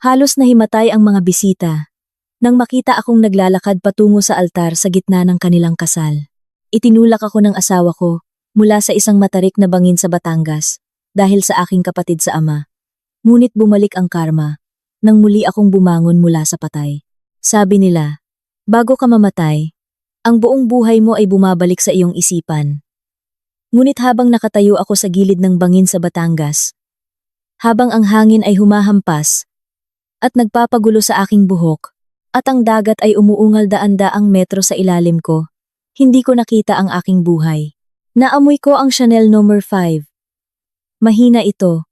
Halos nahimatay ang mga bisita nang makita akong naglalakad patungo sa altar sa gitna ng kanilang kasal. Itinulak ako ng asawa ko mula sa isang matarik na bangin sa Batangas dahil sa aking kapatid sa ama. Ngunit bumalik ang karma nang muli akong bumangon mula sa patay. Sabi nila, bago ka mamatay, ang buong buhay mo ay bumabalik sa iyong isipan. Ngunit habang nakatayo ako sa gilid ng bangin sa Batangas, habang ang hangin ay humahampas at nagpapagulo sa aking buhok, at ang dagat ay umuungal daan-daang metro sa ilalim ko, hindi ko nakita ang aking buhay. Naamoy ko ang Chanel No. 5. Mahina ito.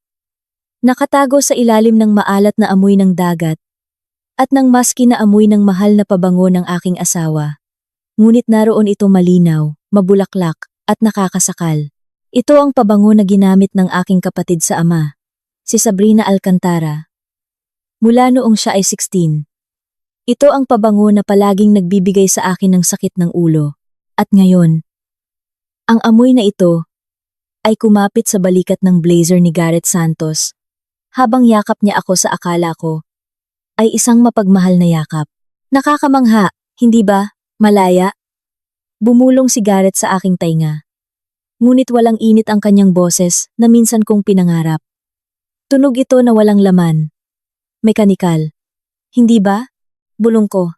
Nakatago sa ilalim ng maalat na amoy ng dagat, at ng maski na amoy ng mahal na pabango ng aking asawa. Ngunit naroon ito malinaw, mabulaklak, at nakakasakal. Ito ang pabango na ginamit ng aking kapatid sa ama, si Sabrina Alcantara. Mula noong siya ay 16. Ito ang pabango na palaging nagbibigay sa akin ng sakit ng ulo. At ngayon, ang amoy na ito ay kumapit sa balikat ng blazer ni Gareth Santos habang yakap niya ako sa akala ko ay isang mapagmahal na yakap. Nakakamangha, hindi ba? Malaya? Bumulong si Gareth sa aking tainga. Ngunit walang init ang kanyang boses na minsan kong pinangarap. Tunog ito na walang laman. Mekanikal. Hindi ba? Bulong ko.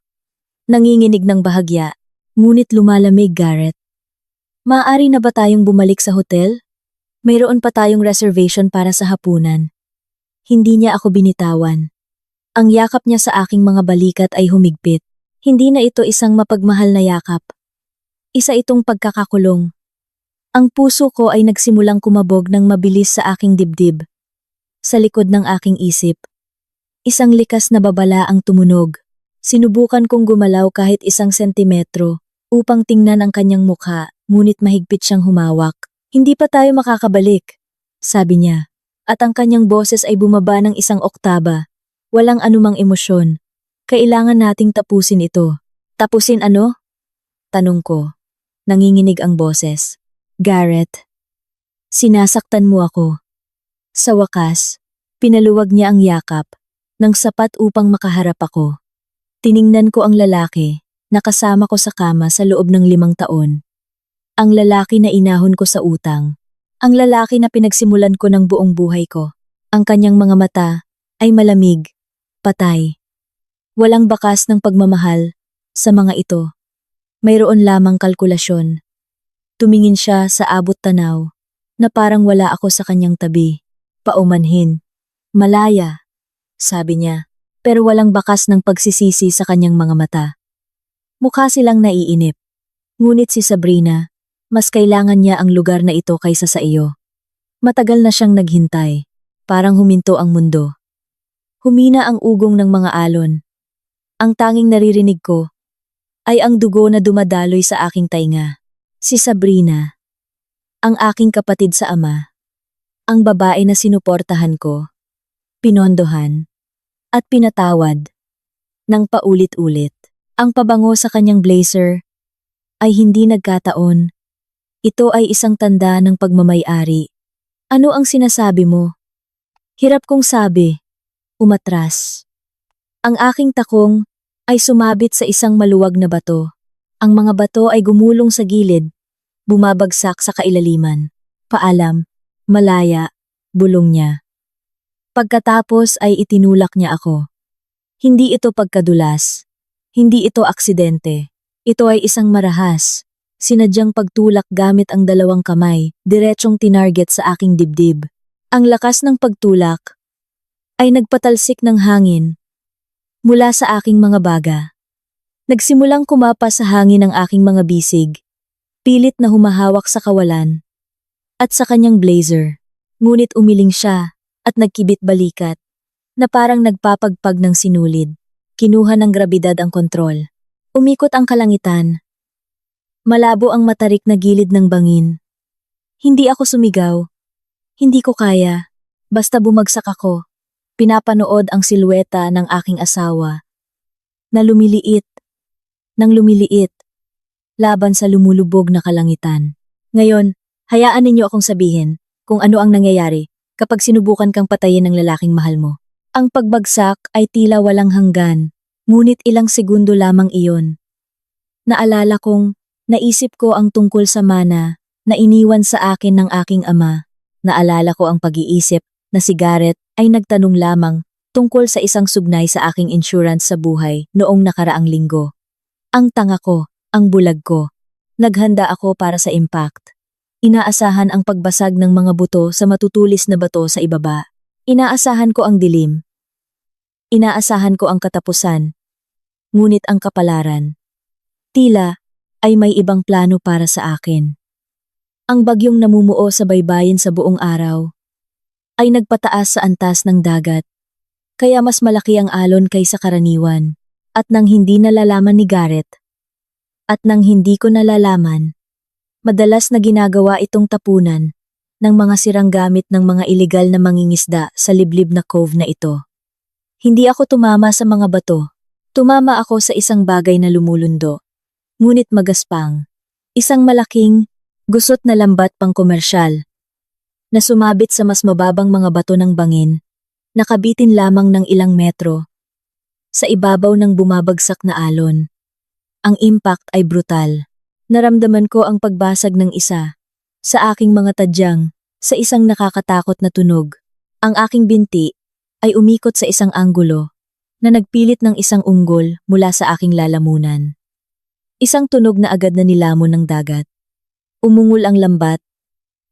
Nanginginig ng bahagya. Ngunit lumalamig, Gareth. Maaari na ba tayong bumalik sa hotel? Mayroon pa tayong reservation para sa hapunan. Hindi niya ako binitawan. Ang yakap niya sa aking mga balikat ay humigpit. Hindi na ito isang mapagmahal na yakap. Isa itong pagkakakulong. Ang puso ko ay nagsimulang kumabog ng mabilis sa aking dibdib. Sa likod ng aking isip, isang likas na babala ang tumunog. Sinubukan kong gumalaw kahit isang sentimetro upang tingnan ang kanyang mukha, ngunit mahigpit siyang humawak. Hindi pa tayo makakabalik, sabi niya. At ang kanyang boses ay bumaba ng isang oktaba. Walang anumang emosyon. Kailangan nating tapusin ito. Tapusin ano? Tanong ko. Nanginginig ang boses. Gareth, sinasaktan mo ako. Sa wakas, pinaluwag niya ang yakap ng sapat upang makaharap ako. Tiningnan ko ang lalaki na kasama ko sa kama sa loob ng 5 taon. Ang lalaki na inahon ko sa utang. Ang lalaki na pinagsimulan ko ng buong buhay ko. Ang kanyang mga mata ay malamig, patay. Walang bakas ng pagmamahal sa mga ito. Mayroon lamang kalkulasyon. Tumingin siya sa abot tanaw na parang wala ako sa kanyang tabi. Paumanhin. Malaya, sabi niya, pero walang bakas ng pagsisisi sa kanyang mga mata. Mukha silang naiinip. Ngunit si Sabrina, mas kailangan niya ang lugar na ito kaysa sa iyo. Matagal na siyang naghintay, parang huminto ang mundo. Humina ang ugong ng mga alon. Ang tanging naririnig ko ay ang dugo na dumadaloy sa aking tainga. Si Sabrina, ang aking kapatid sa ama, ang babae na sinuportahan ko, pinondohan, at pinatawad ng paulit-ulit. Ang pabango sa kanyang blazer ay hindi nagkataon. Ito ay isang tanda ng pagmamay-ari. Ano ang sinasabi mo? Hirap kong sabi. Umatras. Ang aking takong ay sumabit sa isang maluwag na bato. Ang mga bato ay gumulong sa gilid, bumabagsak sa kailaliman. Paalam, malaya, bulong niya. Pagkatapos ay itinulak niya ako. Hindi ito pagkadulas. Hindi ito aksidente. Ito ay isang marahas. Sinadyang pagtulak gamit ang 2 kamay, diretsong tinarget sa aking dibdib. Ang lakas ng pagtulak ay nagpatalsik ng hangin mula sa aking mga baga. Nagsimulang kumapa sa hangin ang aking mga bisig, pilit na humahawak sa kawalan at sa kanyang blazer. Ngunit umiling siya at nagkibit balikat na parang nagpapagpag ng sinulid. Kinuha ng grabidad ang kontrol. Umikot ang kalangitan. Malabo ang matarik na gilid ng bangin. Hindi ako sumigaw. Hindi ko kaya. Basta bumagsak ako. Pinapanood ang silweta ng aking asawa na lumiliit, nang lumiliit, laban sa lumulubog na kalangitan. Ngayon, hayaan ninyo akong sabihin kung ano ang nangyayari kapag sinubukan kang patayin ng lalaking mahal mo. Ang pagbagsak ay tila walang hanggan, ngunit ilang segundo lamang iyon. Naalala kong, naisip ko ang tungkol sa mana na iniwan sa akin ng aking ama. Naalala ko ang pag-iisip na si Garrett ay nagtanong lamang tungkol sa isang sugnay sa aking insurance sa buhay noong nakaraang linggo. Ang tanga ko, ang bulag ko. Naghanda ako para sa impact. Inaasahan ang pagbasag ng mga buto sa matutulis na bato sa ibaba. Inaasahan ko ang dilim. Inaasahan ko ang katapusan. Ngunit ang kapalaran, tila, ay may ibang plano para sa akin. Ang bagyong namumuo sa baybayin sa buong araw ay nagpataas sa antas ng dagat, kaya mas malaki ang alon kaysa karaniwan. At nang hindi nalalaman ni Garrett, at nang hindi ko nalalaman, madalas na ginagawa itong tapunan ng mga sirang gamit ng mga ilegal na mangingisda sa liblib na cove na ito. Hindi ako tumama sa mga bato. Tumama ako sa isang bagay na lumulundo, ngunit magaspang. Isang malaking, gusot na lambat pang komersyal, na sumabit sa mas mababang mga bato ng bangin, nakabitin lamang ng ilang metro, sa ibabaw ng bumabagsak na alon. Ang impact ay brutal. Naramdaman ko ang pagbasag ng isa sa aking mga tadyang sa isang nakakatakot na tunog. Ang aking binti ay umikot sa isang anggulo na nagpilit ng isang unggol mula sa aking lalamunan. Isang tunog na agad na nilamon ng dagat. Umungol ang lambat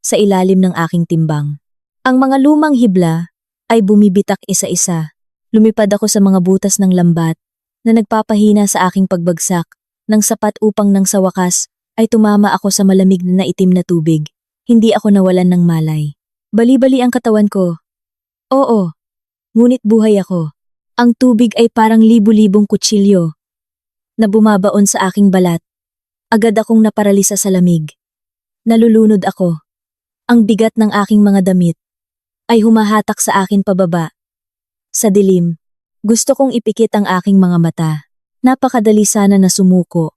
sa ilalim ng aking timbang. Ang mga lumang hibla ay bumibitak isa-isa. Lumipad ako sa mga butas ng lambat na nagpapahina sa aking pagbagsak ng sapat upang nang sa wakas ay tumama ako sa malamig na itim na tubig. Hindi ako nawalan ng malay. Bali-bali ang katawan ko. Oo, ngunit buhay ako. Ang tubig ay parang libu-libong kutsilyo na bumabaon sa aking balat. Agad akong naparalisa sa lamig. Nalulunod ako. Ang bigat ng aking mga damit ay humahatak sa akin pababa. Sa dilim, gusto kong ipikit ang aking mga mata. Napakadali sana na sumuko.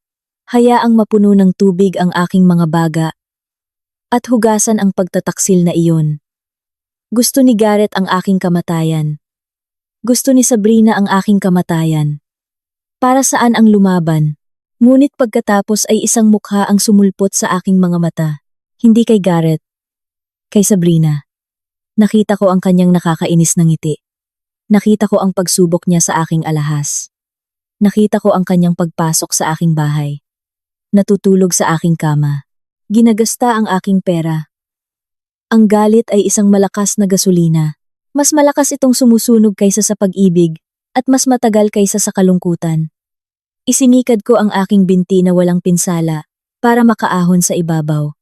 Hayaang mapuno ng tubig ang aking mga baga at hugasan ang pagtataksil na iyon. Gusto ni Garrett ang aking kamatayan. Gusto ni Sabrina ang aking kamatayan. Para saan ang lumaban? Ngunit pagkatapos ay isang mukha ang sumulpot sa aking mga mata. Hindi kay Garrett, kay Sabrina. Nakita ko ang kanyang nakakainis na ngiti. Nakita ko ang pagsubok niya sa aking alahas. Nakita ko ang kanyang pagpasok sa aking bahay. Natutulog sa aking kama. Ginagasta ang aking pera. Ang galit ay isang malakas na gasolina. Mas malakas itong sumusunog kaysa sa pag-ibig at mas matagal kaysa sa kalungkutan. Isinikad ko ang aking binti na walang pinsala para makaahon sa ibabaw.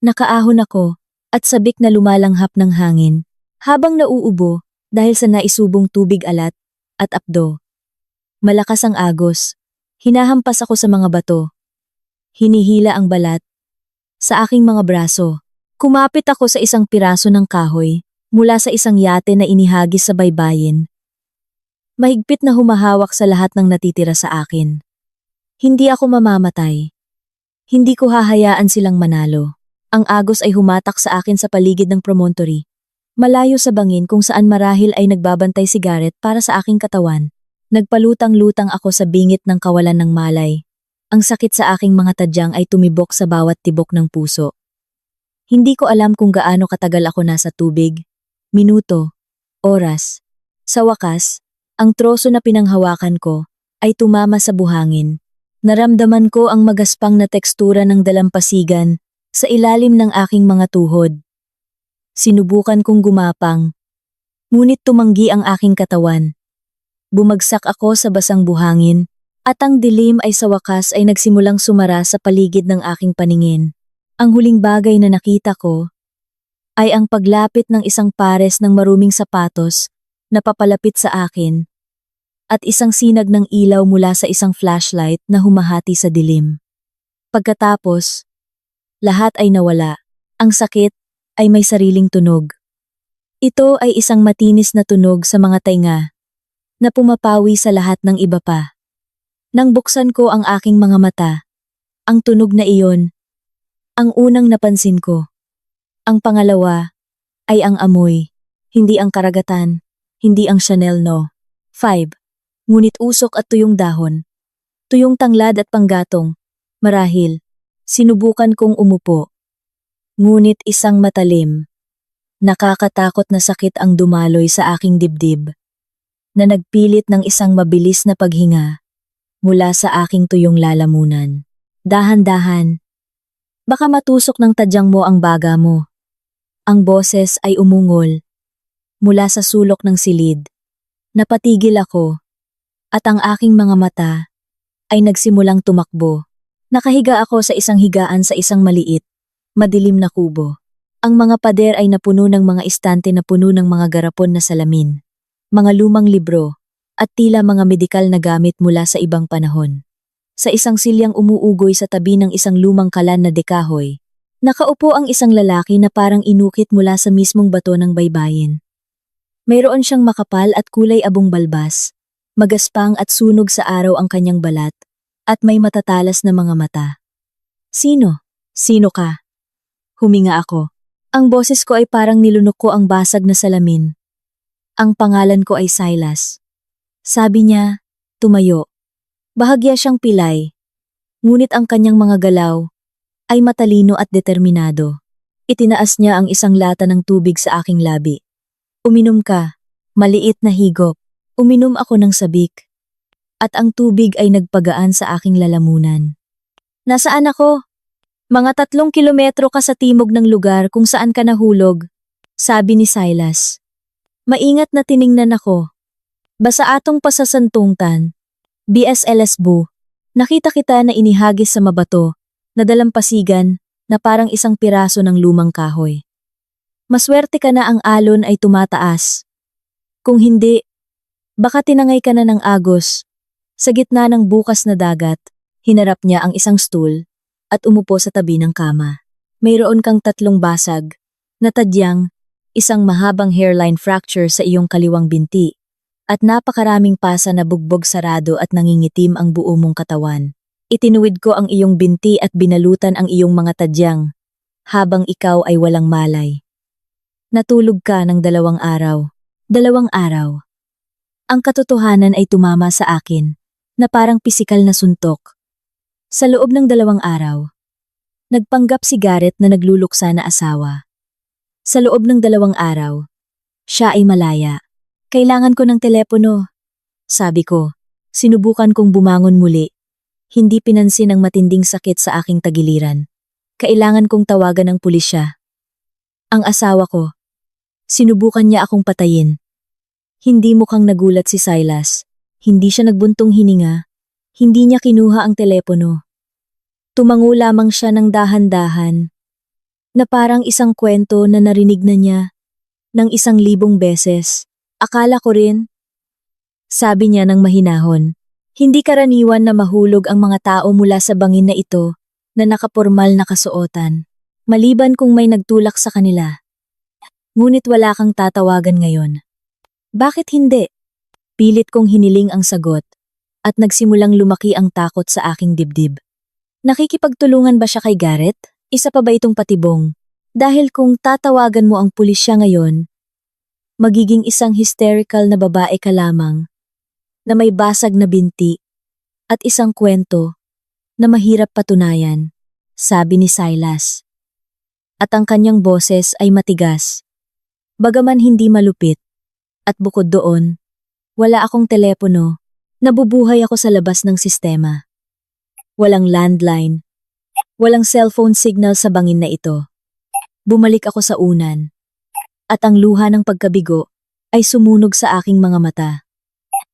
Nakaahon ako at sabik na lumalanghap ng hangin habang nauubo dahil sa naisubong tubig alat at apdo. Malakas ang agos. Hinahampas ako sa mga bato. Hinihila ang balat sa aking mga braso. Kumapit ako sa isang piraso ng kahoy mula sa isang yate na inihagis sa baybayin. Mahigpit na humahawak sa lahat ng natitira sa akin. Hindi ako mamamatay. Hindi ko hahayaan silang manalo. Ang agos ay humatak sa akin sa paligid ng promontory. Malayo sa bangin kung saan marahil ay nagbabantay si Garrett para sa aking katawan. Nagpalutang-lutang ako sa bingit ng kawalan ng malay. Ang sakit sa aking mga tadyang ay tumibok sa bawat tibok ng puso. Hindi ko alam kung gaano katagal ako nasa tubig, minuto, oras. Sa wakas, ang troso na pinanghawakan ko ay tumama sa buhangin. Naramdaman ko ang magaspang na tekstura ng dalampasigan sa ilalim ng aking mga tuhod. Sinubukan kong gumapang, ngunit tumanggi ang aking katawan. Bumagsak ako sa basang buhangin, at ang dilim ay sa wakas ay nagsimulang sumara sa paligid ng aking paningin. Ang huling bagay na nakita ko ay ang paglapit ng isang pares ng maruming sapatos na papalapit sa akin, at isang sinag ng ilaw mula sa isang flashlight na humahati sa dilim. Pagkatapos, lahat ay nawala. Ang sakit ay may sariling tunog. Ito ay isang matinis na tunog sa mga tainga na pumapawi sa lahat ng iba pa. Nang buksan ko ang aking mga mata, ang tunog na iyon, ang unang napansin ko. Ang pangalawa ay ang amoy, hindi ang karagatan, hindi ang Chanel no. 5. Ngunit usok at tuyong dahon. Tuyong tanglad at panggatong. Marahil, sinubukan kong umupo. Ngunit isang matalim, nakakatakot na sakit ang dumaloy sa aking dibdib, na nagpilit ng isang mabilis na paghinga mula sa aking tuyong lalamunan. Dahan-dahan, baka matusok ng tadyang mo ang baga mo. Ang boses ay umungol mula sa sulok ng silid. Napatigil ako at ang aking mga mata ay nagsimulang tumakbo. Nakahiga ako sa isang higaan sa isang maliit, madilim na kubo. Ang mga pader ay napuno ng mga istante na puno ng mga garapon na salamin, mga lumang libro, at tila mga medikal na gamit mula sa ibang panahon. Sa isang silyang umuugoy sa tabi ng isang lumang kalan na dekahoy, nakaupo ang isang lalaki na parang inukit mula sa mismong bato ng baybayin. Mayroon siyang makapal at kulay abong balbas, magaspang at sunog sa araw ang kanyang balat, at may matatalas na mga mata. Sino? Sino ka? Huminga ako. Ang boses ko ay parang nilunok ko ang basag na salamin. Ang pangalan ko ay Silas. Sabi niya, tumayo. Bahagya siyang pilay. Ngunit ang kanyang mga galaw ay matalino at determinado. Itinaas niya ang isang lata ng tubig sa aking labi. Uminom ka. Maliit na higop. Uminom ako ng sabik. At ang tubig ay nagpagaan sa aking lalamunan. Nasaan ako? Mga 3 kilometro ka sa timog ng lugar kung saan ka nahulog, sabi ni Silas. Maingat na tiningnan ako. Basa atong pasasantungtan. BSLS Bu. Nakita kita na inihagis sa mabato, na dalampasigan, na parang isang piraso ng lumang kahoy. Maswerte ka na ang alon ay tumataas. Kung hindi, baka tinangay ka na ng agos. Sa gitna ng bukas na dagat, hinarap niya ang isang stool at umupo sa tabi ng kama. Mayroon kang 3 basag, na tadyang, isang mahabang hairline fracture sa iyong kaliwang binti, at napakaraming pasa na bugbog sarado at nangingitim ang buo mong katawan. Itinuwid ko ang iyong binti at binalutan ang iyong mga tadyang, habang ikaw ay walang malay. Natulog ka ng 2 araw. 2 araw. Ang katotohanan ay tumama sa akin, na parang pisikal na suntok. Sa loob ng 2 araw, nagpanggap si Garrett na nagluluksa na asawa. Sa loob ng 2 araw, siya ay malaya. Kailangan ko ng telepono. Sabi ko, sinubukan kong bumangon muli. Hindi pinansin ang matinding sakit sa aking tagiliran. Kailangan kong tawagan ng pulisya. Ang asawa ko, sinubukan niya akong patayin. Hindi mukhang nagulat si Silas. Hindi siya nagbuntong hininga. Hindi niya kinuha ang telepono. Tumango lamang siya ng dahan-dahan, na parang isang kwento na narinig na niya ng 1,000 beses. Akala ko rin. Sabi niya ng mahinahon, hindi karaniwan na mahulog ang mga tao mula sa bangin na ito na nakapormal na kasuotan, maliban kung may nagtulak sa kanila. Ngunit wala kang tatawagan ngayon. Bakit hindi? Pilit kong hiniling ang sagot, at nagsimulang lumaki ang takot sa aking dibdib. Nakikipagtulungan ba siya kay Garrett? Isa pa ba itong patibong? Dahil kung tatawagan mo ang pulisya ngayon, magiging isang hysterical na babae ka lamang, na may basag na binti, at isang kwento na mahirap patunayan, sabi ni Silas. At ang kanyang boses ay matigas, bagaman hindi malupit, at bukod doon, wala akong telepono. Nabubuhay ako sa labas ng sistema. Walang landline. Walang cellphone signal sa bangin na ito. Bumalik ako sa unan. At ang luha ng pagkabigo ay sumunog sa aking mga mata.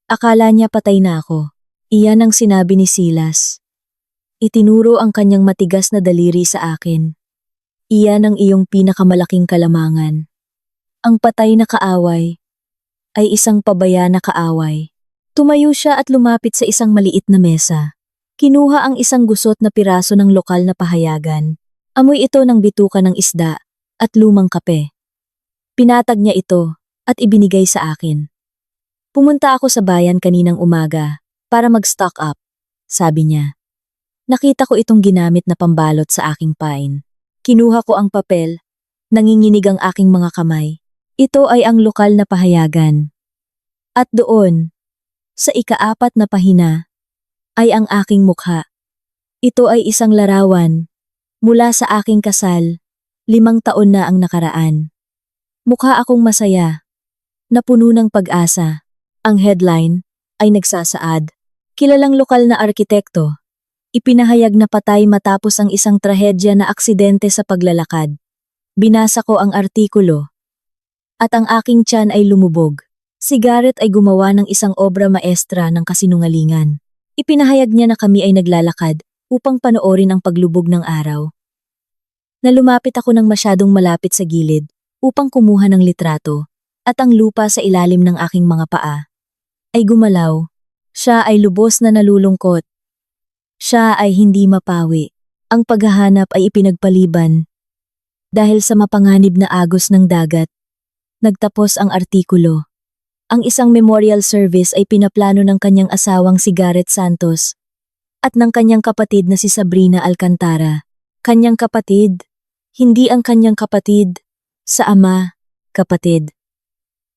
Akala niya patay na ako. Iyan ang sinabi ni Silas. Itinuro ang kanyang matigas na daliri sa akin. Iyan ang iyong pinakamalaking kalamangan. Ang patay na kaaway ay isang pabaya na kaaway. Tumayo siya at lumapit sa isang maliit na mesa. Kinuha ang isang gusot na piraso ng lokal na pahayagan. Amoy ito ng bituka ng isda at lumang kape. Pinatag niya ito at ibinigay sa akin. Pumunta ako sa bayan kaninang umaga para mag-stock up, sabi niya. Nakita ko itong ginamit na pambalot sa aking pain. Kinuha ko ang papel, nanginginig ang aking mga kamay. Ito ay ang lokal na pahayagan. At doon, sa ika-4 na pahina, ay ang aking mukha. Ito ay isang larawan mula sa aking kasal, 5 taon na ang nakaraan. Mukha akong masaya, na puno ng pag-asa. Ang headline ay nagsasaad, kilalang lokal na arkitekto, ipinahayag na patay matapos ang isang trahedya na aksidente sa paglalakad. Binasa ko ang artikulo, at ang aking tiyan ay lumubog. Si Garrett ay gumawa ng isang obra maestra ng kasinungalingan. Ipinahayag niya na kami ay naglalakad upang panoorin ang paglubog ng araw. Nalumapit ako ng masyadong malapit sa gilid upang kumuha ng litrato, at ang lupa sa ilalim ng aking mga paa ay gumalaw. Siya ay lubos na nalulungkot. Siya ay hindi mapawi. Ang paghahanap ay ipinagpaliban. Dahil sa mapanganib na agos ng dagat, nagtapos ang artikulo. Ang isang memorial service ay pinaplano ng kanyang asawang si Garrett Santos at ng kanyang kapatid na si Sabrina Alcantara. Kanyang kapatid, hindi ang kanyang kapatid, sa ama, kapatid.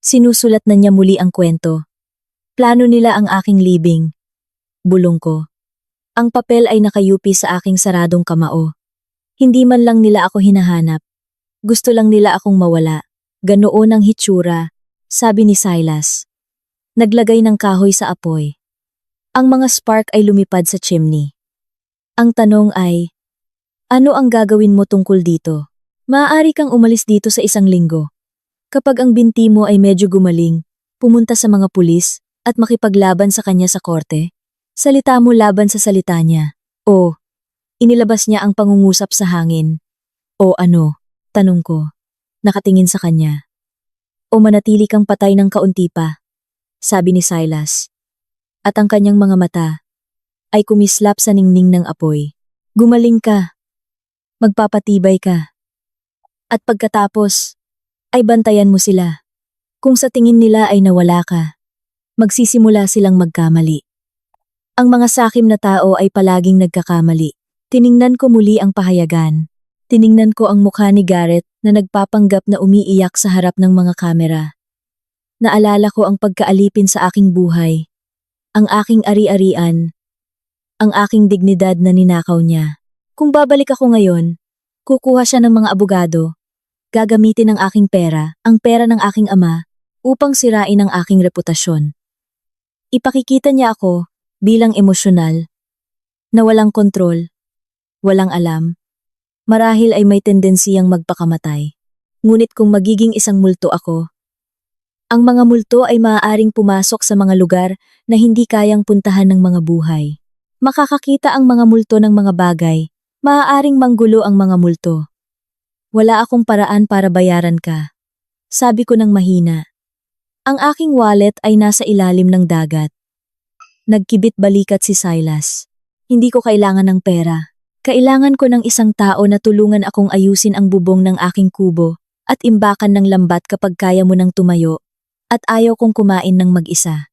Sinusulat na niya muli ang kwento. Plano nila ang aking libing. Bulong ko. Ang papel ay nakayupi sa aking saradong kamao. Hindi man lang nila ako hinahanap. Gusto lang nila akong mawala. Ganoon ang hitsura, sabi ni Silas. Naglagay ng kahoy sa apoy. Ang mga spark ay lumipad sa chimney. Ang tanong ay, ano ang gagawin mo tungkol dito? Maaari kang umalis dito sa 1 linggo. Kapag ang binti mo ay medyo gumaling, pumunta sa mga pulis at makipaglaban sa kanya sa korte. Salita mo laban sa salita niya. O, inilabas niya ang pangungusap sa hangin. O ano? Tanong ko. Nakatingin sa kanya. O manatili kang patay ng kaunti pa, sabi ni Silas. At ang kanyang mga mata ay kumislap sa ningning ng apoy. Gumaling ka. Magpapatibay ka. At pagkatapos, ay bantayan mo sila. Kung sa tingin nila ay nawala ka, magsisimula silang magkamali. Ang mga sakim na tao ay palaging nagkakamali. Tiningnan ko muli ang pahayagan. Tiningnan ko ang mukha ni Garrett na nagpapanggap na umiiyak sa harap ng mga kamera. Naalala ko ang pagkaalipin sa aking buhay, ang aking ari-arian, ang aking dignidad na ninakaw niya. Kung babalik ako ngayon, kukuha siya ng mga abogado, gagamitin ang aking pera, ang pera ng aking ama, upang sirain ang aking reputasyon. Ipakikita niya ako bilang emosyonal, na walang kontrol, walang alam. Marahil ay may tendensiyang magpakamatay. Ngunit kung magiging isang multo ako, ang mga multo ay maaaring pumasok sa mga lugar na hindi kayang puntahan ng mga buhay. Makakakita ang mga multo ng mga bagay, maaaring manggulo ang mga multo. Wala akong paraan para bayaran ka, sabi ko ng mahina. Ang aking wallet ay nasa ilalim ng dagat. Nagkibit balikat si Silas. Hindi ko kailangan ng pera. Kailangan ko ng isang tao na tulungan akong ayusin ang bubong ng aking kubo at imbakan ng lambat kapag kaya mo nang tumayo, at ayaw kong kumain ng mag-isa.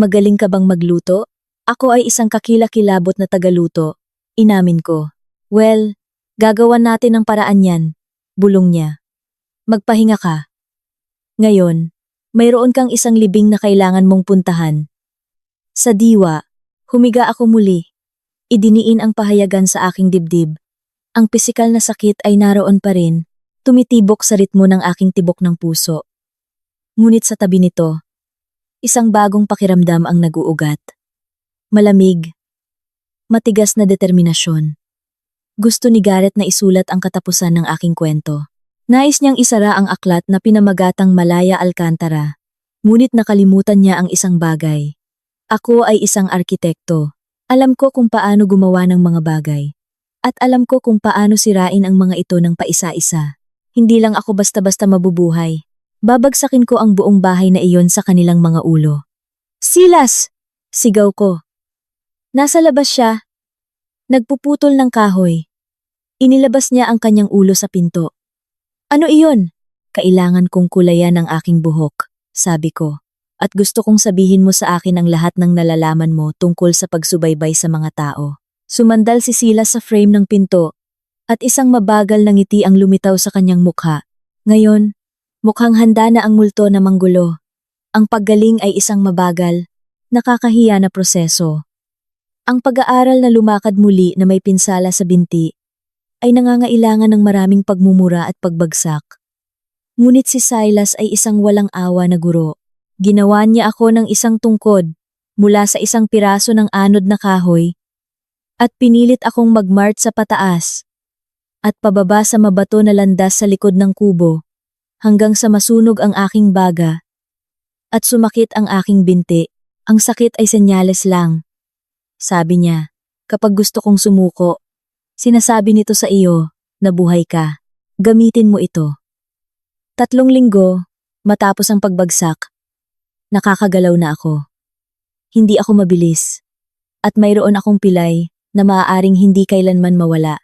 Magaling ka bang magluto? Ako ay isang kakilakilabot na tagaluto, inamin ko. Well, gagawan natin ng paraan yan, bulong niya. Magpahinga ka. Ngayon, mayroon kang isang libing na kailangan mong puntahan. Sa diwa, humiga ako muli. Idiniin ang pahayagan sa aking dibdib. Ang pisikal na sakit ay naroon pa rin, tumitibok sa ritmo ng aking tibok ng puso. Ngunit sa tabi nito, isang bagong pakiramdam ang nag-uugat. Malamig, matigas na determinasyon. Gusto ni Garrett na isulat ang katapusan ng aking kwento. Nais niyang isara ang aklat na pinamagatang Malaya Alcantara, ngunit nakalimutan niya ang isang bagay. Ako ay isang arkitekto. Alam ko kung paano gumawa ng mga bagay. At alam ko kung paano sirain ang mga ito ng paisa-isa. Hindi lang ako basta-basta mabubuhay. Babagsakin ko ang buong bahay na iyon sa kanilang mga ulo. Silas! Sigaw ko. Nasa labas siya. Nagpuputol ng kahoy. Inilabas niya ang kanyang ulo sa pinto. Ano iyon? Kailangan kong kulayan ang aking buhok, sabi ko. At gusto kong sabihin mo sa akin ang lahat ng nalalaman mo tungkol sa pagsubaybay sa mga tao. Sumandal si Silas sa frame ng pinto, at isang mabagal na ngiti ang lumitaw sa kanyang mukha. Ngayon, mukhang handa na ang multo na manggulo. Ang paggaling ay isang mabagal, nakakahiya na proseso. Ang pag-aaral na lumakad muli na may pinsala sa binti ay nangangailangan ng maraming pagmumura at pagbagsak. Ngunit si Silas ay isang walang awa na guro. Ginawa niya ako ng isang tungkod mula sa isang piraso ng anod na kahoy at pinilit akong mag-march sa pataas at pababa sa mabato na landas sa likod ng kubo hanggang sa masunog ang aking baga at sumakit ang aking binti. Ang sakit ay senyales lang. Sabi niya, kapag gusto kong sumuko, sinasabi nito sa iyo na buhay ka. Gamitin mo ito. 3 linggo, matapos ang pagbagsak, nakakagalaw na ako. Hindi ako mabilis. At mayroon akong pilay na maaaring hindi kailanman mawala.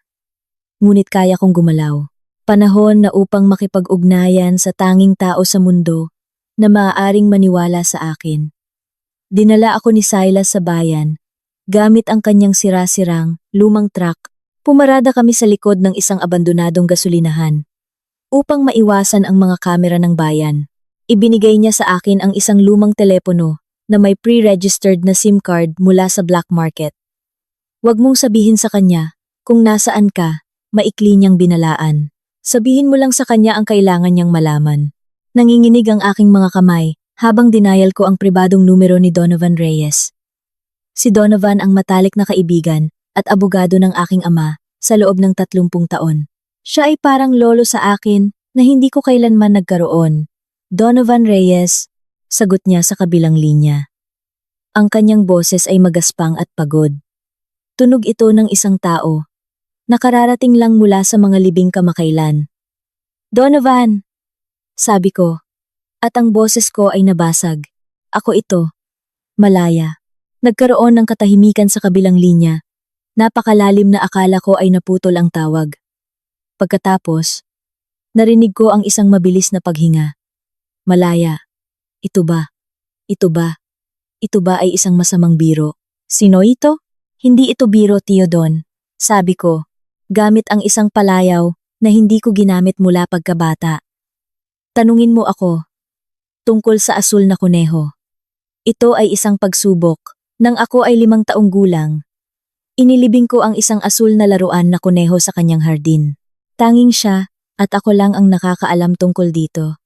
Ngunit kaya kong gumalaw. Panahon na upang makipag-ugnayan sa tanging tao sa mundo na maaaring maniwala sa akin. Dinala ako ni Silas sa bayan. Gamit ang kanyang sira-sirang, lumang truck, pumarada kami sa likod ng isang abandonadong gasolinahan. Upang maiwasan ang mga kamera ng bayan, ibinigay niya sa akin ang isang lumang telepono na may pre-registered na SIM card mula sa black market. Huwag mong sabihin sa kanya kung nasaan ka, maikli niyang binalaan. Sabihin mo lang sa kanya ang kailangan niyang malaman. Nanginginig ang aking mga kamay habang dinayal ko ang pribadong numero ni Donovan Reyes. Si Donovan ang matalik na kaibigan at abogado ng aking ama sa loob ng 30 taon. Siya ay parang lolo sa akin na hindi ko kailanman nagkaroon. Donovan Reyes, sagot niya sa kabilang linya. Ang kanyang boses ay magaspang at pagod. Tunog ito ng isang tao. Nakararating lang mula sa mga libing kamakailan. Donovan! Sabi ko. At ang boses ko ay nabasag. Ako ito. Malaya. Nagkaroon ng katahimikan sa kabilang linya. Napakalalim na akala ko ay naputol ang tawag. Pagkatapos, narinig ko ang isang mabilis na paghinga. Malaya. Ito ba? Ito ba? Ito ba ay isang masamang biro? Sino ito? Hindi ito biro, Tio Don. Sabi ko, gamit ang isang palayaw na hindi ko ginamit mula pagkabata. Tanungin mo ako, tungkol sa asul na kuneho. Ito ay isang pagsubok, nang ako ay 5 taong gulang. Inilibing ko ang isang asul na laruan na kuneho sa kanyang hardin. Tanging siya, at ako lang ang nakakaalam tungkol dito.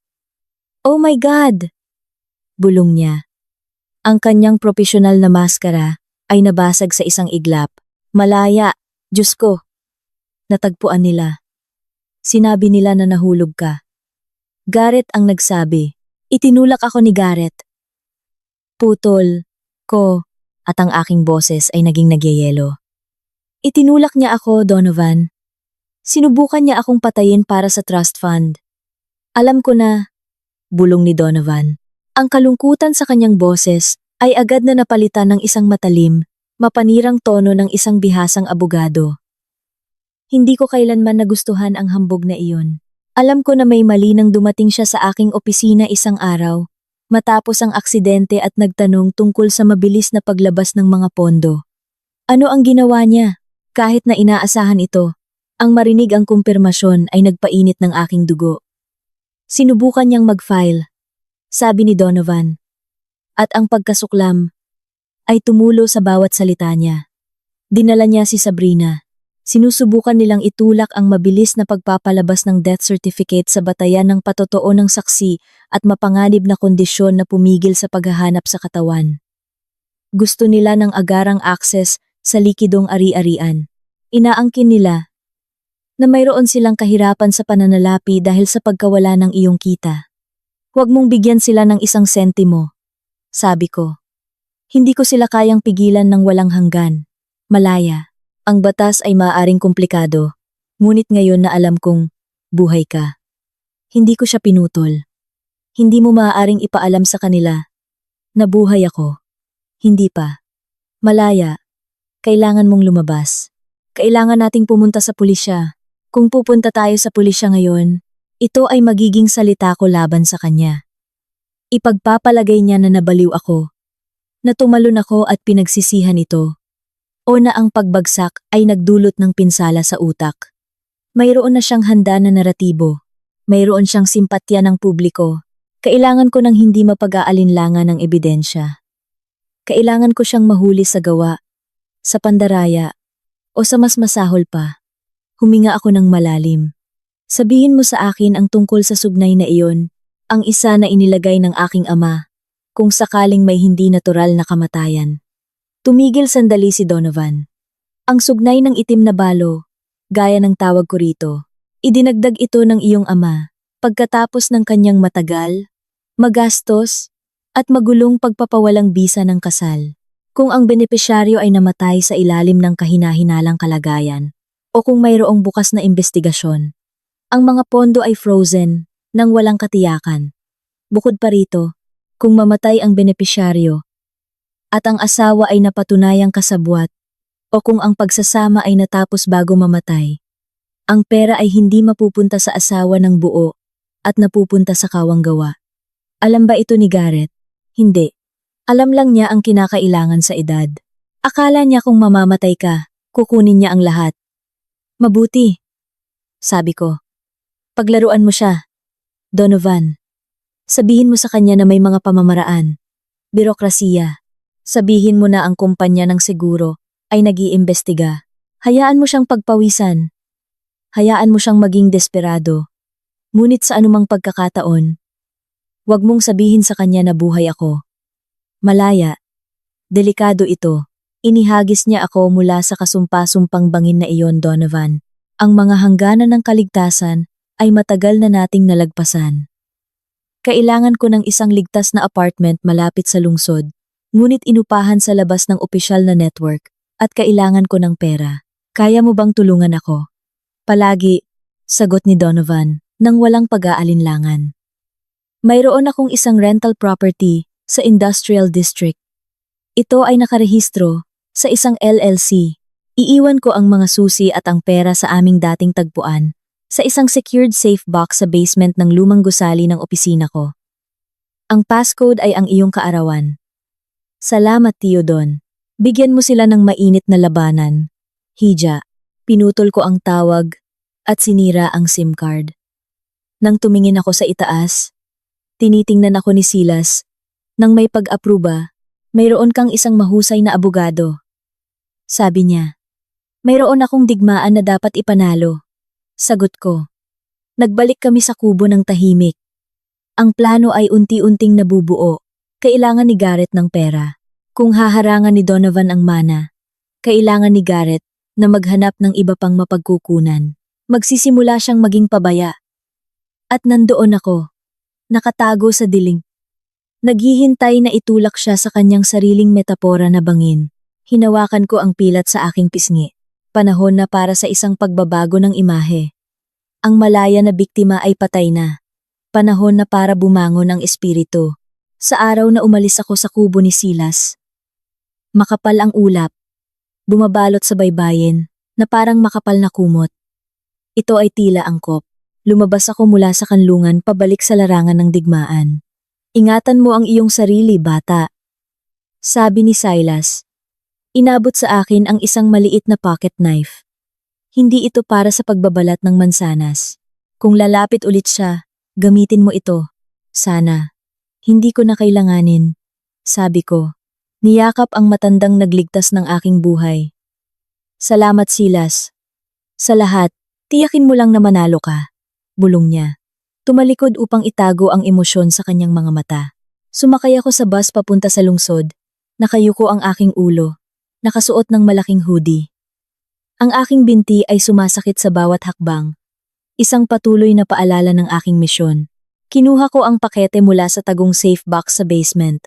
Oh my God! Bulong niya. Ang kanyang propesyonal na maskara ay nabasag sa isang iglap. Malaya, Diyos ko! Natagpuan nila. Sinabi nila na nahulog ka. Garrett ang nagsabi. Itinulak ako ni Garrett. Putol, ko, at ang aking boses ay naging nagyayelo. Itinulak niya ako, Donovan. Sinubukan niya akong patayin para sa trust fund. Alam ko na, bulong ni Donovan. Ang kalungkutan sa kanyang boses ay agad na napalitan ng isang matalim, mapanirang tono ng isang bihasang abogado. Hindi ko kailanman nagustuhan ang hambog na iyon. Alam ko na may mali nang dumating siya sa aking opisina isang araw, matapos ang aksidente at nagtanong tungkol sa mabilis na paglabas ng mga pondo. Ano ang ginawa niya? Kahit na inaasahan ito, ang marinig ang kumpirmasyon ay nagpainit ng aking dugo. Sinubukan niyang mag-file, sabi ni Donovan. At ang pagkasuklam ay tumulo sa bawat salita niya. Dinala niya si Sabrina. Sinusubukan nilang itulak ang mabilis na pagpapalabas ng death certificate sa batayan ng patotoo ng saksi at mapanganib na kondisyon na pumigil sa paghahanap sa katawan. Gusto nila ng agarang access sa likidong ari-arian. Inaangkin nila na mayroon silang kahirapan sa pananalapi dahil sa pagkawala ng iyong kita. Huwag mong bigyan sila ng 1 sentimo, sabi ko. Hindi ko sila kayang pigilan ng walang hanggan. Malaya. Ang batas ay maaaring komplikado, ngunit ngayon na alam kong buhay ka. Hindi ko siya pinutol. Hindi mo maaaring ipaalam sa kanila na buhay ako. Hindi pa. Malaya, kailangan mong lumabas. Kailangan nating pumunta sa pulisya. Kung pupunta tayo sa pulisya ngayon, ito ay magiging salita ko laban sa kanya. Ipagpapalagay niya na nabaliw ako, na tumalon ako at pinagsisihan ito. O na ang pagbagsak ay nagdulot ng pinsala sa utak. Mayroon na siyang handa na naratibo. Mayroon siyang simpatya ng publiko. Kailangan ko ng hindi mapag-aalinlangan ng ebidensya. Kailangan ko siyang mahuli sa gawa, sa pandaraya, o sa mas masahol pa. Huminga ako ng malalim. Sabihin mo sa akin ang tungkol sa sugnay na iyon, ang isa na inilagay ng aking ama, kung sakaling may hindi natural na kamatayan. Tumigil sandali si Donovan. Ang sugnay ng itim na balo, gaya ng tawag ko rito, idinagdag ito ng iyong ama, pagkatapos ng kanyang matagal, magastos, at magulong pagpapawalang bisa ng kasal. Kung ang benepisyaryo ay namatay sa ilalim ng kahinahinalang kalagayan, o kung mayroong bukas na investigasyon, ang mga pondo ay frozen nang walang katiyakan. Bukod pa rito, kung mamatay ang benepisyaryo at ang asawa ay napatunayang kasabwat, o kung ang pagsasama ay natapos bago mamatay, ang pera ay hindi mapupunta sa asawa ng buo at napupunta sa kawanggawa. Alam ba ito ni Garrett? Hindi. Alam lang niya ang kinakailangan sa edad. Akala niya kung mamamatay ka, kukunin niya ang lahat. Mabuti, sabi ko. Paglaruan mo siya, Donovan. Sabihin mo sa kanya na may mga pamamaraan, birokrasiya. Sabihin mo na ang kumpanya ng seguro ay nag-iimbestiga. Hayaan mo siyang pagpawisan. Hayaan mo siyang maging desperado. Ngunit sa anumang pagkakataon, huwag mong sabihin sa kanya na buhay ako. Malaya. Delikado ito. Inihagis niya ako mula sa kasumpa-sumpang bangin na iyon, Donovan. Ang mga hangganan ng kaligtasan ay matagal na nating nalagpasan. Kailangan ko ng isang ligtas na apartment malapit sa lungsod, ngunit inupahan sa labas ng opisyal na network, at kailangan ko ng pera. Kaya mo bang tulungan ako? Palagi, sagot ni Donovan, nang walang pag-aalinlangan. Mayroon akong isang rental property sa Industrial District. Ito ay nakarehistro sa isang LLC. Iiwan ko ang mga susi at ang pera sa aming dating tagpuan sa isang secured safe box sa basement ng lumang gusali ng opisina ko. Ang passcode ay ang iyong kaarawan. Salamat, Tio Don. Bigyan mo sila ng mainit na labanan. Hija, pinutol ko ang tawag at sinira ang SIM card. Nang tumingin ako sa itaas, tinitingnan ako ni Silas. Nang may pag-apruba, mayroon kang isang mahusay na abogado. Sabi niya, mayroon akong digmaan na dapat ipanalo. Sagot ko. Nagbalik kami sa kubo ng tahimik. Ang plano ay unti-unting nabubuo. Kailangan ni Garrett ng pera. Kung haharangan ni Donovan ang mana, kailangan ni Garrett na maghanap ng iba pang mapagkukunan. Magsisimula siyang maging pabaya. At nandoon ako, nakatago sa diling. Naghihintay na itulak siya sa kanyang sariling metapora na bangin. Hinawakan ko ang pilat sa aking pisngi. Panahon na para sa isang pagbabago ng imahe. Ang malaya na biktima ay patay na. Panahon na para bumangon ang espiritu. Sa araw na umalis ako sa kubo ni Silas. Makapal ang ulap. Bumabalot sa baybayin na parang makapal na kumot. Ito ay tila angkop. Lumabas ako mula sa kanlungan pabalik sa larangan ng digmaan. Ingatan mo ang iyong sarili, bata. Sabi ni Silas. Inabot sa akin ang isang maliit na pocket knife. Hindi ito para sa pagbabalat ng mansanas. Kung lalapit ulit siya, gamitin mo ito. Sana. Hindi ko na kailanganin. Sabi ko. Niyakap ang matandang nagligtas ng aking buhay. Salamat, Silas. Sa lahat, tiyakin mo lang na manalo ka. Bulong niya. Tumalikod upang itago ang emosyon sa kanyang mga mata. Sumakay ako sa bus papunta sa lungsod. Nakayuko ang aking ulo. Nakasuot ng malaking hoodie. Ang aking binti ay sumasakit sa bawat hakbang. Isang patuloy na paalala ng aking misyon. Kinuha ko ang pakete mula sa tagong safe box sa basement.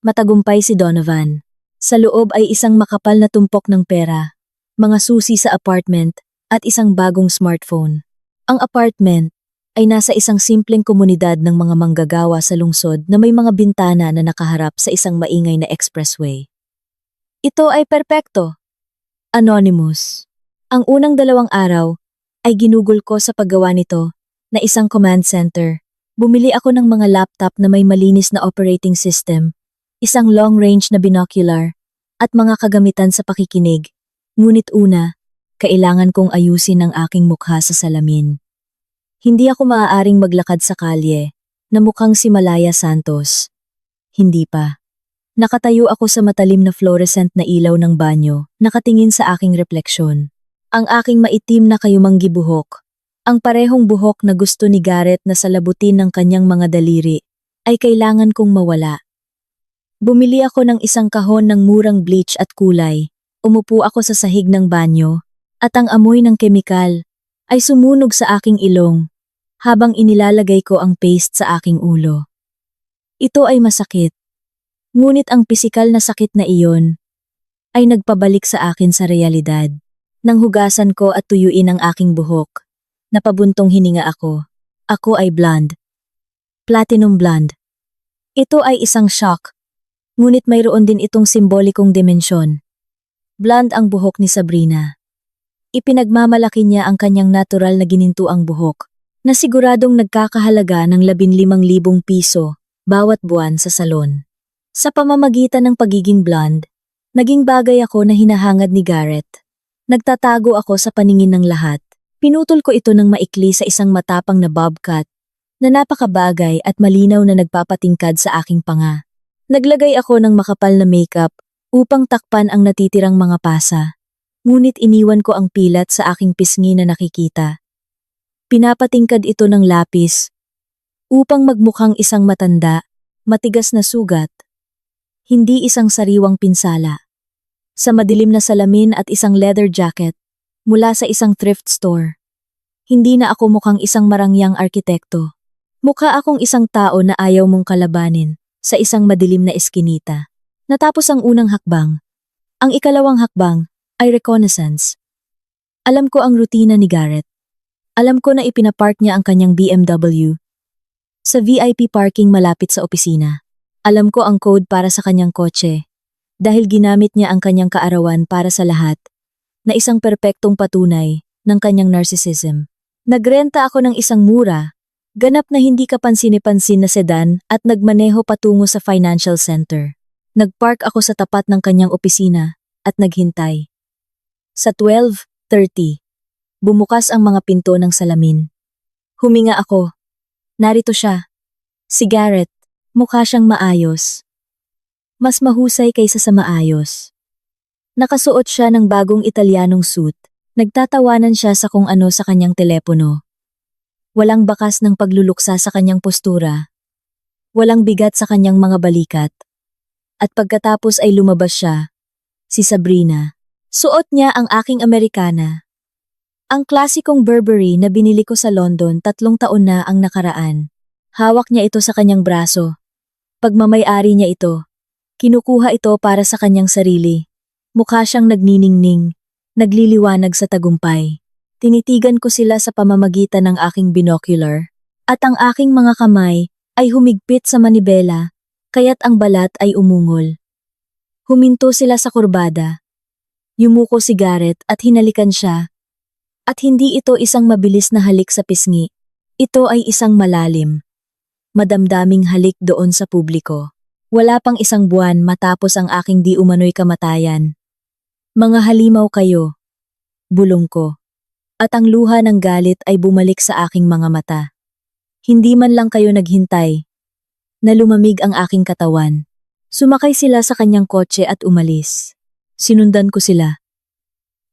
Matagumpay si Donovan. Sa loob ay isang makapal na tumpok ng pera, mga susi sa apartment, at isang bagong smartphone. Ang apartment ay nasa isang simpleng komunidad ng mga manggagawa sa lungsod na may mga bintana na nakaharap sa isang maingay na expressway. Ito ay perpekto. Anonymous. Ang unang 2 araw ay ginugol ko sa paggawa nito na isang command center. Bumili ako ng mga laptop na may malinis na operating system, isang long-range na binocular, at mga kagamitan sa pakikinig. Ngunit una, kailangan kong ayusin ang aking mukha sa salamin. Hindi ako maaaring maglakad sa kalye na mukhang si Malaya Santos. Hindi pa. Nakatayo ako sa matalim na fluorescent na ilaw ng banyo, nakatingin sa aking refleksyon. Ang aking maitim na kayumanggi buhok, ang parehong buhok na gusto ni Garrett na salabutin ng kanyang mga daliri, ay kailangan kong mawala. Bumili ako ng isang kahon ng murang bleach at kulay, umupo ako sa sahig ng banyo, at ang amoy ng kemikal ay sumunog sa aking ilong habang inilalagay ko ang paste sa aking ulo. Ito ay masakit. Ngunit ang pisikal na sakit na iyon ay nagpabalik sa akin sa realidad. Nang hugasan ko at tuyuin ang aking buhok, napabuntong hininga ako. Ako ay blonde. Platinum blonde. Ito ay isang shock. Ngunit mayroon din itong simbolikong dimensyon. Blonde ang buhok ni Sabrina. Ipinagmamalaki niya ang kanyang natural na ginintuang buhok, na siguradong nagkakahalaga ng 15,000 piso bawat buwan sa salon. Sa pamamagitan ng pagiging blonde, naging bagay ako na hinahangad ni Garrett. Nagtatago ako sa paningin ng lahat. Pinutol ko ito ng maikli sa isang matapang na bob cut na napakabagay at malinaw na nagpapatingkad sa aking panga. Naglagay ako ng makapal na makeup upang takpan ang natitirang mga pasa. Ngunit iniwan ko ang pilat sa aking pisngi na nakikita. Pinapatingkad ito ng lapis upang magmukhang isang matanda, matigas na sugat. Hindi isang sariwang pinsala. Sa madilim na salamin at isang leather jacket mula sa isang thrift store. Hindi na ako mukhang isang marangyang arkitekto. Mukha akong isang tao na ayaw mong kalabanin sa isang madilim na eskinita. Natapos ang unang hakbang. Ang ikalawang hakbang ay reconnaissance. Alam ko ang rutina ni Garrett. Alam ko na ipinapark niya ang kanyang BMW sa VIP parking malapit sa opisina. Alam ko ang code para sa kanyang kotse dahil ginamit niya ang kanyang kaarawan para sa lahat na isang perpektong patunay ng kanyang narcissism. Nagrenta ako ng isang mura, ganap na hindi kapansin-pansin na sedan at nagmaneho patungo sa financial center. Nagpark ako sa tapat ng kanyang opisina at naghintay. Sa 12:30, bumukas ang mga pinto ng salamin. Huminga ako. Narito siya. Si Garrett. Mukha siyang maayos. Mas mahusay kaysa sa maayos. Nakasuot siya ng bagong Italianong suit. Nagtatawanan siya sa kung ano sa kanyang telepono. Walang bakas ng pagluluksa sa kanyang postura. Walang bigat sa kanyang mga balikat. At pagkatapos ay lumabas siya, si Sabrina. Suot niya ang aking Americana. Ang klasikong Burberry na binili ko sa London 3 taon na ang nakaraan. Hawak niya ito sa kanyang braso. Pagmamay-ari niya ito. Kinukuha ito para sa kanyang sarili. Mukha siyang nagniningning, nagliliwanag sa tagumpay. Tinitigan ko sila sa pamamagitan ng aking binocular, at ang aking mga kamay ay humigpit sa manibela, kaya't ang balat ay umungol. Huminto sila sa kurbada. Yumuko si Garrett at hinalikan siya. At hindi ito isang mabilis na halik sa pisngi. Ito ay isang malalim, madamdaming halik doon sa publiko. Wala pang 1 buwan matapos ang aking di umano'y kamatayan. Mga halimaw kayo, bulong ko. At ang luha ng galit ay bumalik sa aking mga mata. Hindi man lang kayo naghintay. Na lumamig ang aking katawan. Sumakay sila sa kanyang kotse at umalis. Sinundan ko sila.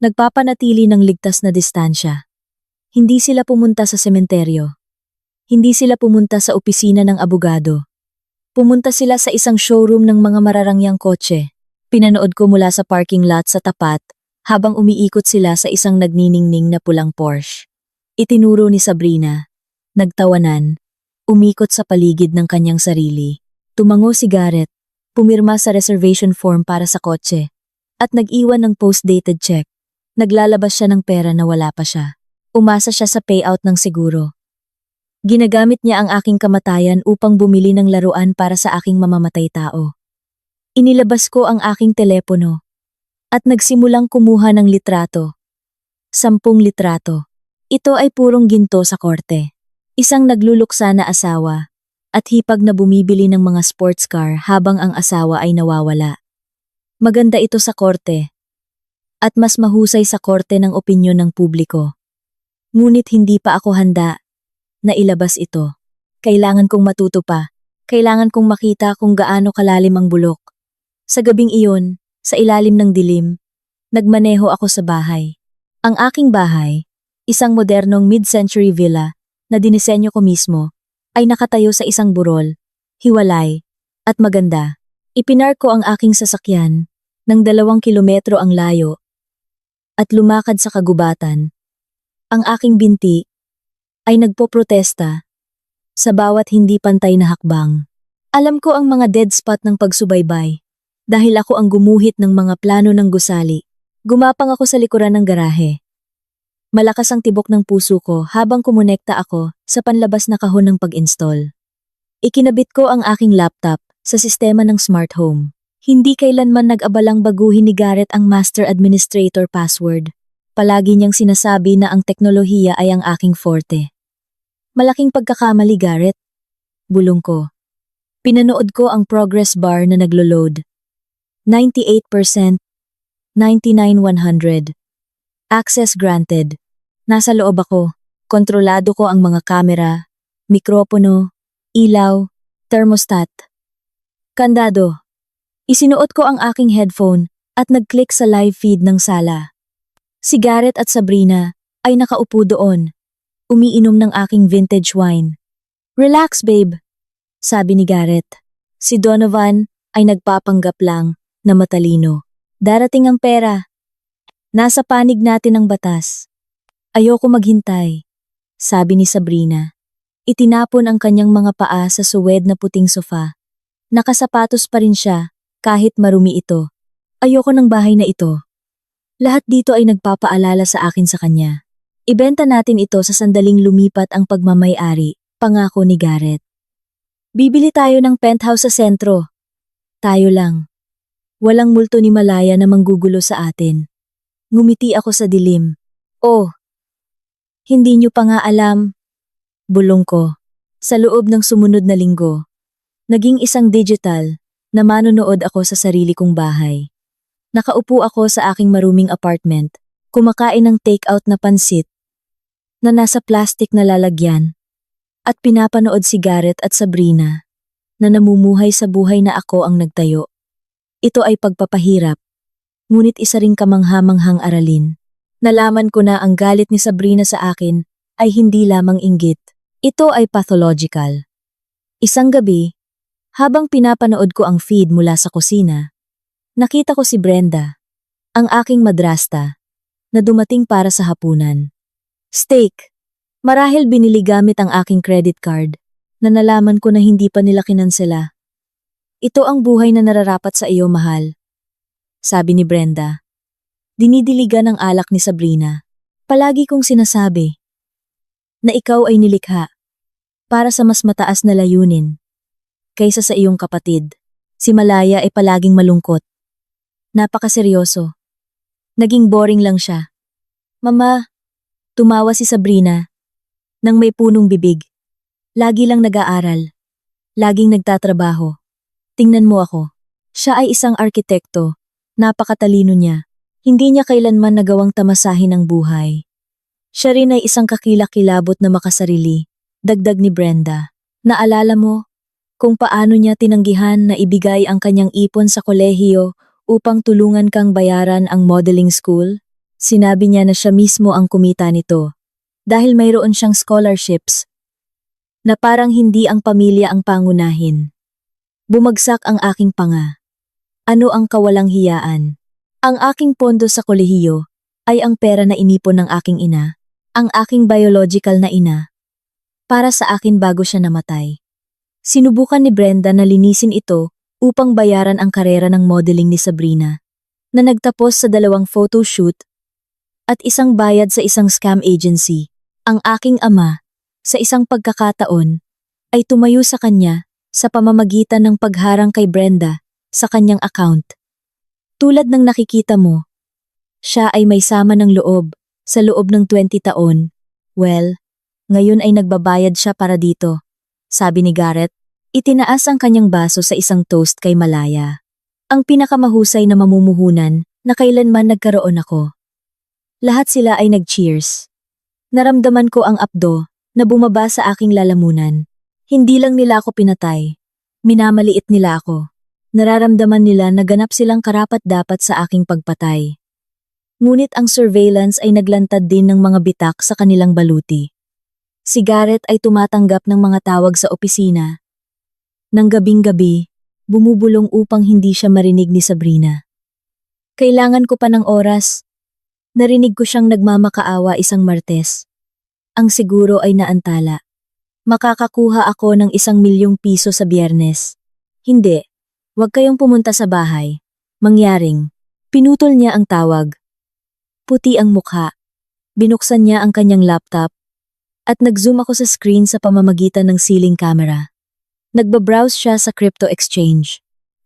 Nagpapanatili ng ligtas na distansya. Hindi sila pumunta sa sementeryo. Hindi sila pumunta sa opisina ng abogado. Pumunta sila sa isang showroom ng mga mararangyang kotse. Pinanood ko mula sa parking lot sa tapat habang umiikot sila sa isang nagniningning na pulang Porsche. Itinuro ni Sabrina. Nagtawanan. Umikot sa paligid ng kanyang sarili. Tumango si Garrett. Pumirma sa reservation form para sa kotse. At nag-iwan ng post-dated check. Naglalabas siya ng pera na wala pa siya. Umasa siya sa payout ng seguro. Ginagamit niya ang aking kamatayan upang bumili ng laruan para sa aking mamamatay tao. Inilabas ko ang aking telepono at nagsimulang kumuha ng litrato. 10 litrato. Ito ay purong ginto sa korte. Isang nagluluksa na asawa at hipag na bumibili ng mga sports car habang ang asawa ay nawawala. Maganda ito sa korte at mas mahusay sa korte ng opinyon ng publiko. Ngunit hindi pa ako handa na ilabas ito. Kailangan kong matuto pa. Kailangan kong makita kung gaano kalalim ang bulok. Sa gabing iyon, sa ilalim ng dilim, nagmaneho ako sa bahay. Ang aking bahay, isang modernong mid-century villa na dinisenyo ko mismo, ay nakatayo sa isang burol, hiwalay, at maganda. Ipinark ko ang aking sasakyan ng 2 kilometro ang layo at lumakad sa kagubatan. Ang aking binti ay nagpoprotesta sa bawat hindi pantay na hakbang. Alam ko ang mga dead spot ng pagsubaybay dahil ako ang gumuhit ng mga plano ng gusali. Gumapang ako sa likuran ng garahe. Malakas ang tibok ng puso ko habang kumonekta ako sa panlabas na kahon ng pag-install. Ikinabit ko ang aking laptop sa sistema ng smart home. Hindi kailanman nag-abalang baguhin ni Garrett ang master administrator password. Palagi niyang sinasabi na ang teknolohiya ay ang aking forte. Malaking pagkakamali, Garrett. Bulong ko. Pinanood ko ang progress bar na naglo-load. 98%, 99-100. Access granted. Nasa loob ako. Kontrolado ko ang mga kamera, mikropono, ilaw, thermostat. Kandado. Isinuot ko ang aking headphone at nag-click sa live feed ng sala. Si Garrett at Sabrina ay nakaupo doon, umiinom ng aking vintage wine. Relax, babe, sabi ni Garrett. Si Donovan ay nagpapanggap lang na matalino. Darating ang pera. Nasa panig natin ang batas. Ayoko maghintay, sabi ni Sabrina. Itinapon ang kanyang mga paa sa suwed na puting sofa. Nakasapatos pa rin siya kahit marumi ito. Ayoko ng bahay na ito. Lahat dito ay nagpapaalala sa akin sa kanya. Ibenta natin ito sa sandaling lumipat ang pagmamay-ari, pangako ni Garrett. Bibili tayo ng penthouse sa sentro. Tayo lang. Walang multo ni Malaya na manggugulo sa atin. Ngumiti ako sa dilim. Oh, hindi niyo pa nga alam. Bulong ko. Sa loob ng sumunod na linggo, naging isang digital na manonood ako sa sarili kong bahay. Nakaupo ako sa aking maruming apartment, kumakain ng take-out na pansit na nasa plastic na lalagyan at pinapanood si Garrett at Sabrina na namumuhay sa buhay na ako ang nagtayo. Ito ay pagpapahirap, ngunit isa ring kamanghamanghang aralin. Nalaman ko na ang galit ni Sabrina sa akin ay hindi lamang inggit. Ito ay pathological. Isang gabi, habang pinapanood ko ang feed mula sa kusina, nakita ko si Brenda, ang aking madrasta, na dumating para sa hapunan. Steak. Marahil binili gamit ang aking credit card, na nalaman ko na hindi pa nila kinansela. Ito ang buhay na nararapat sa iyo, mahal, sabi ni Brenda. Dinidiligan ang alak ni Sabrina. Palagi kong sinasabi na ikaw ay nilikha para sa mas mataas na layunin kaysa sa iyong kapatid. Si Malaya ay palaging malungkot. Napakaseryoso. Naging boring lang siya. Mama, tumawa si Sabrina nang may punong bibig. Lagi lang nag-aaral. Laging nagtatrabaho. Tingnan mo ako. Siya ay isang arkitekto. Napakatalino niya. Hindi niya kailanman nagawang tamasahin ang buhay. Siya rin ay isang kakilakilabot na makasarili. Dagdag ni Brenda. Naalala mo kung paano niya tinanggihan na ibigay ang kanyang ipon sa kolehiyo upang tulungan kang bayaran ang modeling school? Sinabi niya na siya mismo ang kumita nito dahil mayroon siyang scholarships na parang hindi ang pamilya ang pangunahin. Bumagsak ang aking panga. Ano ang kawalang hiyaan? Ang aking pondo sa kolehiyo ay ang pera na inipon ng aking ina, ang aking biological na ina, para sa akin bago siya namatay. Sinubukan ni Brenda na linisin ito upang bayaran ang karera ng modeling ni Sabrina, na nagtapos sa 2 photoshoot at isang bayad sa isang scam agency. Ang aking ama, sa isang pagkakataon, ay tumayo sa kanya sa pamamagitan ng pagharang kay Brenda sa kanyang account. Tulad ng nakikita mo, siya ay may sama ng loob sa loob ng 20 taon. Well, ngayon ay nagbabayad siya para dito, sabi ni Garrett. Itinaas ang kanyang baso sa isang toast kay Malaya. Ang pinakamahusay na mamumuhunan na kailanman nagkaroon ako. Lahat sila ay nag-cheers. Naramdaman ko ang apdo na bumaba sa aking lalamunan. Hindi lang nila ako pinatay. Minamaliit nila ako. Nararamdaman nila na ganap silang karapat-dapat sa aking pagpatay. Ngunit ang surveillance ay naglantad din ng mga bitak sa kanilang baluti. Si Garrett ay tumatanggap ng mga tawag sa opisina. Nang gabing-gabi, bumubulong upang hindi siya marinig ni Sabrina. Kailangan ko pa ng oras. Narinig ko siyang nagmamakaawa isang Martes. Ang siguro ay naantala. Makakakuha ako ng 1,000,000 piso sa Biyernes. Hindi, huwag kayong pumunta sa bahay. Mangyaring, pinutol niya ang tawag. Puti ang mukha. Binuksan niya ang kanyang laptop at nag-zoom ako sa screen sa pamamagitan ng ceiling camera. Nagbabrowse siya sa crypto exchange.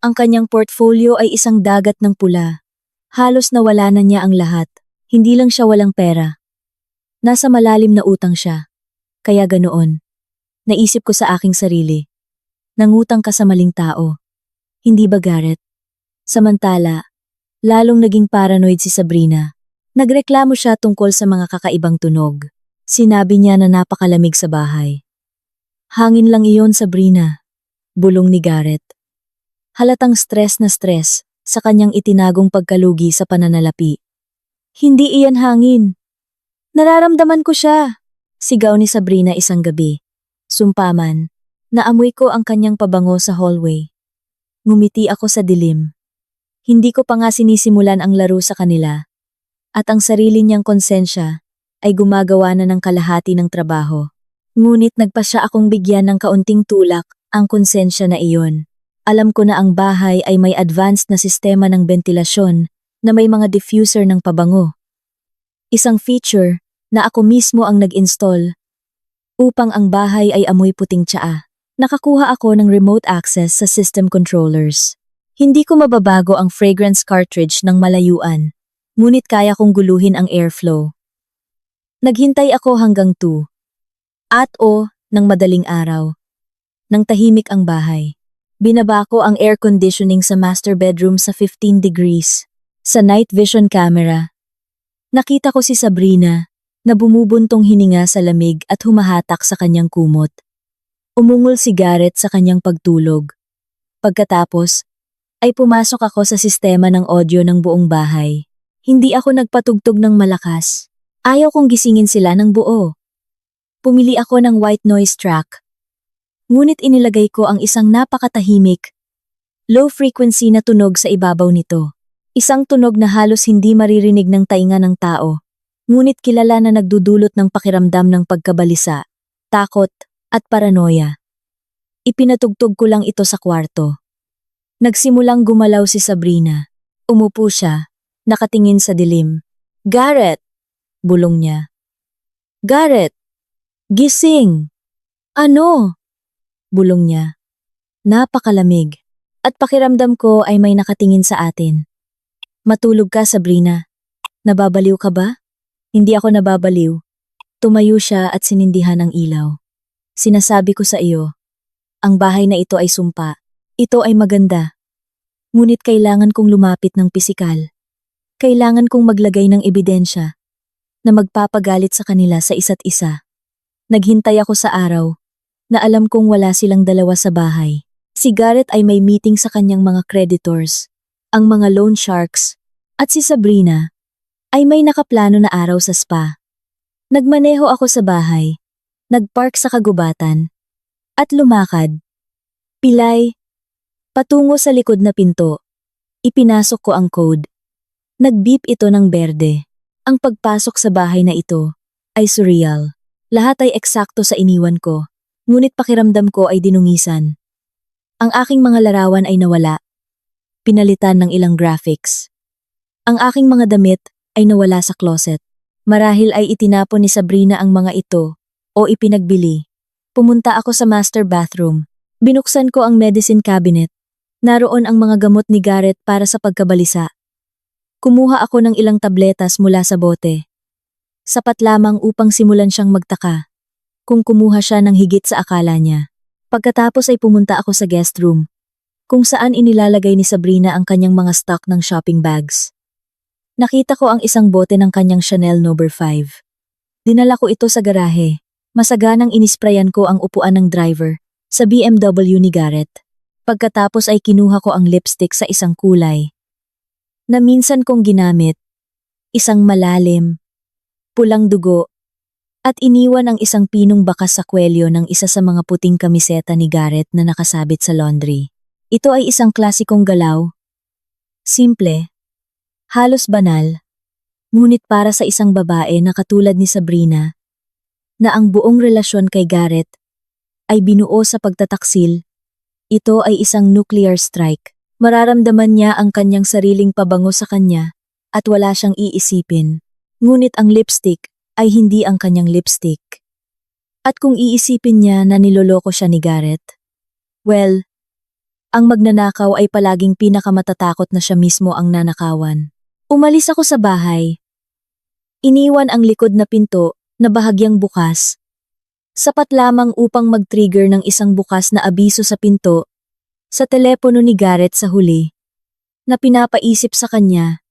Ang kanyang portfolio ay isang dagat ng pula. Halos nawala na niya ang lahat. Hindi lang siya walang pera. Nasa malalim na utang siya. Kaya ganoon. Naisip ko sa aking sarili. Nangutang ka sa maling tao. Hindi ba, Garrett? Samantala, lalong naging paranoid si Sabrina. Nagreklamo siya tungkol sa mga kakaibang tunog. Sinabi niya na napakalamig sa bahay. Hangin lang iyon, Sabrina. Bulong ni Garrett. Halatang stress na stress sa kanyang itinagong pagkalugi sa pananalapi. Hindi iyan hangin. Nararamdaman ko siya. Sigaw ni Sabrina isang gabi. Sumpaman, naamoy ko ang kanyang pabango sa hallway. Ngumiti ako sa dilim. Hindi ko pa nga sinisimulan ang laro sa kanila. At ang sarili niyang konsensya ay gumagawa na ng kalahati ng trabaho. Ngunit nagpasya akong bigyan ng kaunting tulak ang konsensya na iyon. Alam ko na ang bahay ay may advanced na sistema ng bentilasyon na may mga diffuser ng pabango. Isang feature na ako mismo ang nag-install upang ang bahay ay amoy puting tsaa. Nakakuha ako ng remote access sa system controllers. Hindi ko mababago ang fragrance cartridge ng malayuan, ngunit kaya kong guluhin ang airflow. Naghintay ako hanggang 2 ng madaling araw. Nang tahimik ang bahay, binaba ko ang air conditioning sa master bedroom sa 15 degrees. Sa night vision camera, nakita ko si Sabrina na bumubuntong hininga sa lamig at humahatak sa kanyang kumot. Umungol si Garrett sa kanyang pagtulog. Pagkatapos, ay pumasok ako sa sistema ng audio ng buong bahay. Hindi ako nagpatugtog ng malakas. Ayaw kong gisingin sila ng buo. Pumili ako ng white noise track. Ngunit inilagay ko ang isang napakatahimik, low frequency na tunog sa ibabaw nito. Isang tunog na halos hindi maririnig ng tainga ng tao, ngunit kilala na nagdudulot ng pakiramdam ng pagkabalisa, takot, at paranoia. Ipinatugtog ko lang ito sa kwarto. Nagsimulang gumalaw si Sabrina. Umupo siya, nakatingin sa dilim. Garrett! Bulong niya. Garrett! Gising! Ano? Bulong niya. Napakalamig. At pakiramdam ko ay may nakatingin sa atin. Matulog ka, Sabrina. Nababaliw ka ba? Hindi ako nababaliw. Tumayo siya at sinindihan ang ilaw. Sinasabi ko sa iyo, ang bahay na ito ay sumpa. Ito ay maganda. Ngunit kailangan kong lumapit ng pisikal. Kailangan kong maglagay ng ebidensya na magpapagalit sa kanila sa isa't isa. Naghintay ako sa araw na alam kong wala silang dalawa sa bahay. Si Garrett ay may meeting sa kanyang mga creditors, ang mga loan sharks, at si Sabrina ay may nakaplano na araw sa spa. Nagmaneho ako sa bahay, nagpark sa kagubatan, at lumakad. Pilay, patungo sa likod na pinto. Ipinasok ko ang code. Nag-beep ito ng berde. Ang pagpasok sa bahay na ito ay surreal. Lahat ay eksakto sa iniwan ko, ngunit pakiramdam ko ay dinungisan. Ang aking mga larawan ay nawala. Pinalitan ng ilang graphics. Ang aking mga damit ay nawala sa closet. Marahil ay itinapon ni Sabrina ang mga ito o ipinagbili. Pumunta ako sa master bathroom. Binuksan ko ang medicine cabinet. Naroon ang mga gamot ni Garrett para sa pagkabalisa. Kumuha ako ng ilang tabletas mula sa bote. Sapat lamang upang simulan siyang magtaka kung kumuha siya ng higit sa akala niya. Pagkatapos ay pumunta ako sa guest room, kung saan inilalagay ni Sabrina ang kanyang mga stock ng shopping bags. Nakita ko ang isang bote ng kanyang Chanel No. 5. Dinala ko ito sa garahe. Masaganang inisprayan ko ang upuan ng driver sa BMW ni Garrett. Pagkatapos ay kinuha ko ang lipstick sa isang kulay na minsan kong ginamit, isang malalim, pulang dugo, at iniwan ang isang pinong bakas sa kwelyo ng isa sa mga puting kamiseta ni Garrett na nakasabit sa laundry. Ito ay isang klasikong galaw. Simple, halos banal, ngunit para sa isang babae na katulad ni Sabrina, na ang buong relasyon kay Garrett ay binuo sa pagtataksil, ito ay isang nuclear strike. Mararamdaman niya ang kanyang sariling pabango sa kanya at wala siyang iisipin. Ngunit ang lipstick ay hindi ang kanyang lipstick. At kung iisipin niya na niloloko siya ni Garrett, well, ang magnanakaw ay palaging pinakamatatakot na siya mismo ang nanakawan. Umalis ako sa bahay. Iniwan ang likod na pinto na bahagyang bukas. Sapat lamang upang mag-trigger ng isang bukas na abiso sa pinto sa telepono ni Garrett sa huli, na pinapaisip sa kanya,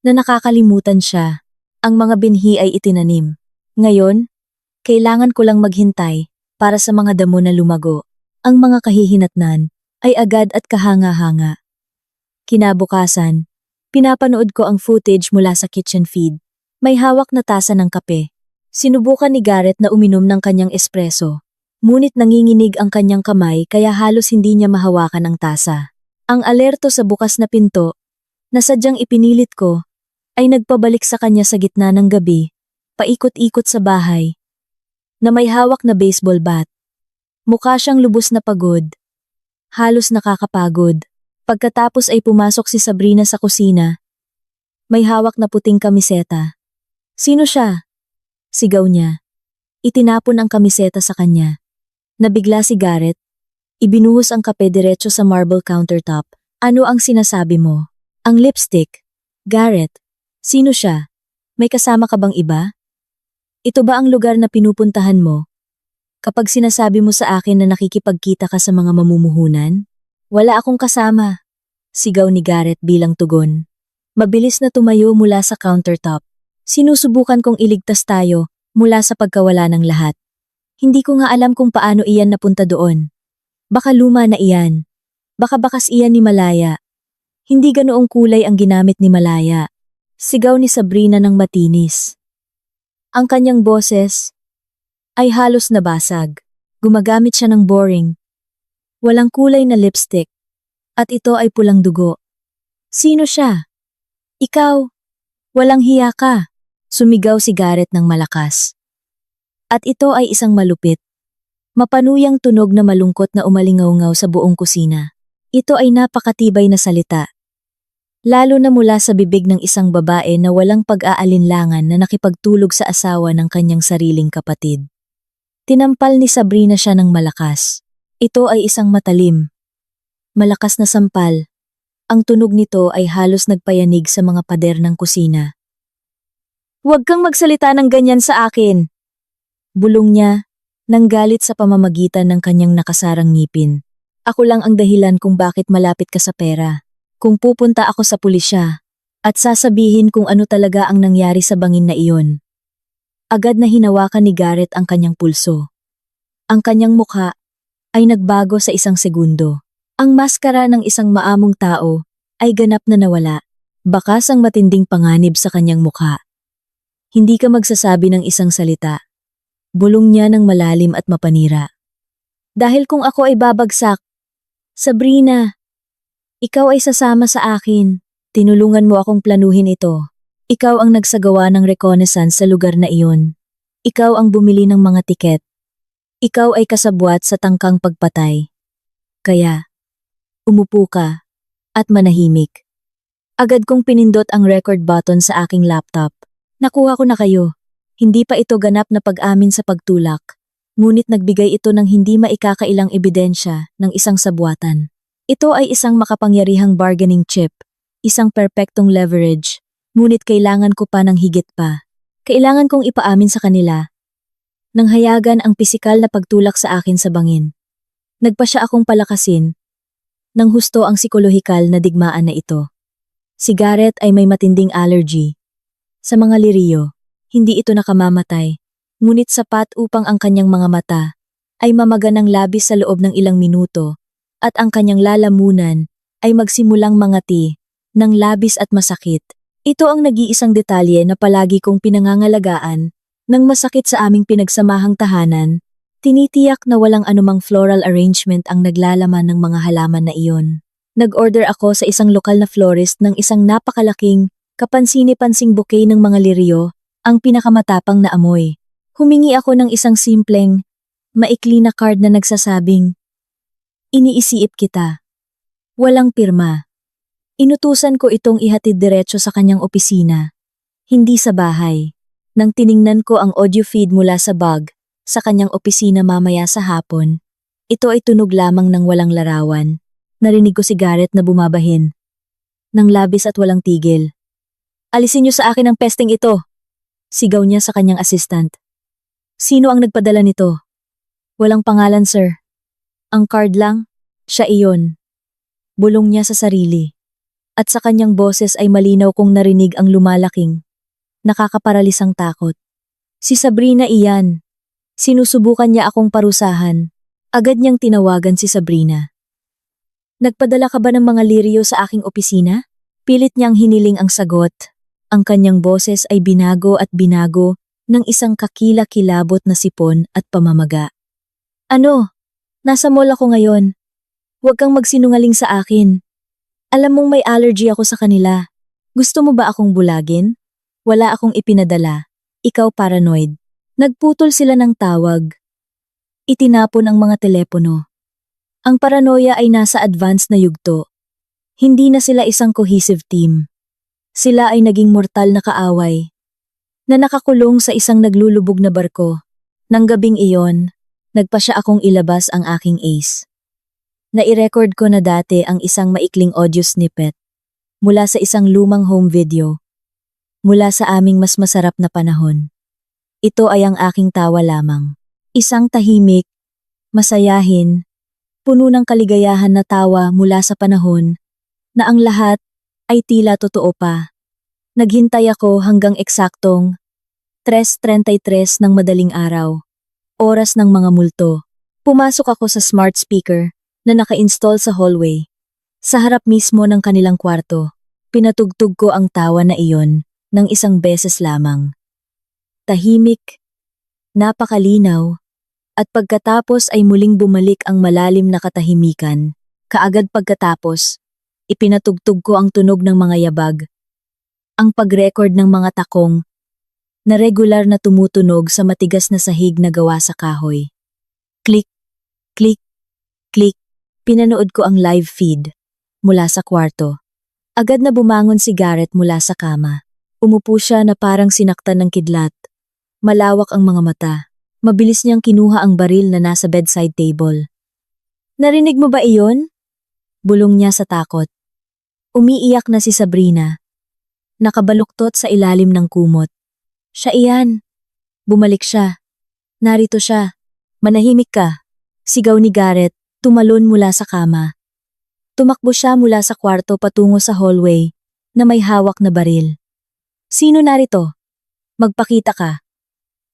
na nakakalimutan siya, ang mga binhi ay itinanim. Ngayon, kailangan ko lang maghintay para sa mga damo na lumago. Ang mga kahihinatnan ay agad at kahanga-hanga. Kinabukasan, pinapanood ko ang footage mula sa kitchen feed. May hawak na tasa ng kape. Sinubukan ni Garrett na uminom ng kanyang espresso. Ngunit nanginginig ang kanyang kamay kaya halos hindi niya mahawakan ang tasa. Ang alerto sa bukas na pinto, na sadyang ipinilit ko, ay nagpabalik sa kanya sa gitna ng gabi, paikot-ikot sa bahay, na may hawak na baseball bat. Mukha siyang lubos na pagod. Halos nakakapagod. Pagkatapos ay pumasok si Sabrina sa kusina. May hawak na puting kamiseta. Sino siya? Sigaw niya. Itinapon ang kamiseta sa kanya. Nabigla si Garrett. Ibinuhos ang kape diretso sa marble countertop. Ano ang sinasabi mo? Ang lipstick. Garrett, sino siya? May kasama ka bang iba? Ito ba ang lugar na pinupuntahan mo? Kapag sinasabi mo sa akin na nakikipagkita ka sa mga mamumuhunan? Wala akong kasama. Sigaw ni Garrett bilang tugon. Mabilis na tumayo mula sa countertop. Sinusubukan kong iligtas tayo mula sa pagkawala ng lahat. Hindi ko nga alam kung paano iyan napunta doon. Baka luma na iyan. Baka bakas iyan ni Malaya. Hindi ganoong kulay ang ginamit ni Malaya. Sigaw ni Sabrina ng matinis. Ang kanyang boses ay halos nabasag. Gumagamit siya ng boring. Walang kulay na lipstick. At ito ay pulang dugo. Sino siya? Ikaw. Walang hiya ka. Sumigaw si Garrett ng malakas. At ito ay isang malupit, mapanuyang tunog na malungkot na umalingaw-ngaw sa buong kusina. Ito ay napakatibay na salita. Lalo na mula sa bibig ng isang babae na walang pag-aalinlangan na nakipagtulog sa asawa ng kanyang sariling kapatid. Tinampal ni Sabrina siya ng malakas. Ito ay isang matalim, malakas na sampal. Ang tunog nito ay halos nagpayanig sa mga pader ng kusina. Huwag kang magsalita ng ganyan sa akin! Bulong niya, nang galit sa pamamagitan ng kanyang nakasarang ngipin. Ako lang ang dahilan kung bakit malapit ka sa pera. Kung pupunta ako sa pulisya, at sasabihin kung ano talaga ang nangyari sa bangin na iyon. Agad na hinawakan ni Garrett ang kanyang pulso. Ang kanyang mukha ay nagbago sa isang segundo. Ang maskara ng isang maamong tao ay ganap na nawala. Bakas ang matinding panganib sa kanyang mukha. Hindi ka magsasabi ng isang salita. Bulong niya ng malalim at mapanira. Dahil kung ako ay babagsak, Sabrina, ikaw ay sasama sa akin. Tinulungan mo akong planuhin ito. Ikaw ang nagsagawa ng reconnaissance sa lugar na iyon. Ikaw ang bumili ng mga tiket. Ikaw ay kasabwat sa tangkang pagpatay. Kaya, umupo ka at manahimik. Agad kong pinindot ang record button sa aking laptop. Nakuha ko na kayo. Hindi pa ito ganap na pag-amin sa pagtulak, ngunit nagbigay ito ng hindi maikakailang ebidensya ng isang sabwatan. Ito ay isang makapangyarihang bargaining chip, isang perpektong leverage, ngunit kailangan ko pa ng higit pa. Kailangan kong ipaamin sa kanila. Nang hayagan ang pisikal na pagtulak sa akin sa bangin. Nagpa siya akong palakasin, nang husto ang psikolohikal na digmaan na ito. Si Garrett ay may matinding allergy sa mga liriyo. Hindi ito nakamamatay, ngunit sapat upang ang kanyang mga mata ay mamaga ng labis sa loob ng ilang minuto at ang kanyang lalamunan ay magsimulang mangati ng labis at masakit. Ito ang nag-iisang detalye na palagi kong pinangangalagaan nang masakit sa aming pinagsamahang tahanan. Tinitiyak na walang anumang floral arrangement ang naglalaman ng mga halaman na iyon. Nag-order ako sa isang lokal na florist ng isang napakalaking, kapansini-pansing bouquet ng mga liryo, ang pinakamatapang na amoy. Humingi ako ng isang simpleng, maikli na card na nagsasabing, "Iniisiip kita." Walang pirma. Inutusan ko itong ihatid diretso sa kanyang opisina, hindi sa bahay. Nang tiningnan ko ang audio feed mula sa bag, sa kanyang opisina mamaya sa hapon, ito ay tunog lamang ng walang larawan. Narinig ko si Garrett na bumabahin ng labis at walang tigil. "Alisin niyo sa akin ang pesting ito!" Sigaw niya sa kanyang assistant. "Sino ang nagpadala nito?" "Walang pangalan, sir. Ang card lang, siya iyon." Bulong niya sa sarili. At sa kanyang boses ay malinaw kong narinig ang lumalaking, nakakaparalisang takot. "Si Sabrina iyan." Sinusubukan niya akong parusahan. Agad niyang tinawagan si Sabrina. "Nagpadala ka ba ng mga liryo sa aking opisina?" Pilit niyang hiniling ang sagot. Ang kanyang boses ay binago at binago ng isang kakila-kilabot na sipon at pamamaga. "Ano? Nasa mall ako ngayon. Huwag kang magsinungaling sa akin. Alam mong may allergy ako sa kanila. Gusto mo ba akong bulagin? Wala akong ipinadala. Ikaw paranoid." Nagputol sila ng tawag. Itinapon ang mga telepono. Ang paranoia ay nasa advanced na yugto. Hindi na sila isang cohesive team. Sila ay naging mortal na kaaway, na nakakulong sa isang naglulubog na barko. Nang gabing iyon, nagpasya akong ilabas ang aking ace. Nai-record ko na dati ang isang maikling audio snippet mula sa isang lumang home video, mula sa aming mas masarap na panahon. Ito ay ang aking tawa lamang. Isang tahimik, masayahin, puno ng kaligayahan na tawa mula sa panahon na ang lahat ay tila totoo pa. Naghintay ako hanggang eksaktong 3:33 ng madaling araw, oras ng mga multo. Pumasok ako sa smart speaker na naka-install sa hallway. Sa harap mismo ng kanilang kwarto, pinatugtog ko ang tawa na iyon ng isang beses lamang. Tahimik, napakalinaw, at pagkatapos ay muling bumalik ang malalim na katahimikan. Kaagad pagkatapos, ipinatugtog ko ang tunog ng mga yabag, ang pag-record ng mga takong na regular na tumutunog sa matigas na sahig na gawa sa kahoy. Click, click, click. Pinanood ko ang live feed mula sa kwarto. Agad na bumangon si Garrett mula sa kama. Umupo siya na parang sinaktan ng kidlat. Malawak ang mga mata. Mabilis niyang kinuha ang baril na nasa bedside table. "Narinig mo ba iyon?" Bulong niya sa takot. Umiiyak na si Sabrina. Nakabaluktot sa ilalim ng kumot. "Siya iyan." Bumalik siya. "Narito siya. Manahimik ka." Sigaw ni Garrett, tumalon mula sa kama. Tumakbo siya mula sa kwarto patungo sa hallway na may hawak na baril. "Sino narito? Magpakita ka."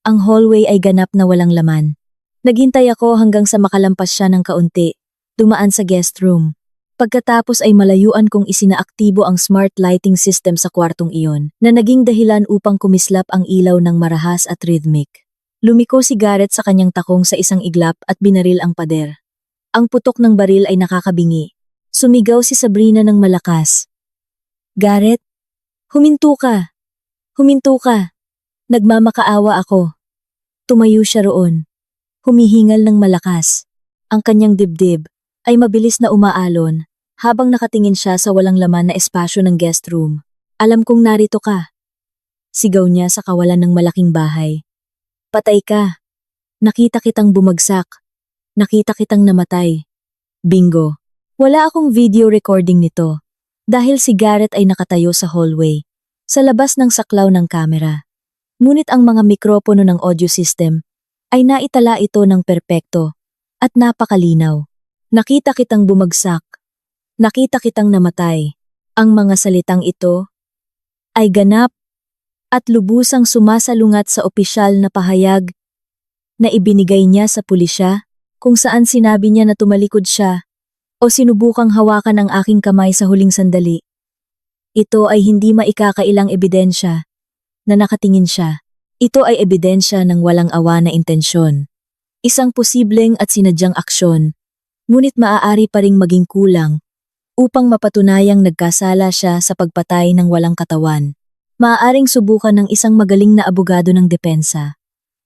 Ang hallway ay ganap na walang laman. Naghintay ako hanggang sa makalampas siya ng kaunti, dumaan sa guest room. Pagkatapos ay malayuan kong isinaaktibo ang smart lighting system sa kwartong iyon na naging dahilan upang kumislap ang ilaw ng marahas at rhythmic. Lumiko si Garrett sa kanyang takong sa isang iglap at binaril ang pader. Ang putok ng baril ay nakakabingi. Sumigaw si Sabrina ng malakas. "Garrett, huminto ka! Huminto ka!" Nagmamakaawa ako. Tumayo siya roon. Humihingal ng malakas. Ang kanyang dibdib ay mabilis na umaalon habang nakatingin siya sa walang laman na espasyo ng guest room. "Alam kong narito ka." Sigaw niya sa kawalan ng malaking bahay. "Patay ka. Nakita kitang bumagsak. Nakita kitang namatay." Bingo. Wala akong video recording nito dahil si Garrett ay nakatayo sa hallway, sa labas ng saklaw ng kamera. Ngunit ang mga mikropono ng audio system ay naitala ito ng perpekto at napakalinaw. "Nakita kitang bumagsak. Nakita kitang namatay." Ang mga salitang ito ay ganap at lubusang sumasalungat sa opisyal na pahayag na ibinigay niya sa pulisya kung saan sinabi niya na tumalikod siya o sinubukang hawakan ang aking kamay sa huling sandali. Ito ay hindi maikakailang ebidensya na nakatingin siya. Ito ay ebidensya ng walang awa na intensyon. Isang posibleng at sinadyang aksyon, ngunit maaari pa ring maging kulang upang mapatunayang nagkasala siya sa pagpatay ng walang katawan. Maaaring subukan ng isang magaling na abogado ng depensa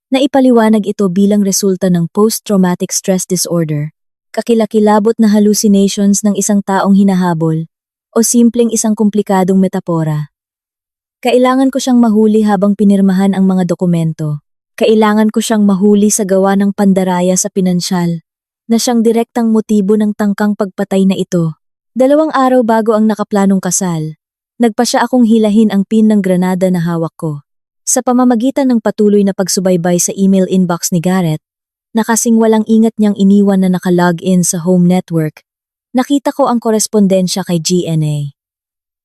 na ipaliwanag ito bilang resulta ng post-traumatic stress disorder, kakilakilabot na hallucinations ng isang taong hinahabol, o simpleng isang komplikadong metapora. Kailangan ko siyang mahuli habang pinirmahan ang mga dokumento. Kailangan ko siyang mahuli sa gawa ng pandaraya sa pinansyal, na siyang direktang motibo ng tangkang pagpatay na ito. 2 araw bago ang nakaplanong kasal, nagpa siya akong hilahin ang pin ng granada na hawak ko. Sa pamamagitan ng patuloy na pagsubaybay sa email inbox ni Garrett, na kasing walang ingat niyang iniwan na nakalog-in sa home network, nakita ko ang korespondensya kay GNA.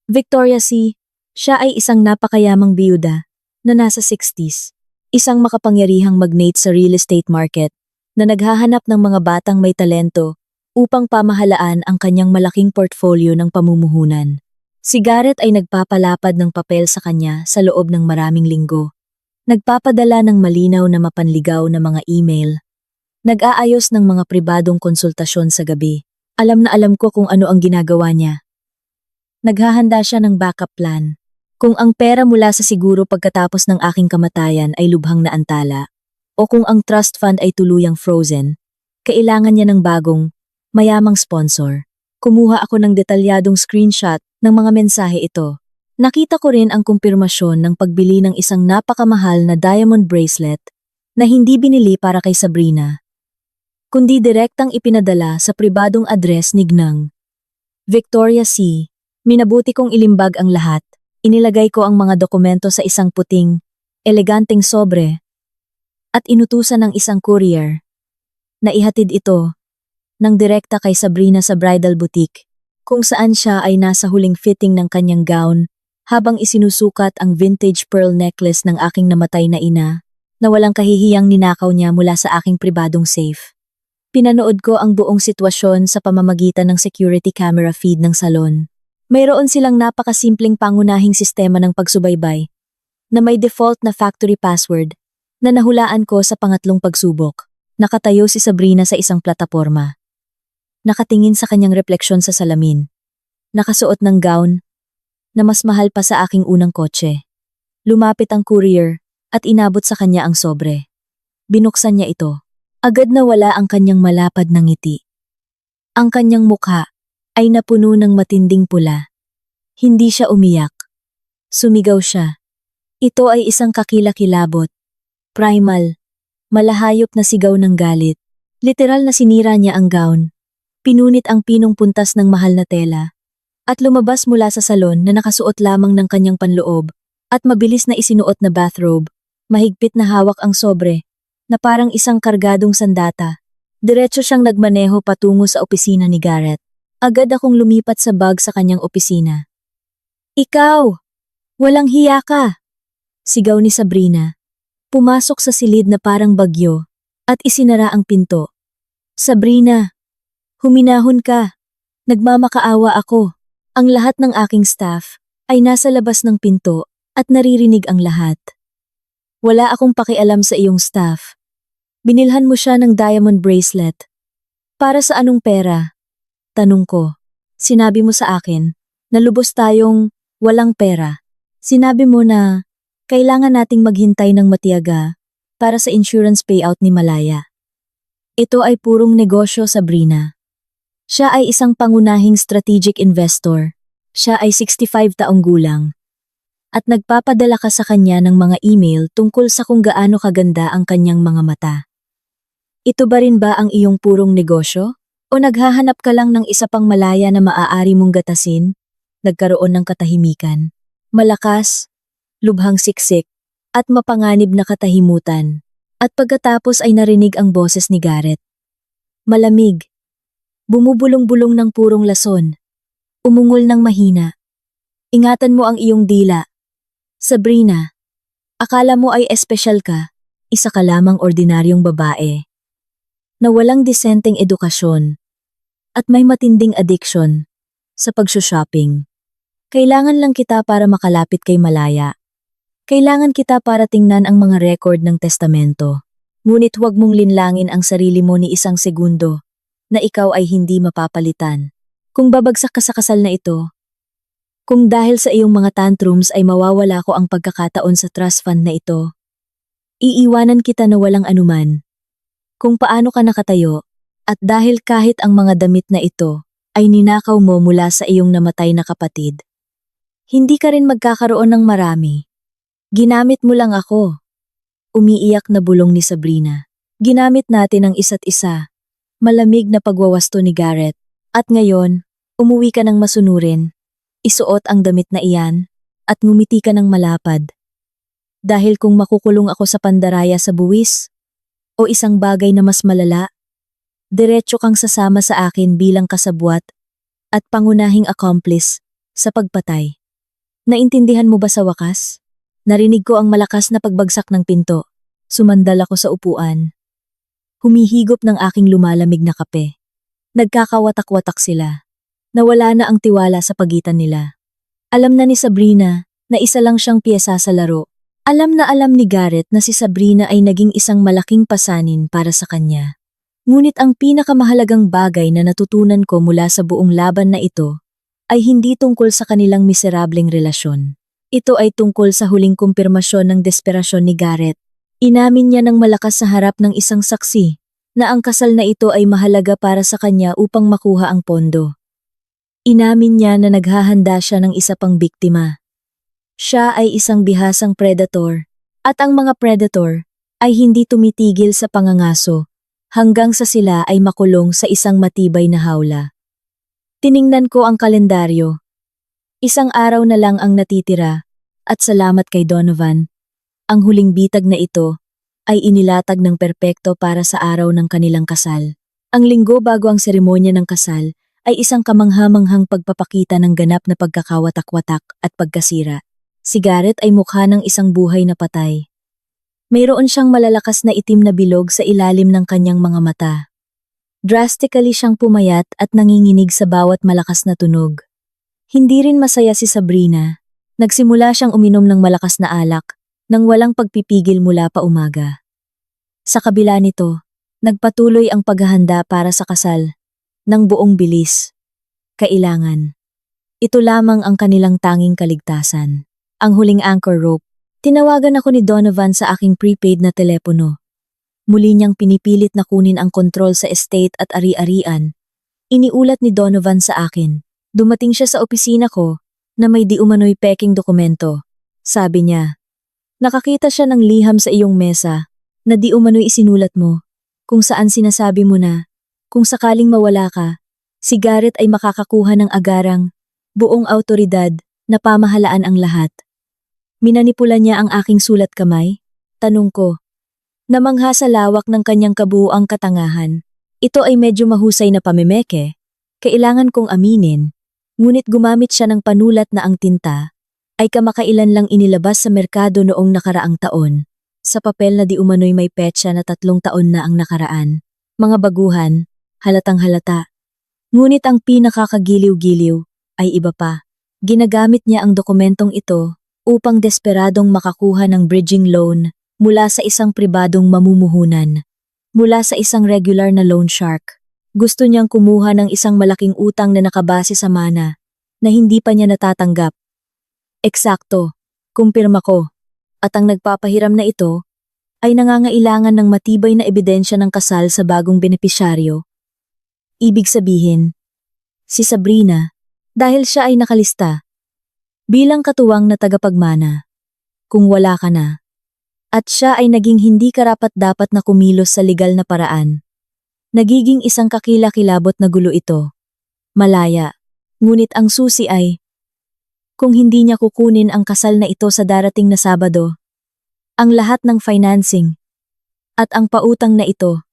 Victoria C., siya ay isang napakayamang biyuda na nasa 60s, isang makapangyarihang magnate sa real estate market na naghahanap ng mga batang may talento upang pamahalaan ang kanyang malaking portfolio ng pamumuhunan. Si Garrett ay nagpapalapad ng papel sa kanya sa loob ng maraming linggo. Nagpapadala ng malinaw na mapanligaw na mga email. Nag-aayos ng mga pribadong konsultasyon sa gabi. Alam na alam ko kung ano ang ginagawa niya. Naghahanda siya ng backup plan. Kung ang pera mula sa siguro pagkatapos ng aking kamatayan ay lubhang naantala, o kung ang trust fund ay tuluyang frozen, kailangan niya ng bagong, mayamang sponsor. Kumuha ako ng detalyadong screenshot ng mga mensahe ito. Nakita ko rin ang kumpirmasyon ng pagbili ng isang napakamahal na diamond bracelet na hindi binili para kay Sabrina, kundi direktang ipinadala sa pribadong address ni Gnang. Victoria C., minabuti kong ilimbag ang lahat. Inilagay ko ang mga dokumento sa isang puting, eleganteng sobre at inutusan ng isang courier na ihatid ito ng direkta kay Sabrina sa bridal boutique, kung saan siya ay nasa huling fitting ng kanyang gown habang isinusukat ang vintage pearl necklace ng aking namatay na ina na walang kahihiyang ninakaw niya mula sa aking pribadong safe. Pinanood ko ang buong sitwasyon sa pamamagitan ng security camera feed ng salon. Mayroon silang napakasimpleng pangunahing sistema ng pagsubaybay na may default na factory password na nahulaan ko sa pangatlong pagsubok. Nakatayo si Sabrina sa isang plataporma. Nakatingin sa kanyang refleksyon sa salamin. Nakasuot ng gown na mas mahal pa sa aking unang kotse. Lumapit ang courier at inabot sa kanya ang sobre. Binuksan niya ito. Agad na wala ang kanyang malapad na ngiti. Ang kanyang mukha ay napuno ng matinding pula. Hindi siya umiyak. Sumigaw siya. Ito ay isang kakilakilabot, primal, malahayop na sigaw ng galit. Literal na sinira niya ang gown. Pinunit ang pinong puntas ng mahal na tela at lumabas mula sa salon na nakasuot lamang ng kanyang panloob at mabilis na isinuot na bathrobe. Mahigpit na hawak ang sobre na parang isang kargadong sandata. Diretso siyang nagmaneho patungo sa opisina ni Garrett. Agad akong lumipat sa bag sa kanyang opisina. Ikaw! Walang hiya ka! Sigaw ni Sabrina. Pumasok sa silid na parang bagyo at isinara ang pinto. Sabrina! Huminahon ka! Nagmamakaawa ako. Ang lahat ng aking staff ay nasa labas ng pinto at naririnig ang lahat. Wala akong pakialam sa iyong staff. Binilhan mo siya ng diamond bracelet. Para sa anong pera? Tanong ko. Sinabi mo sa akin na lubos tayong walang pera. Sinabi mo na kailangan nating maghintay ng matiyaga para sa insurance payout ni Malaya. Ito ay purong negosyo, Sabrina. Siya ay isang pangunahing strategic investor. Siya ay 65 taong gulang. At nagpapadala ka sa kanya ng mga email tungkol sa kung gaano kaganda ang kanyang mga mata. Ito ba rin ba ang iyong purong negosyo? O naghahanap ka lang ng isa pang malaya na maaari mong gatasin? Nagkaroon ng katahimikan. Malakas, lubhang siksik, at mapanganib na katahimutan. At pagkatapos ay narinig ang boses ni Garrett. Malamig. Bumubulong-bulong ng purong lason. Umungol ng mahina. Ingatan mo ang iyong dila. Sabrina, akala mo ay espesyal ka, isa ka lamang ordinaryong babae. na walang disenteng edukasyon at may matinding addiction sa pag-shopping. Kailangan lang kita para makalapit kay Malaya. Kailangan kita para tingnan ang mga record ng testamento. Ngunit huwag mong linlangin ang sarili mo ni isang segundo na ikaw ay hindi mapapalitan. Kung babagsak ka sa kasal na ito, kung dahil sa iyong mga tantrums ay mawawala ko ang pagkakataon sa trust fund na ito, iiwanan kita na walang anuman. Kung paano ka nakatayo, at dahil kahit ang mga damit na ito ay ninakaw mo mula sa iyong namatay na kapatid, hindi ka rin magkakaroon ng marami. Ginamit mo lang ako. Umiiyak na bulong ni Sabrina. Ginamit natin ang isa't isa. Malamig na pagwawasto ni Garrett. At ngayon, umuwi ka ng masunurin, isuot ang damit na iyan, at ngumiti ka ng malapad. Dahil kung makukulong ako sa pandaraya sa buwis, o isang bagay na mas malala, diretso kang sasama sa akin bilang kasabwat at pangunahing accomplice sa pagpatay. Naintindihan mo ba sa wakas? Narinig ko ang malakas na pagbagsak ng pinto. Sumandal ako sa upuan. Humihigop ng aking lumalamig na kape. Nagkakawatak-watak sila. Nawala na ang tiwala sa pagitan nila. Alam na ni Sabrina na isa lang siyang piyesa sa laro. Alam na alam ni Garrett na si Sabrina ay naging isang malaking pasanin para sa kanya. Ngunit ang pinakamahalagang bagay na natutunan ko mula sa buong laban na ito ay hindi tungkol sa kanilang miserableng relasyon. Ito ay tungkol sa huling kumpirmasyon ng desperasyon ni Garrett. Inamin niya ng malakas sa harap ng isang saksi na ang kasal na ito ay mahalaga para sa kanya upang makuha ang pondo. Inamin niya na naghahanda siya ng isa pang biktima. Siya ay isang bihasang predator, at ang mga predator ay hindi tumitigil sa pangangaso hanggang sa sila ay makulong sa isang matibay na hawla. Tiningnan ko ang kalendaryo. Isang araw na lang ang natitira, at salamat kay Donovan. Ang huling bitag na ito ay inilatag ng perpekto para sa araw ng kanilang kasal. Ang linggo bago ang seremonya ng kasal ay isang kamanghamanghang pagpapakita ng ganap na pagkakawatak-watak at pagkasira. Si Garrett ay mukha ng isang buhay na patay. Mayroon siyang malalakas na itim na bilog sa ilalim ng kanyang mga mata. Drastically siyang pumayat at nanginginig sa bawat malakas na tunog. Hindi rin masaya si Sabrina. Nagsimula siyang uminom ng malakas na alak nang walang pagpipigil mula pa umaga. Sa kabila nito, nagpatuloy ang paghahanda para sa kasal ng buong bilis. Kailangan. Ito lamang ang kanilang tanging kaligtasan. Ang huling anchor rope. Tinawagan ako ni Donovan sa aking prepaid na telepono. Muli niyang pinipilit na kunin ang kontrol sa estate at ari-arian. Iniulat ni Donovan sa akin. Dumating siya sa opisina ko na may di umano'y peking dokumento. Sabi niya, nakakita siya ng liham sa iyong mesa na di umano'y isinulat mo, kung saan sinasabi mo na, kung sakaling mawala ka, si Garrett ay makakakuha ng agarang, buong autoridad na pamahalaan ang lahat. Minanipula niya ang aking sulat kamay? Tanong ko. Namangha sa lawak ng kanyang kabuuang katangahan. Ito ay medyo mahusay na pamimeke. Kailangan kong aminin. Ngunit gumamit siya ng panulat na ang tinta ay kamakailan lang inilabas sa merkado noong nakaraang taon. Sa papel na di umano'y may petsa na 3 taon na ang nakaraan. Mga baguhan, halatang halata. Ngunit ang pinakakagiliw-giliw ay iba pa. Ginagamit niya ang dokumentong ito upang desperadong makakuha ng bridging loan mula sa isang pribadong mamumuhunan, mula sa isang regular na loan shark. Gusto niyang kumuha ng isang malaking utang na nakabase sa mana na hindi pa niya natatanggap. Eksakto, kumpirma ko. At ang nagpapahiram na ito ay nangangailangan ng matibay na ebidensya ng kasal sa bagong benepisyaryo. Ibig sabihin, si Sabrina, dahil siya ay nakalista, bilang katuwang na tagapagmana, kung wala ka na, at siya ay naging hindi karapat-dapat na kumilos sa legal na paraan. Nagiging isang kakilakilabot na gulo ito. Malaya. Ngunit ang susi ay, kung hindi niya kukunin ang kasal na ito sa darating na Sabado, ang lahat ng financing at ang pautang na ito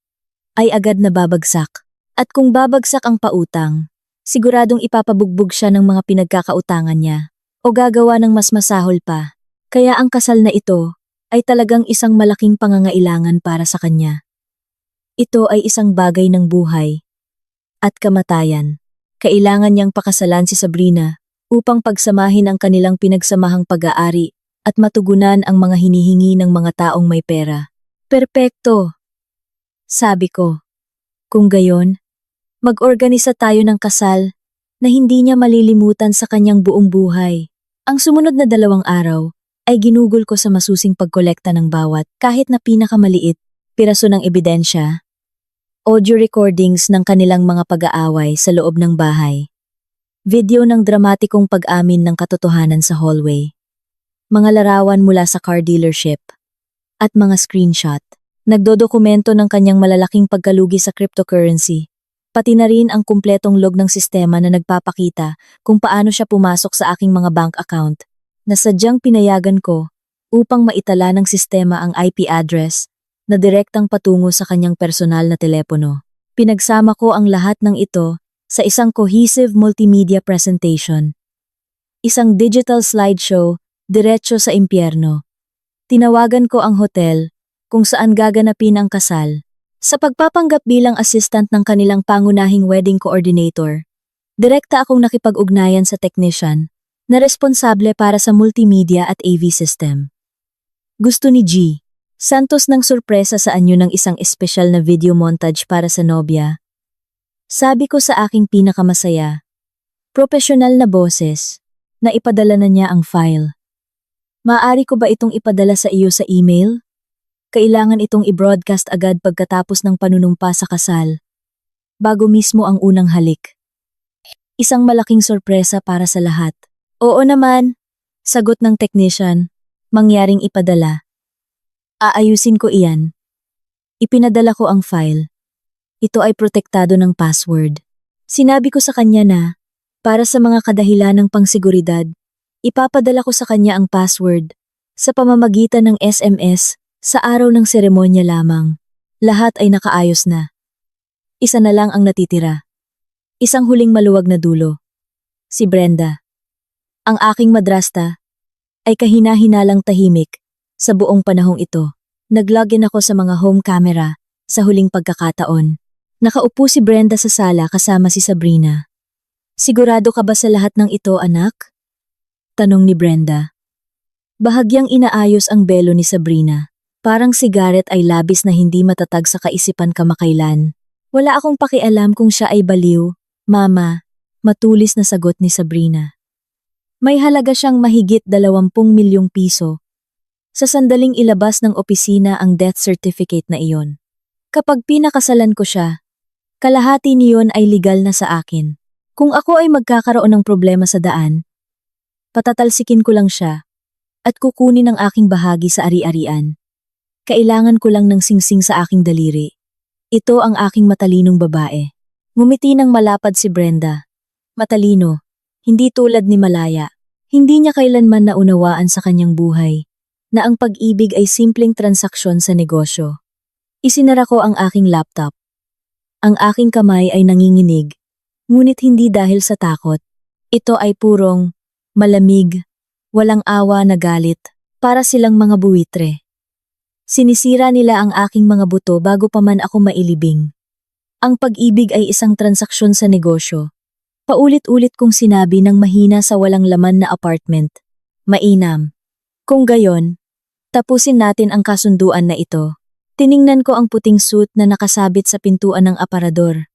ay agad na babagsak. At kung babagsak ang pautang, siguradong ipapabugbog siya ng mga pinagkakautangan niya o gagawa ng mas masahol pa. Kaya ang kasal na ito ay talagang isang malaking pangangailangan para sa kanya. Ito ay isang bagay ng buhay at kamatayan. Kailangan niyang pakasalan si Sabrina upang pagsamahin ang kanilang pinagsamahang pag-aari at matugunan ang mga hinihingi ng mga taong may pera. Perpekto! Sabi ko. Kung gayon, mag-organisa tayo ng kasal na hindi niya malilimutan sa kanyang buong buhay. Ang sumunod na 2 araw ay ginugol ko sa masusing pagkolekta ng bawat kahit na pinakamaliit piraso ng ebidensya, audio recordings ng kanilang mga pag-aaway sa loob ng bahay, video ng dramatikong pag-amin ng katotohanan sa hallway, mga larawan mula sa car dealership, at mga screenshot. Nagdodokumento ng kanyang malalaking pagkalugi sa cryptocurrency, pati na rin ang kumpletong log ng sistema na nagpapakita kung paano siya pumasok sa aking mga bank account, na sadyang pinayagan ko upang maitala ng sistema ang IP address na direktang patungo sa kanyang personal na telepono. Pinagsama ko ang lahat ng ito sa isang cohesive multimedia presentation. Isang digital slideshow diretso sa impyerno. Tinawagan ko ang hotel kung saan gaganapin ang kasal. Sa pagpapanggap bilang assistant ng kanilang pangunahing wedding coordinator, direkta akong nakipag-ugnayan sa technician na responsable para sa multimedia at AV system. Gusto ni G. Santos ng sorpresa sa anyo ng isang espesyal na video montage para sa nobya. Sabi ko sa aking pinakamasaya, profesional na boses, na ipadala na niya ang file. Maaari ko ba itong ipadala sa iyo sa email? Kailangan itong i-broadcast agad pagkatapos ng panunumpa sa kasal, bago mismo ang unang halik. Isang malaking sorpresa para sa lahat. Oo naman, sagot ng technician, mangyaring ipadala. Aayusin ko iyan. Ipinadala ko ang file. Ito ay protektado ng password. Sinabi ko sa kanya na, para sa mga kadahilan ng pangsiguridad, ipapadala ko sa kanya ang password sa pamamagitan ng SMS sa araw ng seremonya lamang. Lahat ay nakaayos na. Isa na lang ang natitira. Isang huling maluwag na dulo. Si Brenda. Ang aking madrasta ay kahina-hinalang tahimik. Sa buong panahong ito, nag-login ako sa mga home camera sa huling pagkakataon. Nakaupo si Brenda sa sala kasama si Sabrina. Sigurado ka ba sa lahat ng ito, anak? Tanong ni Brenda. Bahagyang inaayos ang belo ni Sabrina. Parang sigaret ay labis na hindi matatag sa kaisipan kamakailan. Wala akong pakialam kung siya ay baliw, mama, matulis na sagot ni Sabrina. May halaga siyang mahigit 20 milyong piso. Sa sandaling ilabas ng opisina ang death certificate na iyon. Kapag pinakasalan ko siya, kalahati niyon ay legal na sa akin. Kung ako ay magkakaroon ng problema sa daan, patatalsikin ko lang siya at kukunin ang aking bahagi sa ari-arian. Kailangan ko lang ng singsing sa aking daliri. Ito ang aking matalinong babae. Ngumiti ng malapad si Brenda. Matalino, hindi tulad ni Malaya. Hindi niya kailanman naunawaan sa kanyang buhay na ang pag-ibig ay simpleng transaksyon sa negosyo. Isinara ko ang aking laptop. Ang aking kamay ay nanginginig, ngunit hindi dahil sa takot. Ito ay purong, malamig, walang awa na galit, para silang mga buwitre. Sinisira nila ang aking mga buto bago pa man ako mailibing. Ang pag-ibig ay isang transaksyon sa negosyo. Paulit-ulit kong sinabi ng mahina sa walang laman na apartment. Mainam. Kung gayon, tapusin natin ang kasunduan na ito. Tiningnan ko ang puting suit na nakasabit sa pintuan ng aparador.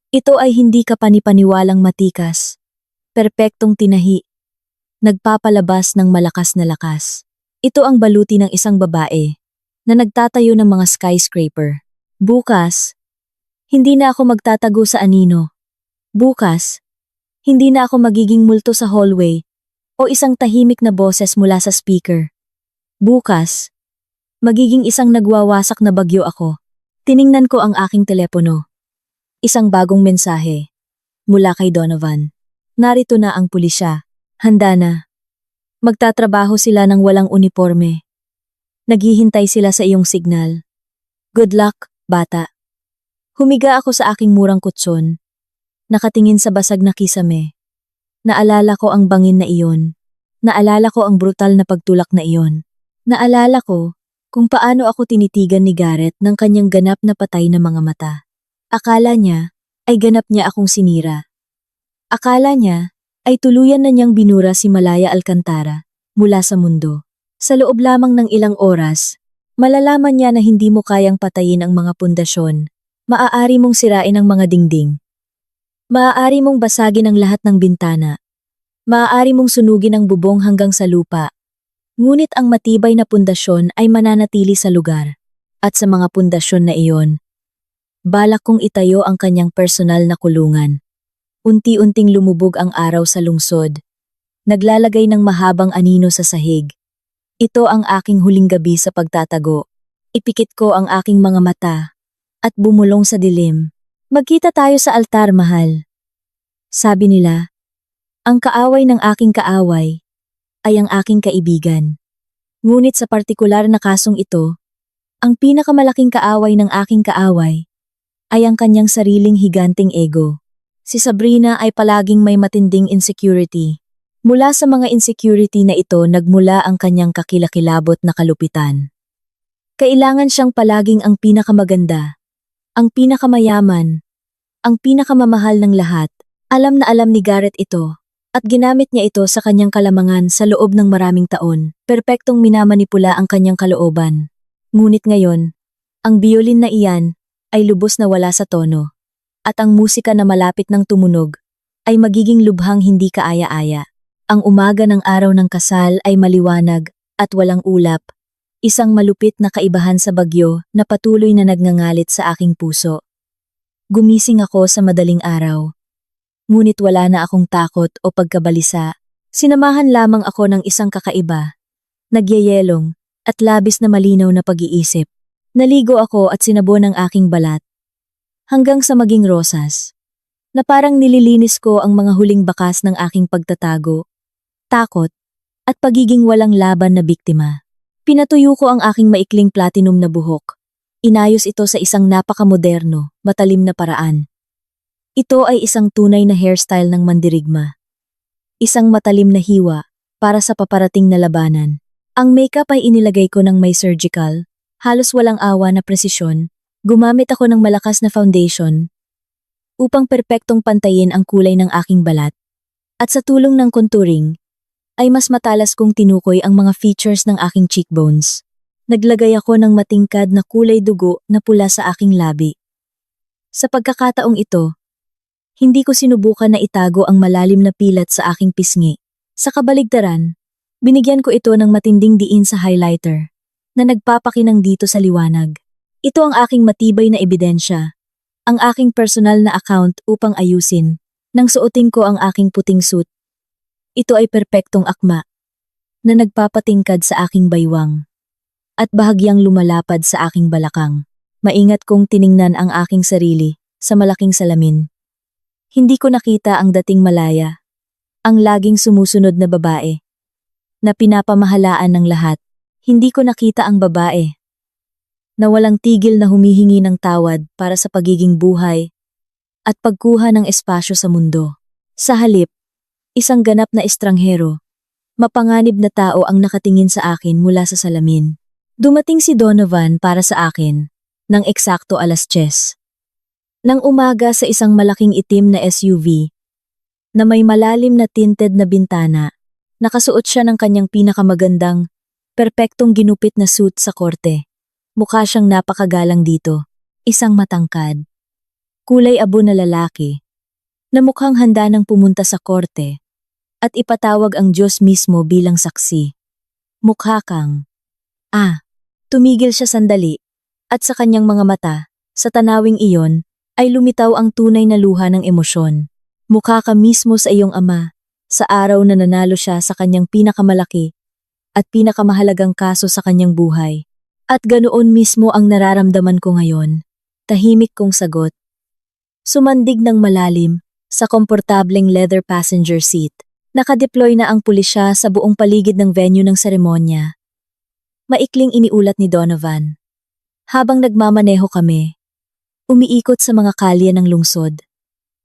Ito ay hindi kapanipaniwalang matikas. Perpektong tinahi. Nagpapalabas ng malakas na lakas. Ito ang baluti ng isang babae na nagtatayo ng mga skyscraper. Bukas, hindi na ako magtatago sa anino. Bukas, hindi na ako magiging multo sa hallway o isang tahimik na boses mula sa speaker. Bukas, magiging isang nagwawasak na bagyo ako. Tiningnan ko ang aking telepono. Isang bagong mensahe mula kay Donovan. Narito na ang pulisya. Handa na. Magtatrabaho sila ng walang uniforme. Naghihintay sila sa iyong signal. Good luck, bata. Humiga ako sa aking murang kutson. Nakatingin sa basag na kisame. Naalala ko ang bangin na iyon. Naalala ko ang brutal na pagtulak na iyon. Naalala ko kung paano ako tinitigan ni Garrett ng kanyang ganap na patay na mga mata. Akala niya ay ganap niya akong sinira. Akala niya ay tuluyan na niyang binura si Malaya Alcantara mula sa mundo. Sa loob lamang ng ilang oras, malalaman niya na hindi mo kayang patayin ang mga pundasyon. Maaari mong sirain ang mga dingding. Maaari mong basagin ang lahat ng bintana. Maaari mong sunugin ang bubong hanggang sa lupa. Ngunit ang matibay na pundasyon ay mananatili sa lugar. At sa mga pundasyon na iyon, balak kong itayo ang kanyang personal na kulungan. Unti-unting lumubog ang araw sa lungsod. Naglalagay ng mahabang anino sa sahig. Ito ang aking huling gabi sa pagtatago. Ipikit ko ang aking mga mata at bumulong sa dilim. Magkita tayo sa altar, mahal. Sabi nila, ang kaaway ng aking kaaway ay ang aking kaibigan. Ngunit sa partikular na kasong ito, ang pinakamalaking kaaway ng aking kaaway ay ang kanyang sariling higanting ego. Si Sabrina ay palaging may matinding insecurity. Mula sa mga insecurity na ito nagmula ang kanyang kakilakilabot na kalupitan. Kailangan siyang palaging ang pinakamaganda, ang pinakamayaman, ang pinakamamahal ng lahat. Alam na alam ni Garrett ito, at ginamit niya ito sa kanyang kalamangan sa loob ng maraming taon. Perpektong minamanipula ang kanyang kalooban. Ngunit ngayon, ang biolin na iyan ay lubos na wala sa tono, at ang musika na malapit ng tumunog ay magiging lubhang hindi kaaya-aya. Ang umaga ng araw ng kasal ay maliwanag at walang ulap, isang malupit na kaibahan sa bagyo na patuloy na nagngangalit sa aking puso. Gumising ako sa madaling araw. Ngunit wala na akong takot o pagkabalisa. Sinamahan lamang ako ng isang kakaiba, nagyayelong at labis na malinaw na pag-iisip. Naligo ako at sinabon ang aking balat, hanggang sa maging rosas, na parang nililinis ko ang mga huling bakas ng aking pagtatago, takot, at pagiging walang laban na biktima. Pinatuyo ko ang aking maikling platinum na buhok. Inayos ito sa isang napakamoderno, matalim na paraan. Ito ay isang tunay na hairstyle ng mandirigma. Isang matalim na hiwa para sa paparating na labanan. Ang makeup ay inilagay ko ng may surgical, halos walang awa na presisyon. Gumamit ako ng malakas na foundation upang perpektong pantayin ang kulay ng aking balat. At sa tulong ng contouring, ay mas matalas kong tinukoy ang mga features ng aking cheekbones. Naglagay ako ng matingkad na kulay dugo na pula sa aking labi. Sa pagkakataong ito, hindi ko sinubukan na itago ang malalim na pilat sa aking pisngi. Sa kabaligtaran, binigyan ko ito ng matinding diin sa highlighter na nagpapakinang dito sa liwanag. Ito ang aking matibay na ebidensya, ang aking personal na account upang ayusin nang suotin ko ang aking puting suit. Ito ay perpektong akma na nagpapatingkad sa aking baywang at bahagyang lumalapad sa aking balakang. Maingat kong tiningnan ang aking sarili sa malaking salamin. Hindi ko nakita ang dating Malaya, ang laging sumusunod na babae na pinapamahalaan ng lahat. Hindi ko nakita ang babae na walang tigil na humihingi ng tawad para sa pagiging buhay at pagkuha ng espasyo sa mundo. Sa halip, isang ganap na estranghero, mapanganib na tao ang nakatingin sa akin mula sa salamin. Dumating si Donovan para sa akin ng eksakto 10:00 ng umaga sa isang malaking itim na SUV na may malalim na tinted na bintana. Nakasuot siya ng kanyang pinakamagandang, perpektong ginupit na suit sa korte. Mukha siyang napakagalang dito, isang matangkad, kulay abo na lalaki, na mukhang handa nang pumunta sa korte at ipatawag ang Diyos mismo bilang saksi. Mukha kang, tumigil siya sandali, at sa kanyang mga mata, sa tanawing iyon, ay lumitaw ang tunay na luha ng emosyon. Mukha ka mismo sa iyong ama, sa araw na nanalo siya sa kanyang pinakamalaki at pinakamahalagang kaso sa kanyang buhay. At ganoon mismo ang nararamdaman ko ngayon. Tahimik kong sagot. Sumandig ng malalim sa komportableng leather passenger seat. Nakadeploy na ang pulisya sa buong paligid ng venue ng seremonya. Maikling iniulat ni Donovan. Habang nagmamaneho kami, umiikot sa mga kalye ng lungsod.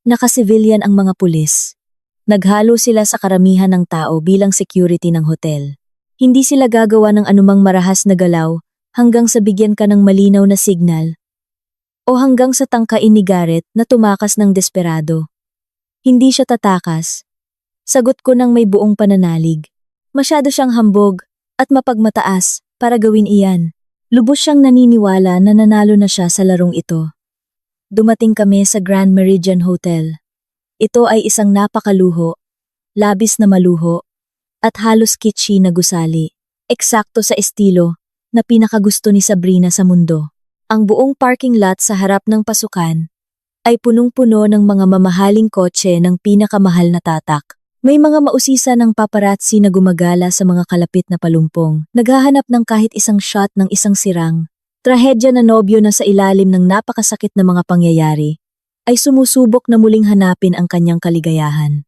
Naka-civilian ang mga pulis. Naghalo sila sa karamihan ng tao bilang security ng hotel. Hindi sila gagawa ng anumang marahas na galaw hanggang sa bigyan ka ng malinaw na signal, o hanggang sa tangkain ni Garrett na tumakas ng desperado. Hindi siya tatakas. Sagot ko ng may buong pananalig. Masyado siyang hambog at mapagmataas para gawin iyan. Lubos siyang naniniwala na nanalo na siya sa larong ito. Dumating kami sa Grand Meridian Hotel. Ito ay isang napakaluho, labis na maluho, at halos kitschy na gusali. Eksakto sa estilo na pinakagusto ni Sabrina sa mundo. Ang buong parking lot sa harap ng pasukan ay punong-puno ng mga mamahaling kotse ng pinakamahal na tatak. May mga mausisa ng paparazzi na gumagala sa mga kalapit na palumpong, naghahanap ng kahit isang shot ng isang sirang. Trahedya na nobyo na sa ilalim ng napakasakit na mga pangyayari, ay sumusubok na muling hanapin ang kanyang kaligayahan.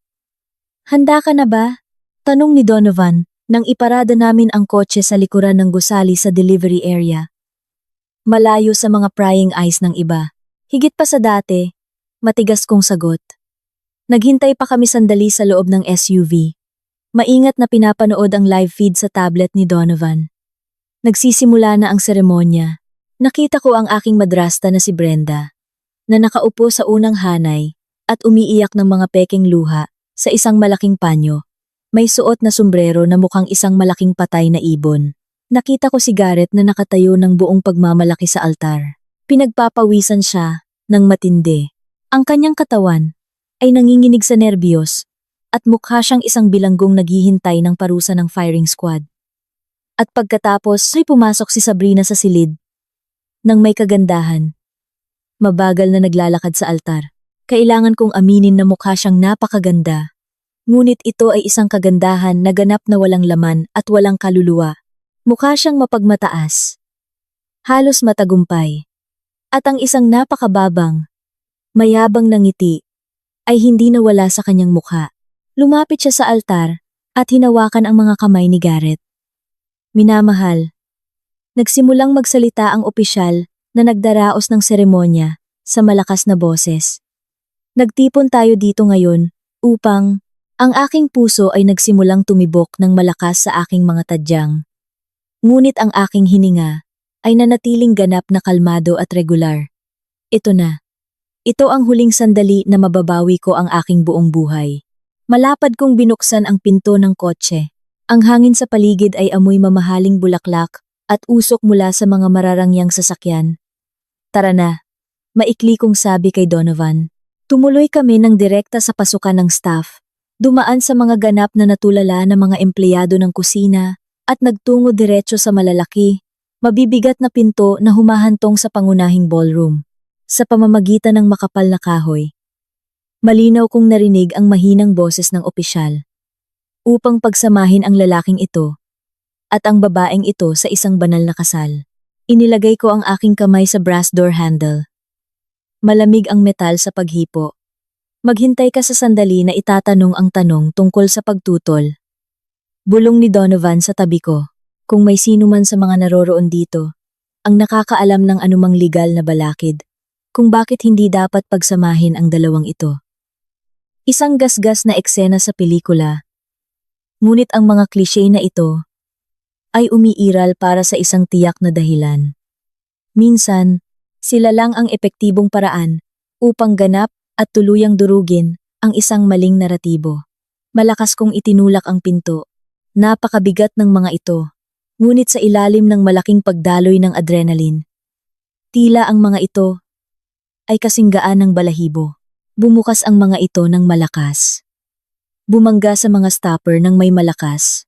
Handa ka na ba? Tanong ni Donovan nang iparada namin ang kotse sa likuran ng gusali sa delivery area. Malayo sa mga prying eyes ng iba. Higit pa sa dati, matigas kong sagot. Naghintay pa kami sandali sa loob ng SUV. Maingat na pinapanood ang live feed sa tablet ni Donovan. Nagsisimula na ang seremonya. Nakita ko ang aking madrasta na si Brenda, na nakaupo sa unang hanay at umiiyak ng mga peking luha sa isang malaking panyo. May suot na sombrero na mukhang isang malaking patay na ibon. Nakita ko si Garrett na nakatayo ng buong pagmamalaki sa altar. Pinagpapawisan siya ng matindi. Ang kanyang katawan ay nanginginig sa nerbiyos at mukha siyang isang bilanggong naghihintay ng parusa ng firing squad. At pagkatapos ay pumasok si Sabrina sa silid ng may kagandahan. Mabagal na naglalakad sa altar. Kailangan kong aminin na mukha siyang napakaganda. Ngunit ito ay isang kagandahan na ganap na walang laman at walang kaluluwa. Mukha siyang mapagmataas, halos matagumpay. At ang isang napakababang, mayabang na ngiti ay hindi nawala sa kanyang mukha. Lumapit siya sa altar at hinawakan ang mga kamay ni Garrett. Minamahal. Nagsimulang magsalita ang opisyal na nagdaraos ng seremonya sa malakas na boses. Nagtipon tayo dito ngayon upang ang aking puso ay nagsimulang tumibok ng malakas sa aking mga tadyang. Ngunit ang aking hininga ay nanatiling ganap na kalmado at regular. Ito na. Ito ang huling sandali na mababawi ko ang aking buong buhay. Malapad kong binuksan ang pinto ng kotse. Ang hangin sa paligid ay amoy mamahaling bulaklak at usok mula sa mga mararangyang sasakyan. Tara na, maikli kong sabi kay Donovan. Tumuloy kami ng direkta sa pasukan ng staff, dumaan sa mga ganap na natulala ng mga empleyado ng kusina at nagtungo diretso sa malalaki, mabibigat na pinto na humahantong sa pangunahing ballroom. Sa pamamagitan ng makapal na kahoy, malinaw kong narinig ang mahinang boses ng opisyal. Upang pagsamahin ang lalaking ito at ang babaeng ito sa isang banal na kasal. Inilagay ko ang aking kamay sa brass door handle. Malamig ang metal sa paghipo. Maghintay ka sa sandali na itatanong ang tanong tungkol sa pagtutol. Bulong ni Donovan sa tabi ko. Kung may sino man sa mga naroroon dito, ang nakakaalam ng anumang legal na balakid, kung bakit hindi dapat pagsamahin ang dalawang ito. Isang gasgas na eksena sa pelikula. Ngunit ang mga klise na ito ay umiiral para sa isang tiyak na dahilan. Minsan, sila lang ang epektibong paraan upang ganap at tuluyang durugin ang isang maling naratibo. Malakas kong itinulak ang pinto. Napakabigat ng mga ito, ngunit sa ilalim ng malaking pagdaloy ng adrenaline. Tila ang mga ito ay kasinggaan ng balahibo. Bumukas ang mga ito ng malakas. Bumangga sa mga stopper ng may malakas.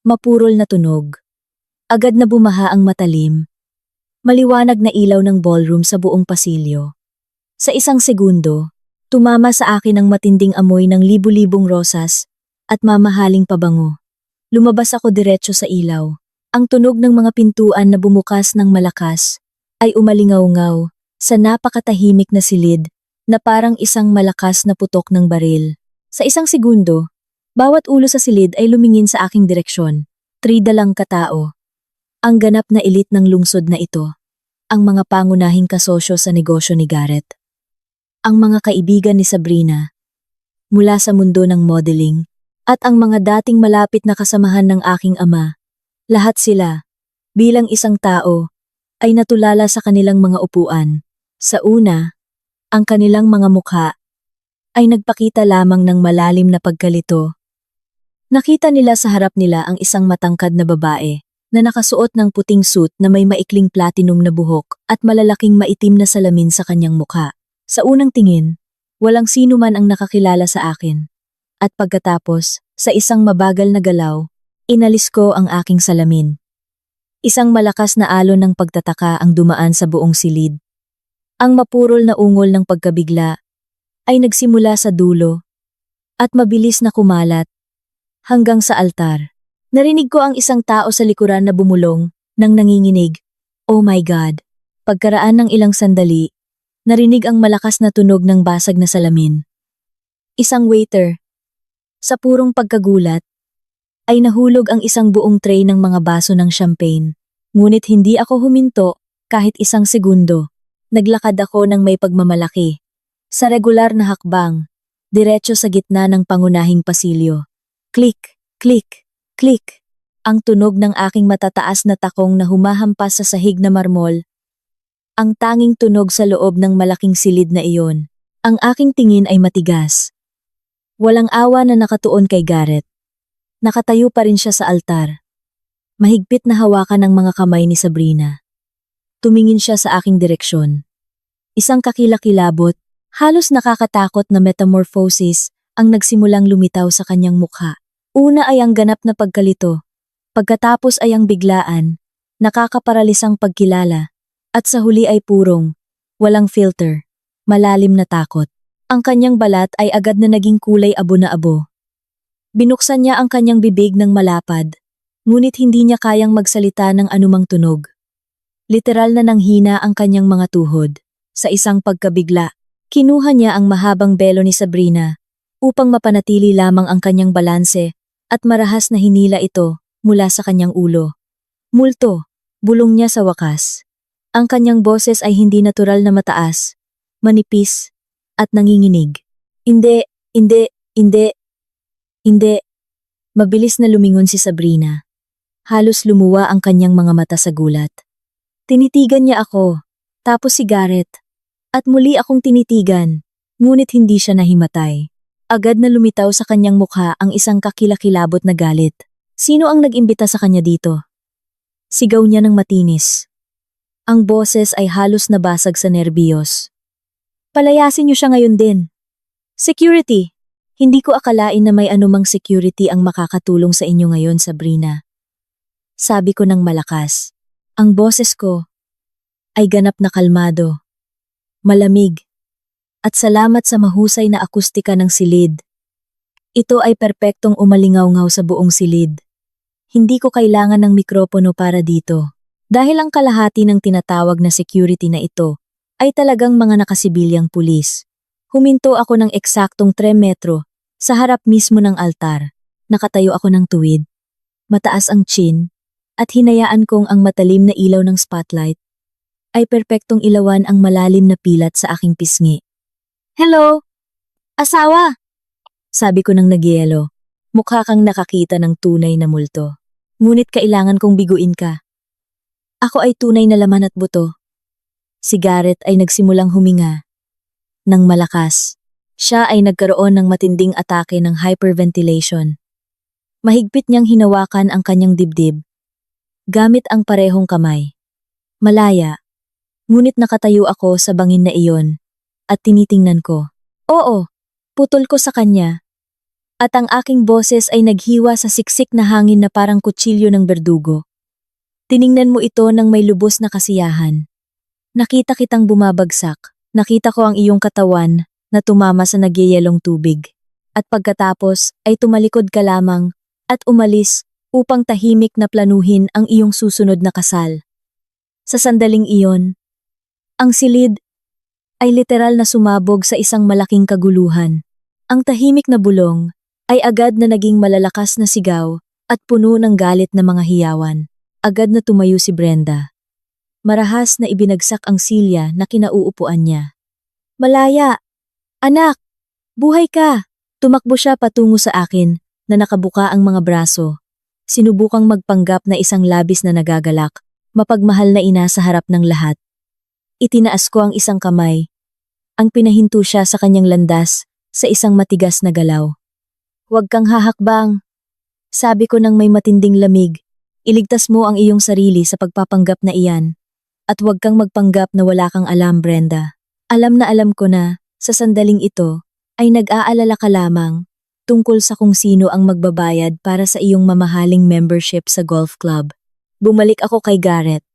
Mapurol na tunog. Agad na bumaha ang matalim. Maliwanag na ilaw ng ballroom sa buong pasilyo. Sa isang segundo, tumama sa akin ang matinding amoy ng libu-libong rosas at mamahaling pabango. Lumabas ako diretso sa ilaw. Ang tunog ng mga pintuan na bumukas ng malakas ay umalingaw-ngaw sa napakatahimik na silid na parang isang malakas na putok ng baril. Sa isang segundo, bawat ulo sa silid ay lumingin sa aking direksyon. 3 dalang katao. Ang ganap na elite ng lungsod na ito. Ang mga pangunahing kasosyo sa negosyo ni Garrett. Ang mga kaibigan ni Sabrina. Mula sa mundo ng modeling. At ang mga dating malapit na kasamahan ng aking ama. Lahat sila, bilang isang tao, ay natulala sa kanilang mga upuan. Sa una, ang kanilang mga mukha ay nagpakita lamang ng malalim na pagkalito. Nakita nila sa harap nila ang isang matangkad na babae na nakasuot ng puting suit na may maikling platinum na buhok at malalaking maitim na salamin sa kanyang mukha. Sa unang tingin, walang sino man ang nakakilala sa akin. At pagkatapos, sa isang mabagal na galaw, inalis ko ang aking salamin. Isang malakas na alon ng pagtataka ang dumaan sa buong silid. Ang mapurol na ungol ng pagkabigla ay nagsimula sa dulo at mabilis na kumalat hanggang sa altar. Narinig ko ang isang tao sa likuran na bumulong nang nanginginig. Oh my God! Pagkaraan ng ilang sandali, narinig ang malakas na tunog ng basag na salamin. Isang waiter. Sa purong pagkagulat, ay nahulog ang isang buong tray ng mga baso ng champagne. Ngunit hindi ako huminto kahit isang segundo. Naglakad ako ng may pagmamalaki. Sa regular na hakbang, diretso sa gitna ng pangunahing pasilyo. Click, click, click. Ang tunog ng aking matataas na takong na humahampas sa sahig na marmol. Ang tanging tunog sa loob ng malaking silid na iyon. Ang aking tingin ay matigas. Walang awa na nakatuon kay Garrett. Nakatayo pa rin siya sa altar. Mahigpit na hawakan ng mga kamay ni Sabrina. Tumingin siya sa aking direksyon. Isang kakilakilabot, halos nakakatakot na metamorphosis ang nagsimulang lumitaw sa kanyang mukha. Una ay ang ganap na pagkalito. Pagkatapos ay ang biglaan, nakakaparalisang pagkilala. At sa huli ay purong, walang filter, malalim na takot. Ang kanyang balat ay agad na naging kulay abo na abo. Binuksan niya ang kanyang bibig ng malapad, ngunit hindi niya kayang magsalita ng anumang tunog. Literal na nanghina ang kanyang mga tuhod. Sa isang pagkabigla, kinuha niya ang mahabang belo ni Sabrina upang mapanatili lamang ang kanyang balanse at marahas na hinila ito mula sa kanyang ulo. Multo, bulong niya sa wakas. Ang kanyang boses ay hindi natural na mataas, manipis, at nanginginig. Hindi, hindi, hindi. Hindi. Mabilis na lumingon si Sabrina. Halos lumuwa ang kanyang mga mata sa gulat. Tinitigan niya ako, tapos si Garrett. At muli akong tinitigan, ngunit hindi siya nahimatay. Agad na lumitaw sa kanyang mukha ang isang kakilakilabot na galit. Sino ang nag-imbita sa kanya dito? Sigaw niya ng matinis. Ang boses ay halos nabasag sa nerbiyos. Palayasin niyo siya ngayon din. Security! Hindi ko akalain na may anumang security ang makakatulong sa inyo ngayon, Sabrina. Sabi ko ng malakas. Ang boses ko ay ganap na kalmado, malamig, at salamat sa mahusay na akustika ng silid. Ito ay perpektong umalingaw-ngaw sa buong silid. Hindi ko kailangan ng mikropono para dito. Dahil ang kalahati ng tinatawag na security na ito ay talagang mga nakasibilyang pulis. Huminto ako ng eksaktong 3 metro sa harap mismo ng altar. Nakatayo ako ng tuwid. Mataas ang chin at hinayaan kong ang matalim na ilaw ng spotlight ay perpektong ilawan ang malalim na pilat sa aking pisngi. Hello! Asawa! Sabi ko nang nagyelo. Mukha kang nakakita ng tunay na multo. Ngunit kailangan kong biguin ka. Ako ay tunay na laman at buto. Si Garrett ay nagsimulang huminga nang malakas. Siya ay nagkaroon ng matinding atake ng hyperventilation. Mahigpit niyang hinawakan ang kanyang dibdib gamit ang parehong kamay. Malaya, ngunit nakatayo ako sa bangin na iyon at tinitingnan ko. Oo, putol ko sa kanya. At ang aking boses ay naghiwa sa siksik na hangin na parang kutsilyo ng berdugo. Tiningnan mo ito ng may lubos na kasiyahan. Nakita kitang bumabagsak. Nakita ko ang iyong katawan na tumama sa nagyayelong tubig. At pagkatapos ay tumalikod ka lamang at umalis upang tahimik na planuhin ang iyong susunod na kasal. Sa sandaling iyon, ang silid ay literal na sumabog sa isang malaking kaguluhan. Ang tahimik na bulong ay agad na naging malalakas na sigaw at puno ng galit na mga hiyawan. Agad na tumayo si Brenda. Marahas na ibinagsak ang silya na kinauupuan niya. Malaya! Anak! Buhay ka! Tumakbo siya patungo sa akin na nakabuka ang mga braso. Sinubukang magpanggap na isang labis na nagagalak, mapagmahal na ina sa harap ng lahat. Itinaas ko ang isang kamay. Ang pinahinto siya sa kanyang landas sa isang matigas na galaw. Huwag kang hahakbang. Sabi ko nang may matinding lamig. Iligtas mo ang iyong sarili sa pagpapanggap na iyan. At huwag kang magpanggap na wala kang alam, Brenda. Alam na alam ko na, sa sandaling ito, ay nag-aalala ka lamang tungkol sa kung sino ang magbabayad para sa iyong mamahaling membership sa golf club. Bumalik ako kay Garrett.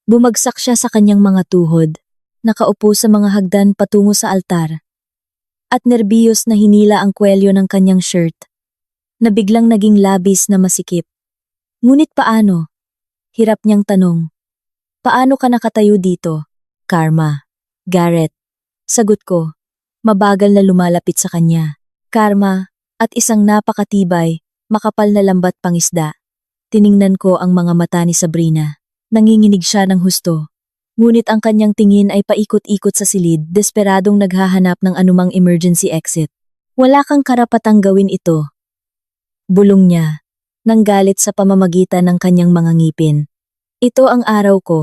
Bumagsak siya sa kanyang mga tuhod, nakaupo sa mga hagdan patungo sa altar. At nerbiyos na hinila ang kwelyo ng kanyang shirt, na biglang naging labis na masikip. Ngunit paano? Hirap niyang tanong. Paano ka nakatayo dito? Karma. Garrett. Sagot ko, mabagal na lumalapit sa kanya. Karma, at isang napakatibay, makapal na lambat pangisda. Tiningnan ko ang mga mata ni Sabrina. Nanginginig siya ng husto. Ngunit ang kanyang tingin ay paikot-ikot sa silid, desperadong naghahanap ng anumang emergency exit. Wala kang karapatang gawin ito. Bulong niya, nang galit sa pamamagitan ng kanyang mga ngipin. Ito ang araw ko.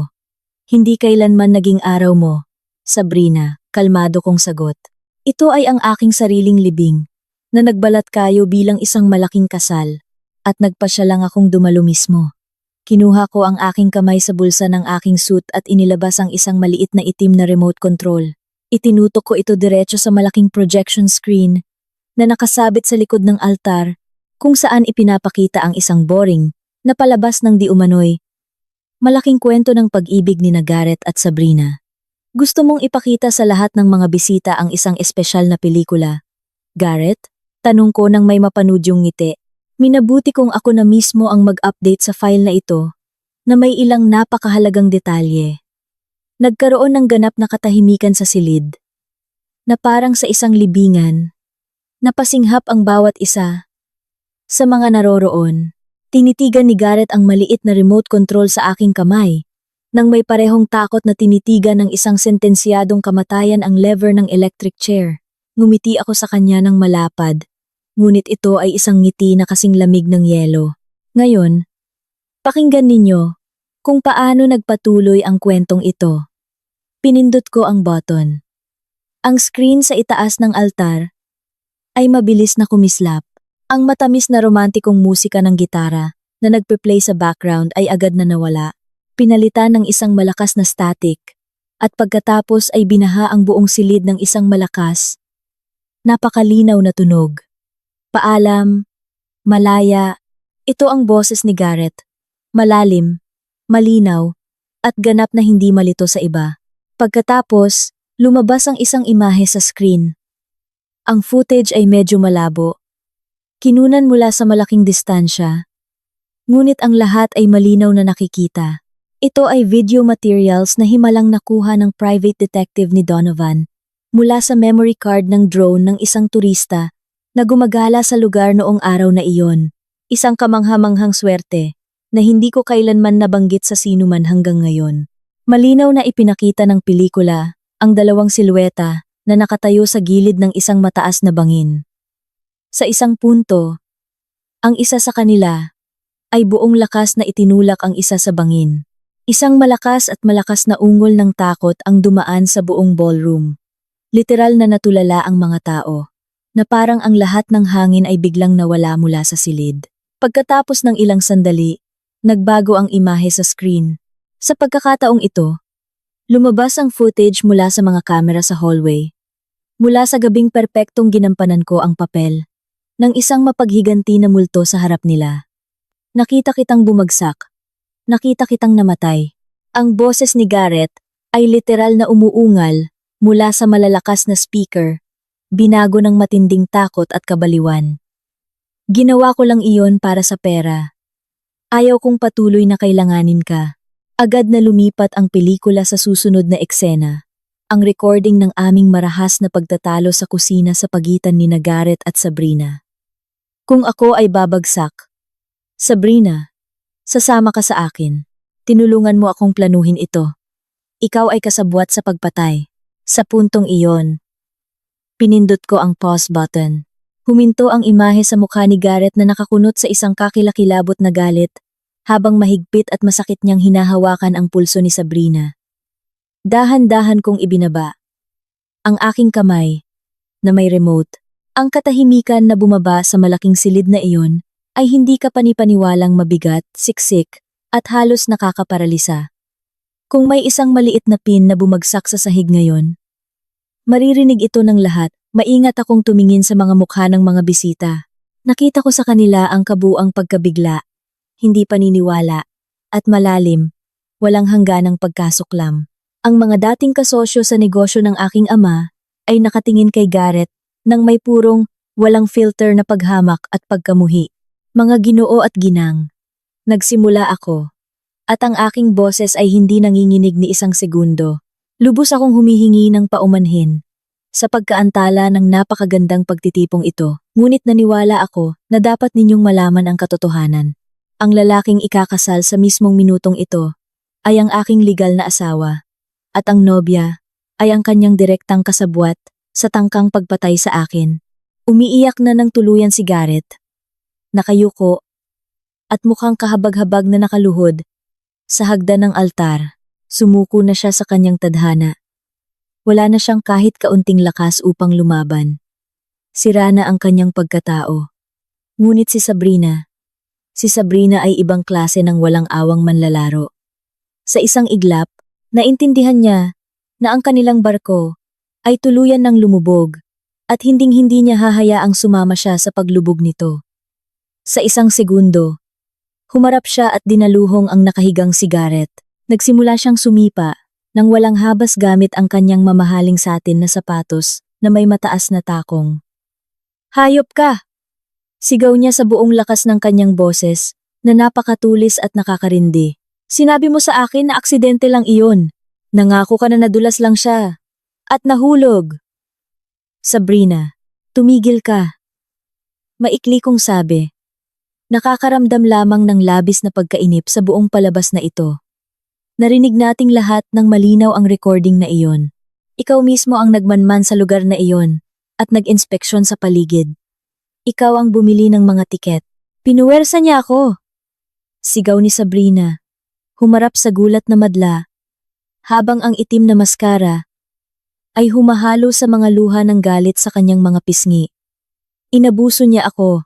Hindi kailanman naging araw mo. Sabrina, kalmado kong sagot. Ito ay ang aking sariling libing, na nagbalat kayo bilang isang malaking kasal, at nagpasya lang akong dumalo mismo. Kinuha ko ang aking kamay sa bulsa ng aking suit at inilabas ang isang maliit na itim na remote control. Itinutok ko ito diretso sa malaking projection screen na nakasabit sa likod ng altar, kung saan ipinapakita ang isang boring na palabas ng di umano'y malaking kwento ng pag-ibig ni Garrett at Sabrina. Gusto mong ipakita sa lahat ng mga bisita ang isang espesyal na pelikula, Garrett? Tanong ko nang may mapanudyong ngiti. Minabuti kong ako na mismo ang mag-update sa file na ito, na may ilang napakahalagang detalye. Nagkaroon ng ganap na katahimikan sa silid, na parang sa isang libingan. Napasinghap ang bawat isa. Sa mga naroroon, tinitigan ni Garrett ang maliit na remote control sa aking kamay, nang may parehong takot na tinitigan ng isang sentensyadong kamatayan ang lever ng electric chair. Ngumiti ako sa kanya ng malapad, ngunit ito ay isang ngiti na kasing lamig ng yelo. Ngayon, pakinggan ninyo kung paano nagpatuloy ang kwentong ito. Pinindot ko ang button. Ang screen sa itaas ng altar ay mabilis na kumislap. Ang matamis na romantikong musika ng gitara na nagpe-play sa background ay agad na nawala. Pinalitan ng isang malakas na static, at pagkatapos ay binaha ang buong silid ng isang malakas, napakalinaw na tunog. Paalam, malaya, ito ang boses ni Garrett. Malalim, malinaw, at ganap na hindi malito sa iba. Pagkatapos, lumabas ang isang imahe sa screen. Ang footage ay medyo malabo. Kinunan mula sa malaking distansya. Ngunit ang lahat ay malinaw na nakikita. Ito ay video materials na himalang nakuha ng private detective ni Donovan mula sa memory card ng drone ng isang turista na gumagala sa lugar noong araw na iyon. Isang kamanghamanghang swerte na hindi ko kailanman nabanggit sa sinuman hanggang ngayon. Malinaw na ipinakita ng pelikula ang dalawang silweta na nakatayo sa gilid ng isang mataas na bangin. Sa isang punto, ang isa sa kanila ay buong lakas na itinulak ang isa sa bangin. Isang malakas at malakas na ungol ng takot ang dumaan sa buong ballroom. Literal na natulala ang mga tao, na parang ang lahat ng hangin ay biglang nawala mula sa silid. Pagkatapos ng ilang sandali, nagbago ang imahe sa screen. Sa pagkakataong ito, lumabas ang footage mula sa mga kamera sa hallway. Mula sa gabing perpektong ginampanan ko ang papel ng isang mapaghiganti na multo sa harap nila. Nakita kitang bumagsak. Nakita kitang namatay. Ang boses ni Garrett ay literal na umuungal mula sa malalakas na speaker, binago ng matinding takot at kabaliwan. Ginawa ko lang iyon para sa pera. Ayaw kong patuloy na kailanganin ka. Agad na lumipat ang pelikula sa susunod na eksena. Ang recording ng aming marahas na pagtatalo sa kusina sa pagitan ni Garrett at Sabrina. Kung ako ay babagsak, Sabrina, sasama ka sa akin. Tinulungan mo akong planuhin ito. Ikaw ay kasabwat sa pagpatay. Sa puntong iyon, pinindot ko ang pause button. Huminto ang imahe sa mukha ni Garrett na nakakunot sa isang kakilakilabot na galit habang mahigpit at masakit niyang hinahawakan ang pulso ni Sabrina. Dahan-dahan kong ibinaba ang aking kamay na may remote. Ang katahimikan na bumaba sa malaking silid na iyon ay hindi kapanipaniwalang mabigat, siksik, at halos nakakaparalisa. Kung may isang maliit na pin na bumagsak sa sahig ngayon, maririnig ito ng lahat. Maingat akong tumingin sa mga mukha ng mga bisita. Nakita ko sa kanila ang kabuang pagkabigla, hindi paniniwala, at malalim, walang hangganang pagkasuklam. Ang mga dating kasosyo sa negosyo ng aking ama ay nakatingin kay Garrett nang may purong, walang filter na paghamak at pagkamuhi. Mga Ginoo at ginang. Nagsimula ako. At ang aking boses ay hindi nanginginig ni isang segundo. Lubos akong humihingi ng paumanhin sa pagkaantala ng napakagandang pagtitipong ito. Ngunit naniwala ako na dapat ninyong malaman ang katotohanan. Ang lalaking ikakasal sa mismong minutong ito ay ang aking legal na asawa. At ang nobya ay ang kanyang direktang kasabwat sa tangkang pagpatay sa akin. Umiiyak na ng tuluyan si Garrett. Nakayuko at mukhang kahabag-habag na nakaluhod sa hagdan ng altar. Sumuko na siya sa kanyang tadhana. Wala na siyang kahit kaunting lakas upang lumaban. Sira na ang kanyang pagkatao. Ngunit si Sabrina ay ibang klase ng walang awang manlalaro. Sa isang iglap, naintindihan niya na ang kanilang barko ay tuluyan ng lumubog at hinding-hindi niya hahayaang sumama siya sa paglubog nito. Sa isang segundo, humarap siya at dinaluhong ang nakahigang si Garrett. Nagsimula siyang sumipa nang walang habas gamit ang kanyang mamahaling satin na sapatos na may mataas na takong. Hayop ka! Sigaw niya sa buong lakas ng kanyang boses na napakatulis at nakakarindi. Sinabi mo sa akin na aksidente lang iyon. Nangako ka na nadulas lang siya. At nahulog. Sabrina, tumigil ka. Maikli kong sabi. Nakakaramdam lamang ng labis na pagkainip sa buong palabas na ito. Narinig nating lahat ng malinaw ang recording na iyon. Ikaw mismo ang nagmanman sa lugar na iyon at nag-inspeksyon sa paligid. Ikaw ang bumili ng mga tiket. Pinuwersa niya ako. Sigaw ni Sabrina. Humarap sa gulat na madla, habang ang itim na maskara ay humahalo sa mga luha ng galit sa kanyang mga pisngi. Inabuso niya ako.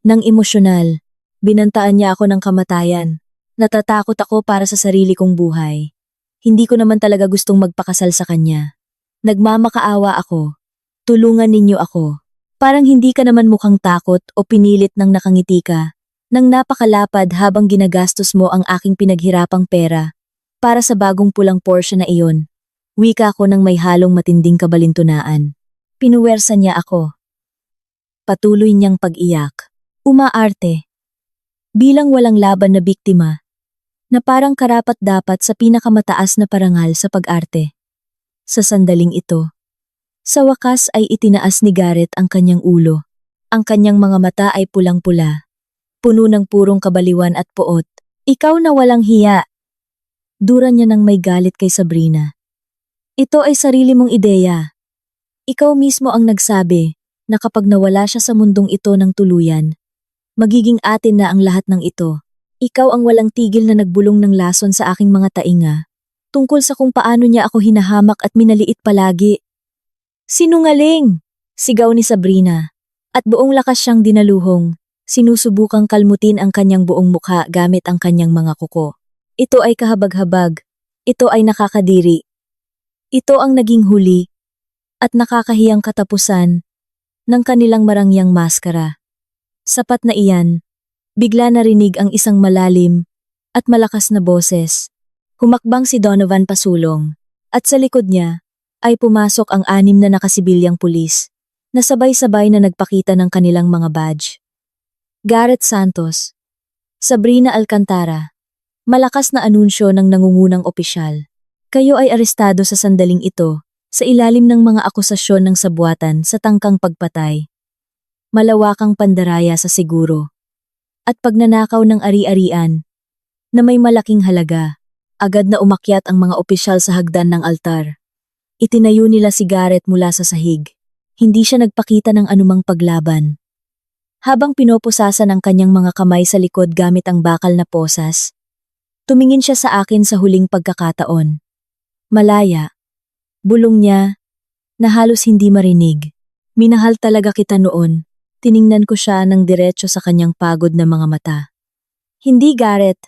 Nang emosyonal, binantaan niya ako ng kamatayan. Natatakot ako para sa sarili kong buhay. Hindi ko naman talaga gustong magpakasal sa kanya. Nagmamakaawa ako. Tulungan ninyo ako. Parang hindi ka naman mukhang takot o pinilit ng nakangiti ka. Nang napakalapad habang ginagastos mo ang aking pinaghirapang pera para sa bagong pulang Porsche na iyon. Wika ko ng may halong matinding kabalintunaan. Pinuwersa niya ako. Patuloy niyang pag-iyak. Umaarte. Bilang walang laban na biktima, na parang karapat-dapat sa pinakamataas na parangal sa pag-arte. Sa sandaling ito, sa wakas ay itinaas ni Garrett ang kanyang ulo. Ang kanyang mga mata ay pulang-pula. Puno ng purong kabaliwan at poot. Ikaw na walang hiya. Dura niya nang may galit kay Sabrina. Ito ay sarili mong ideya. Ikaw mismo ang nagsabi na kapag nawala siya sa mundong ito ng tuluyan, magiging atin na ang lahat ng ito. Ikaw ang walang tigil na nagbulong ng lason sa aking mga tainga, tungkol sa kung paano niya ako hinahamak at minaliit palagi. Sinungaling! Sigaw ni Sabrina, at buong lakas siyang dinaluhong. Sinusubukang kalmutin ang kanyang buong mukha gamit ang kanyang mga kuko. Ito ay kahabag-habag. Ito ay nakakadiri. Ito ang naging huli at nakakahiyang katapusan ng kanilang marangyang maskara. Sapat na iyan, bigla narinig ang isang malalim at malakas na boses. Humakbang si Donovan pasulong at sa likod niya ay pumasok ang 6 na nakasibilyang pulis na sabay-sabay na nagpakita ng kanilang mga badge. Garrett Santos, Sabrina Alcantara, malakas na anunsyo ng nangungunang opisyal. Kayo ay arestado sa sandaling ito sa ilalim ng mga akusasyon ng sabwatan sa tangkang pagpatay, malawakang pandaraya sa seguro, at pagnanakaw ng ari-arian na may malaking halaga. Agad na umakyat ang mga opisyal sa hagdan ng altar. Itinayo nila si Garrett mula sa sahig. Hindi siya nagpakita ng anumang paglaban. Habang pinopusasan ang kanyang mga kamay sa likod gamit ang bakal na posas, tumingin siya sa akin sa huling pagkakataon. Malaya. Bulong niya na halos hindi marinig. Minahal talaga kita noon. Tiningnan ko siya ng diretso sa kanyang pagod na mga mata. Hindi, Garrett.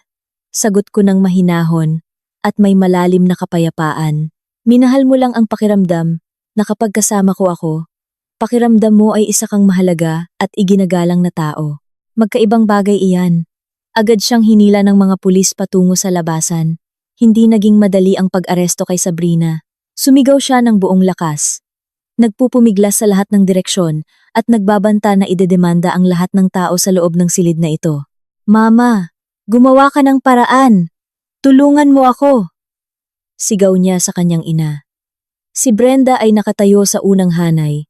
Sagot ko ng mahinahon at may malalim na kapayapaan. Minahal mo lang ang pakiramdam na kapag kasama ko ako, pakiramdam mo ay isa kang mahalaga at iginagalang na tao. Magkaibang bagay iyan. Agad siyang hinila ng mga pulis patungo sa labasan. Hindi naging madali ang pag-aresto kay Sabrina. Sumigaw siya ng buong lakas. Nagpupumiglas sa lahat ng direksyon at nagbabanta na idedemanda ang lahat ng tao sa loob ng silid na ito. Mama, gumawa ka ng paraan. Tulungan mo ako. Sigaw niya sa kanyang ina. Si Brenda ay nakatayo sa unang hanay.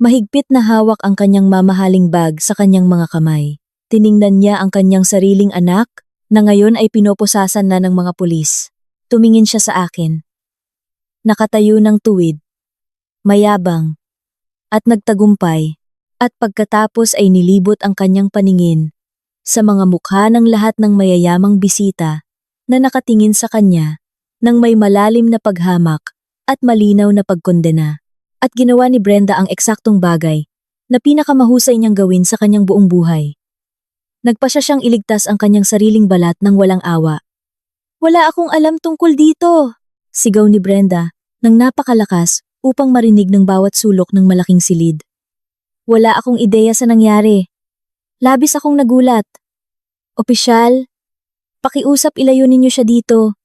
Mahigpit na hawak ang kanyang mamahaling bag sa kanyang mga kamay. Tiningnan niya ang kanyang sariling anak na ngayon ay pinoposasan na ng mga pulis. Tumingin siya sa akin. Nakatayo ng tuwid, mayabang, at nagtagumpay, at pagkatapos ay nilibot ang kanyang paningin sa mga mukha ng lahat ng mayayamang bisita na nakatingin sa kanya ng may malalim na paghamak at malinaw na pagkondena. At ginawa ni Brenda ang eksaktong bagay na pinakamahusay niyang gawin sa kanyang buong buhay. Nagpasya siyang iligtas ang kanyang sariling balat ng walang awa. Wala akong alam tungkol dito, sigaw ni Brenda nang napakalakas upang marinig ng bawat sulok ng malaking silid. Wala akong ideya sa nangyari. Labis akong nagulat. Opisyal, pakiusap ilayo ninyo siya dito.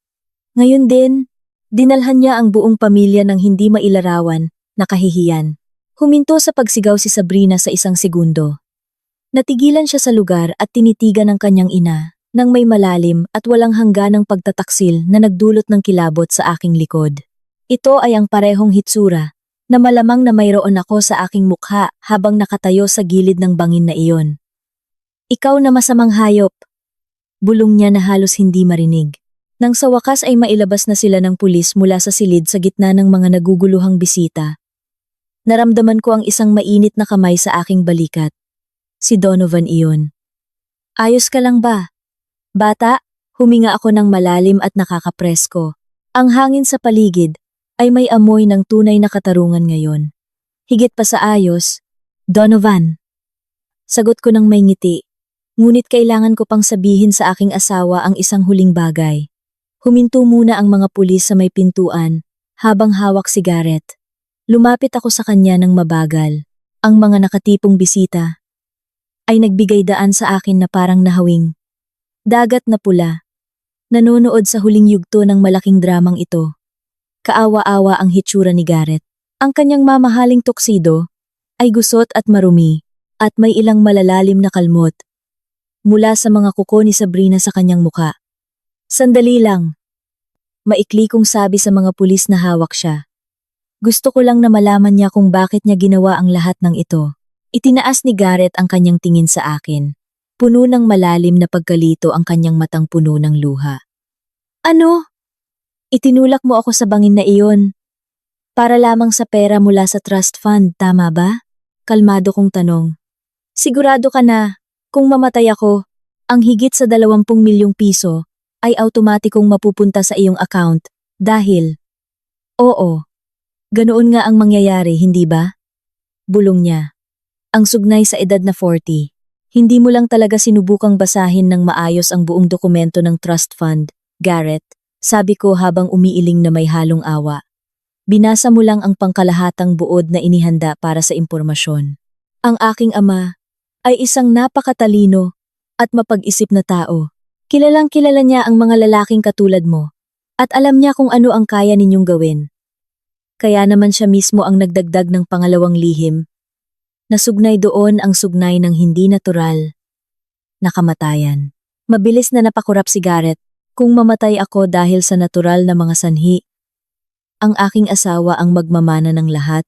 Ngayon din, dinalhan niya ang buong pamilya ng hindi mailarawan na kahihiyan. Huminto sa pagsigaw si Sabrina sa isang segundo. Natigilan siya sa lugar at tinitigan ng kanyang ina nang may malalim at walang hangganang pagtataksil na nagdulot ng kilabot sa aking likod. Ito ay ang parehong hitsura na malamang na mayroon ako sa aking mukha habang nakatayo sa gilid ng bangin na iyon. Ikaw na masamang hayop. Bulong niya na halos hindi marinig. Nang sa wakas ay mailabas na sila ng pulis mula sa silid sa gitna ng mga naguguluhang bisita. Naramdaman ko ang isang mainit na kamay sa aking balikat. Si Donovan iyon. Ayos ka lang ba? Bata, huminga ako ng malalim at nakakapresko. Ang hangin sa paligid ay may amoy ng tunay na katarungan ngayon. Higit pa sa ayos, Donovan. Sagot ko ng may ngiti. Ngunit kailangan ko pang sabihin sa aking asawa ang isang huling bagay. Huminto muna ang mga pulis sa may pintuan habang hawak si Garrett. Lumapit ako sa kanya ng mabagal. Ang mga nakatipong bisita ay nagbigay daan sa akin na parang nahawing. Dagat na pula. Nanonood sa huling yugto ng malaking dramang ito. Kaawa-awa ang hitsura ni Garrett. Ang kanyang mamahaling tuksido ay gusot at marumi at may ilang malalalim na kalmot mula sa mga kuko ni Sabrina sa kanyang muka. Sandali lang. Maikli kong sabi sa mga pulis na hawak siya. Gusto ko lang na malaman niya kung bakit niya ginawa ang lahat ng ito. Itinaas ni Garrett ang kanyang tingin sa akin. Puno ng malalim na pagkalito ang kanyang matang puno ng luha. Ano? Itinulak mo ako sa bangin na iyon. Para lamang sa pera mula sa trust fund, tama ba? Kalmado kong tanong. Sigurado ka na, kung mamatay ako, ang higit sa 20 milyong piso ay automatikong mapupunta sa iyong account dahil, oo, ganoon nga ang mangyayari, hindi ba? Bulong niya. Ang sugnay sa edad na 40. Hindi mo lang talaga sinubukang basahin ng maayos ang buong dokumento ng trust fund, Garrett, sabi ko habang umiiling na may halong awa. Binasa mo lang ang pangkalahatang buod na inihanda para sa impormasyon. Ang aking ama ay isang napakatalino at mapag-isip na tao. Kilalang kilala niya ang mga lalaking katulad mo at alam niya kung ano ang kaya ninyong gawin. Kaya naman siya mismo ang nagdagdag ng pangalawang lihim. Nasugnay doon ang sugnay ng hindi natural na kamatayan. Mabilis na napakurap si Garrett. Kung mamatay ako dahil sa natural na mga sanhi, ang aking asawa ang magmamana ng lahat.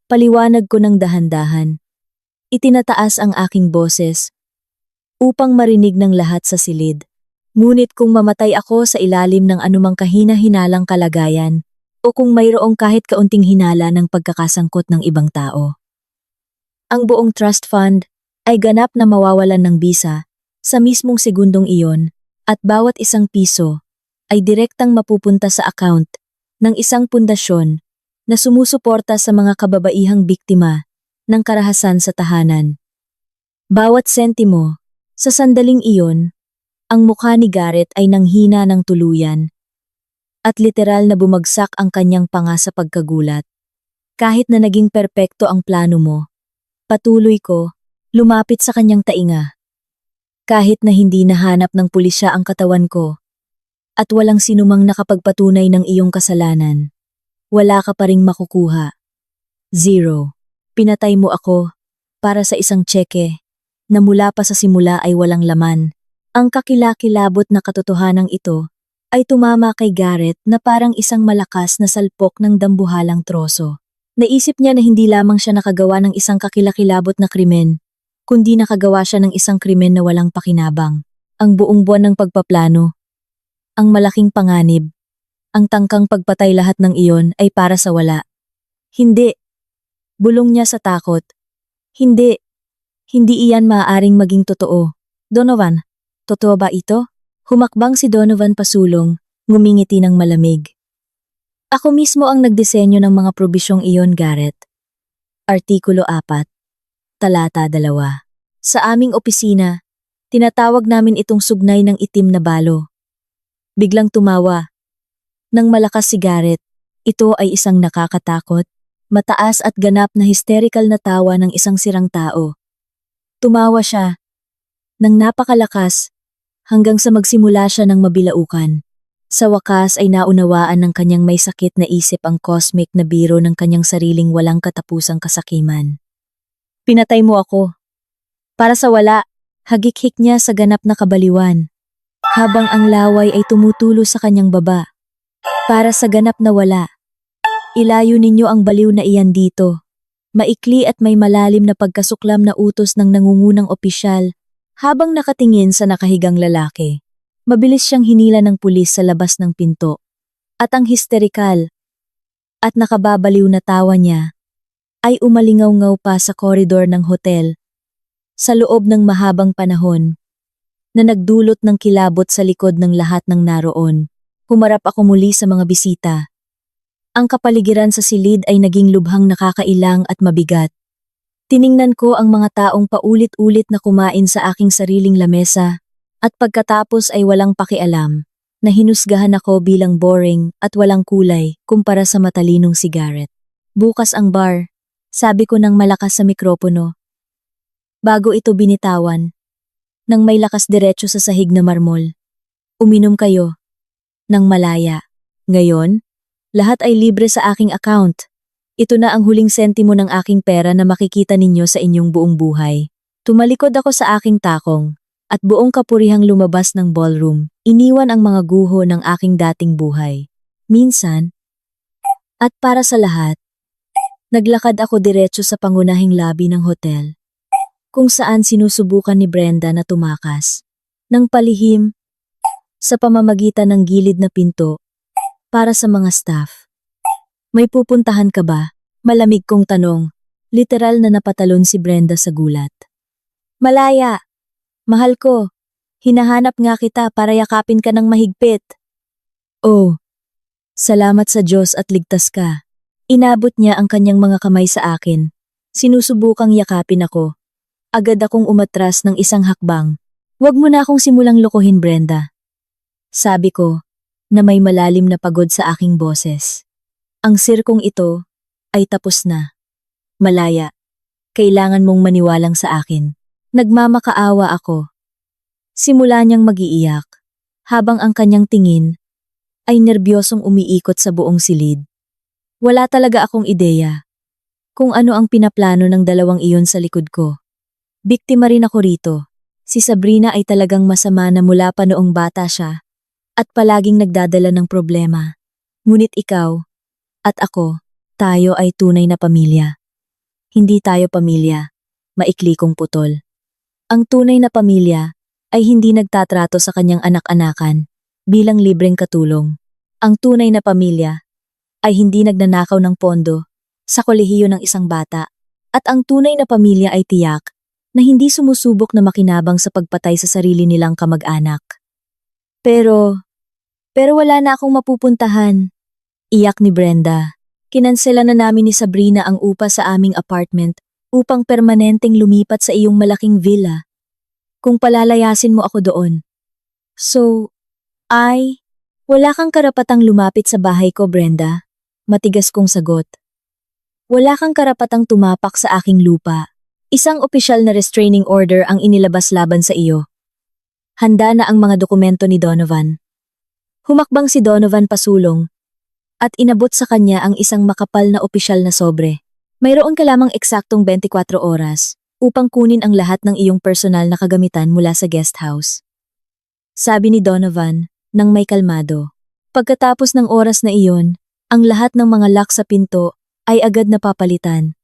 Paliwanag ko ng dahan-dahan. Itinataas ang aking boses upang marinig ng lahat sa silid. Ngunit kung mamatay ako sa ilalim ng anumang kahina-hinalang kalagayan o kung mayroong kahit kaunting hinala ng pagkakasangkot ng ibang tao, ang buong trust fund ay ganap na mawawalan ng bisa sa mismong segundong iyon at bawat isang piso ay direktang mapupunta sa account ng isang pundasyon na sumusuporta sa mga kababaihang biktima ng karahasan sa tahanan. Bawat sentimo, sa sandaling iyon, ang mukha ni Garrett ay nanghina ng tuluyan at literal na bumagsak ang kanyang panga sa pagkagulat. Kahit na naging perpekto ang plano mo, patuloy ko, lumapit sa kanyang tainga. Kahit na hindi nahanap ng pulisya ang katawan ko, at walang sinumang nakapagpatunay ng iyong kasalanan, wala ka pa ring makukuha. 0. Pinatay mo ako para sa isang tseke na mula pa sa simula ay walang laman. Ang kakilakilabot na katotohanang ito ay tumama kay Garrett na parang isang malakas na salpok ng dambuhalang troso. Naisip niya na hindi lamang siya nakagawa ng isang kakilakilabot na krimen, kundi nakagawa siya ng isang krimen na walang pakinabang. Ang buong buwan ng pagpaplano, ang malaking panganib, ang tangkang pagpatay lahat ng iyon ay para sa wala. Hindi. Bulong niya sa takot. Hindi. Hindi iyan maaaring maging totoo. Donovan, totoo ba ito? Humakbang si Donovan pasulong, ngumingiti ng malamig. Ako mismo ang nagdisenyo ng mga probisyong iyon, Garrett. Artikulo 4, Talata 2. Sa aming opisina, tinatawag namin itong sugnay ng itim na balo. Biglang tumawa. Nang malakas si Garrett, ito ay isang nakakatakot, mataas at ganap na hysterical na tawa ng isang sirang tao. Tumawa siya, nang napakalakas, hanggang sa magsimula siya ng mabilaukan. Sa wakas ay naunawaan ng kanyang may sakit na isip ang cosmic na biro ng kanyang sariling walang katapusang kasakiman. Pinatay mo ako. Para sa wala, hagikhik niya sa ganap na kabaliwan, habang ang laway ay tumutulo sa kanyang baba. Para sa ganap na wala, ilayo ninyo ang baliw na iyan dito. Maikli at may malalim na pagkasuklam na utos ng nangungunang opisyal habang nakatingin sa nakahigang lalaki. Mabilis siyang hinila ng pulis sa labas ng pinto. At ang histerikal at nakababaliw na tawa niya ay umalingaw-ngaw pa sa koridor ng hotel sa loob ng mahabang panahon na nagdulot ng kilabot sa likod ng lahat ng naroon. Humarap ako muli sa mga bisita. Ang kapaligiran sa silid ay naging lubhang nakakailang at mabigat. Tiningnan ko ang mga taong paulit-ulit na kumain sa aking sariling lamesa at pagkatapos ay walang pakialam na hinusgahan ako bilang boring at walang kulay kumpara sa matalinong si Garrett. Bukas ang bar, sabi ko ng malakas sa mikropono. Bago ito binitawan, nang may lakas diretso sa sahig na marmol. Uminom kayo, nang malaya. Ngayon, lahat ay libre sa aking account. Ito na ang huling sentimo ng aking pera na makikita ninyo sa inyong buong buhay. Tumalikod ako sa aking takong at buong kapurihang lumabas ng ballroom. Iniwan ang mga guho ng aking dating buhay. Minsan, at para sa lahat, naglakad ako diretso sa pangunahing lobby ng hotel, kung saan sinusubukan ni Brenda na tumakas ng palihim sa pamamagitan ng gilid na pinto para sa mga staff. May pupuntahan ka ba? Malamig kong tanong. Literal na napatalon si Brenda sa gulat. Malaya! Mahal ko! Hinahanap nga kita para yakapin ka ng mahigpit. Oh, salamat sa Diyos at ligtas ka. Inabot niya ang kanyang mga kamay sa akin. Sinusubukang yakapin ako. Agad akong umatras ng isang hakbang. Huwag mo na akong simulang lokohin, Brenda. Sabi ko, na may malalim na pagod sa aking boses. Ang sirkong ito ay tapos na. Malaya, kailangan mong maniwalang sa akin. Nagmamakaawa ako. Simula niyang mag-iiyak, habang ang kanyang tingin ay nerbyosong umiikot sa buong silid. Wala talaga akong ideya kung ano ang pinaplano ng dalawang iyon sa likod ko. Biktima rin ako rito. Si Sabrina ay talagang masama na mula pa noong bata siya at palaging nagdadala ng problema. Ngunit ikaw at ako, tayo ay tunay na pamilya. Hindi tayo pamilya, maikli kong putol. Ang tunay na pamilya ay hindi nagtatrato sa kanyang anak-anakan bilang libreng katulong. Ang tunay na pamilya ay hindi nagnanakaw ng pondo sa kolehiyo ng isang bata. At ang tunay na pamilya ay tiyak na hindi sumusubok na makinabang sa pagpatay sa sarili nilang kamag-anak. Pero wala na akong mapupuntahan. Iyak ni Brenda. Kinansela na namin ni Sabrina ang upa sa aming apartment upang permanenteng lumipat sa iyong malaking villa. Kung palalayasin mo ako doon. So, wala kang karapatang lumapit sa bahay ko, Brenda. Matigas kong sagot. Wala kang karapatang tumapak sa aking lupa. Isang opisyal na restraining order ang inilabas laban sa iyo. Handa na ang mga dokumento ni Donovan. Humakbang si Donovan pasulong at inabot sa kanya ang isang makapal na opisyal na sobre. Mayroon ka lamang eksaktong 24 oras upang kunin ang lahat ng iyong personal na kagamitan mula sa guest house. Sabi ni Donovan nang may kalmado. Pagkatapos ng oras na iyon, ang lahat ng mga lock sa pinto ay agad napapalitan.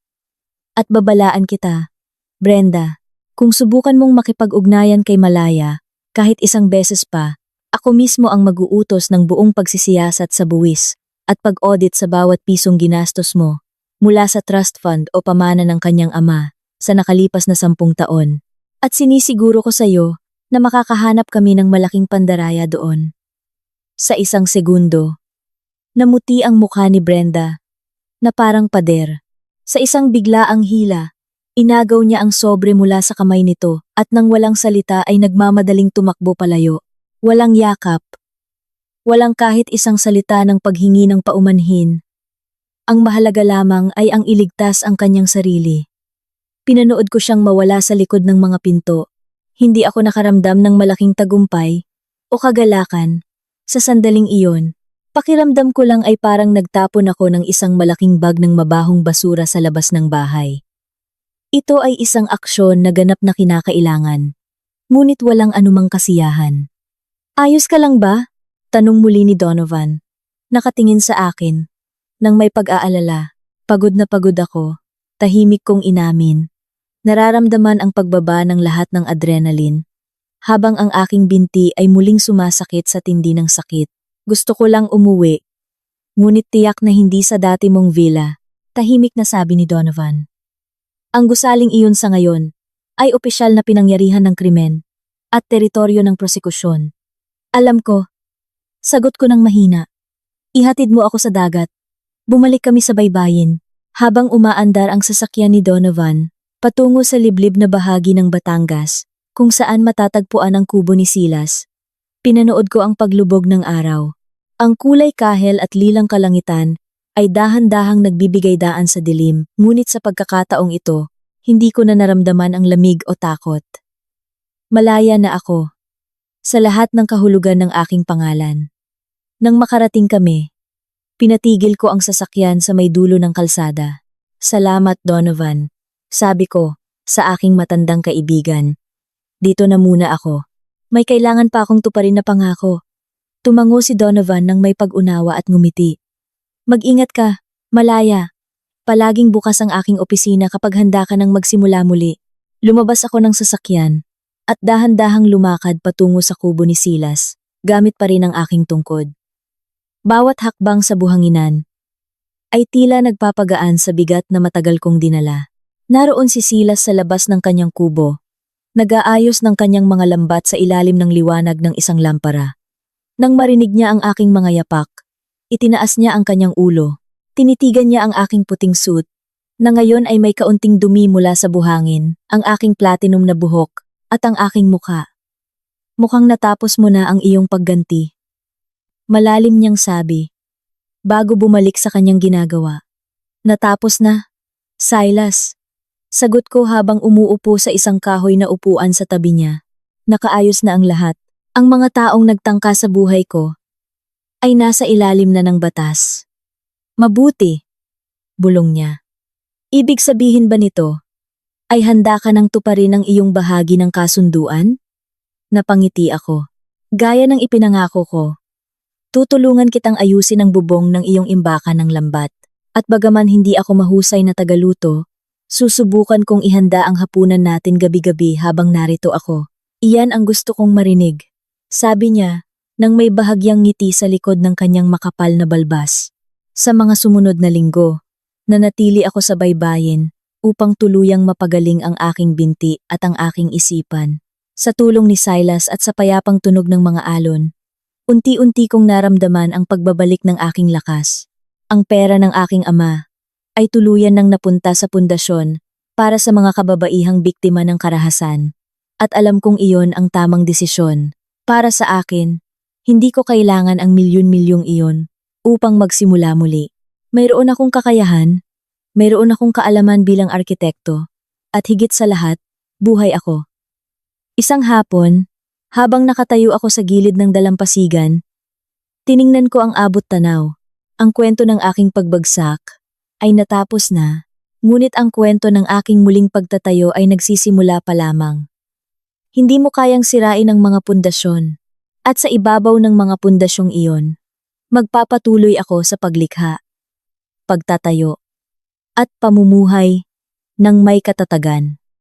At babalaan kita, Brenda, kung subukan mong makipag-ugnayan kay Malaya, kahit isang beses pa, ako mismo ang mag-uutos ng buong pagsisiyasat sa buwis at pag-audit sa bawat pisong ginastos mo mula sa trust fund o pamana ng kanyang ama sa nakalipas na 10 taon. At sinisiguro ko sa iyo na makakahanap kami ng malaking pandaraya doon. Sa isang segundo, namuti ang mukha ni Brenda na parang pader. Sa isang biglaang hila, inagaw niya ang sobre mula sa kamay nito at nang walang salita ay nagmamadaling tumakbo palayo. Walang yakap. Walang kahit isang salita ng paghingi ng paumanhin. Ang mahalaga lamang ay ang iligtas ang kanyang sarili. Pinanood ko siyang mawala sa likod ng mga pinto. Hindi ako nakaramdam ng malaking tagumpay o kagalakan. Sa sandaling iyon, pakiramdam ko lang ay parang nagtapon ako ng isang malaking bag ng mabahong basura sa labas ng bahay. Ito ay isang aksyon na ganap na kinakailangan. Ngunit walang anumang kasiyahan. Ayos ka lang ba? Tanong muli ni Donovan. Nakatingin sa akin. Nang may pag-aalala, pagod na pagod ako. Tahimik kong inamin. Nararamdaman ang pagbaba ng lahat ng adrenaline. Habang ang aking binti ay muling sumasakit sa tindi ng sakit. Gusto ko lang umuwi. Ngunit tiyak na hindi sa dati mong villa. Tahimik na sabi ni Donovan. Ang gusaling iyon sa ngayon ay opisyal na pinangyarihan ng krimen at teritoryo ng prosekusyon. Alam ko. Sagot ko ng mahina. Ihatid mo ako sa dagat. Bumalik kami sa baybayin. Habang umaandar ang sasakyan ni Donovan, patungo sa liblib na bahagi ng Batangas, kung saan matatagpuan ang kubo ni Silas. Pinanood ko ang paglubog ng araw. Ang kulay kahel at lilang kalangitan ay dahan-dahang nagbibigay daan sa dilim, ngunit sa pagkakataong ito, hindi ko na naramdaman ang lamig o takot. Malaya na ako. Sa lahat ng kahulugan ng aking pangalan. Nang makarating kami, pinatigil ko ang sasakyan sa may dulo ng kalsada. Salamat, Donovan. Sabi ko, sa aking matandang kaibigan. Dito na muna ako. May kailangan pa akong tuparin na pangako. Tumango si Donovan nang may pag-unawa at ngumiti. Mag-ingat ka, Malaya. Palaging bukas ang aking opisina kapag handa ka nang magsimula muli. Lumabas ako ng sasakyan at dahan-dahang lumakad patungo sa kubo ni Silas, gamit pa rin ang aking tungkod. Bawat hakbang sa buhanginan ay tila nagpapagaan sa bigat na matagal kong dinala. Naroon si Silas sa labas ng kanyang kubo, nag-aayos ng kanyang mga lambat sa ilalim ng liwanag ng isang lampara. Nang marinig niya ang aking mga yapak, itinaas niya ang kanyang ulo, tinitigan niya ang aking puting suit, na ngayon ay may kaunting dumi mula sa buhangin, ang aking platinum na buhok, at ang aking mukha. Mukhang natapos mo na ang iyong pagganti. Malalim niyang sabi, bago bumalik sa kanyang ginagawa. Natapos na, Silas. Sagot ko habang umuupo sa isang kahoy na upuan sa tabi niya. Nakaayos na ang lahat. Ang mga taong nagtangka sa buhay ko ay nasa ilalim na ng batas. Mabuti, bulong niya. Ibig sabihin ba nito ay handa ka nang tuparin ang iyong bahagi ng kasunduan? Napangiti ako. Gaya ng ipinangako ko, tutulungan kitang ayusin ang bubong ng iyong imbakan ng lambat. At bagaman hindi ako mahusay na tagaluto, susubukan kong ihanda ang hapunan natin gabi-gabi habang narito ako. Iyan ang gusto kong marinig. Sabi niya, nang may bahagyang ngiti sa likod ng kanyang makapal na balbas. Sa mga sumunod na linggo, nanatili ako sa baybayin, upang tuluyang mapagaling ang aking binti at ang aking isipan. Sa tulong ni Silas at sa payapang tunog ng mga alon, unti-unti kong naramdaman ang pagbabalik ng aking lakas. Ang pera ng aking ama ay tuluyan nang napunta sa pundasyon para sa mga kababaihang biktima ng karahasan. At alam kong iyon ang tamang desisyon. Para sa akin, hindi ko kailangan ang milyon-milyong iyon upang magsimula muli. Mayroon akong kakayahan, mayroon akong kaalaman bilang arkitekto, at higit sa lahat, buhay ako. Isang hapon, habang nakatayo ako sa gilid ng dalampasigan, tiningnan ko ang abot tanaw. Ang kwento ng aking pagbagsak ay natapos na, ngunit ang kwento ng aking muling pagtatayo ay nagsisimula pa lamang. Hindi mo kayang sirain ang mga pundasyon, at sa ibabaw ng mga pundasyong iyon, magpapatuloy ako sa paglikha, pagtatayo, at pamumuhay ng may katatagan.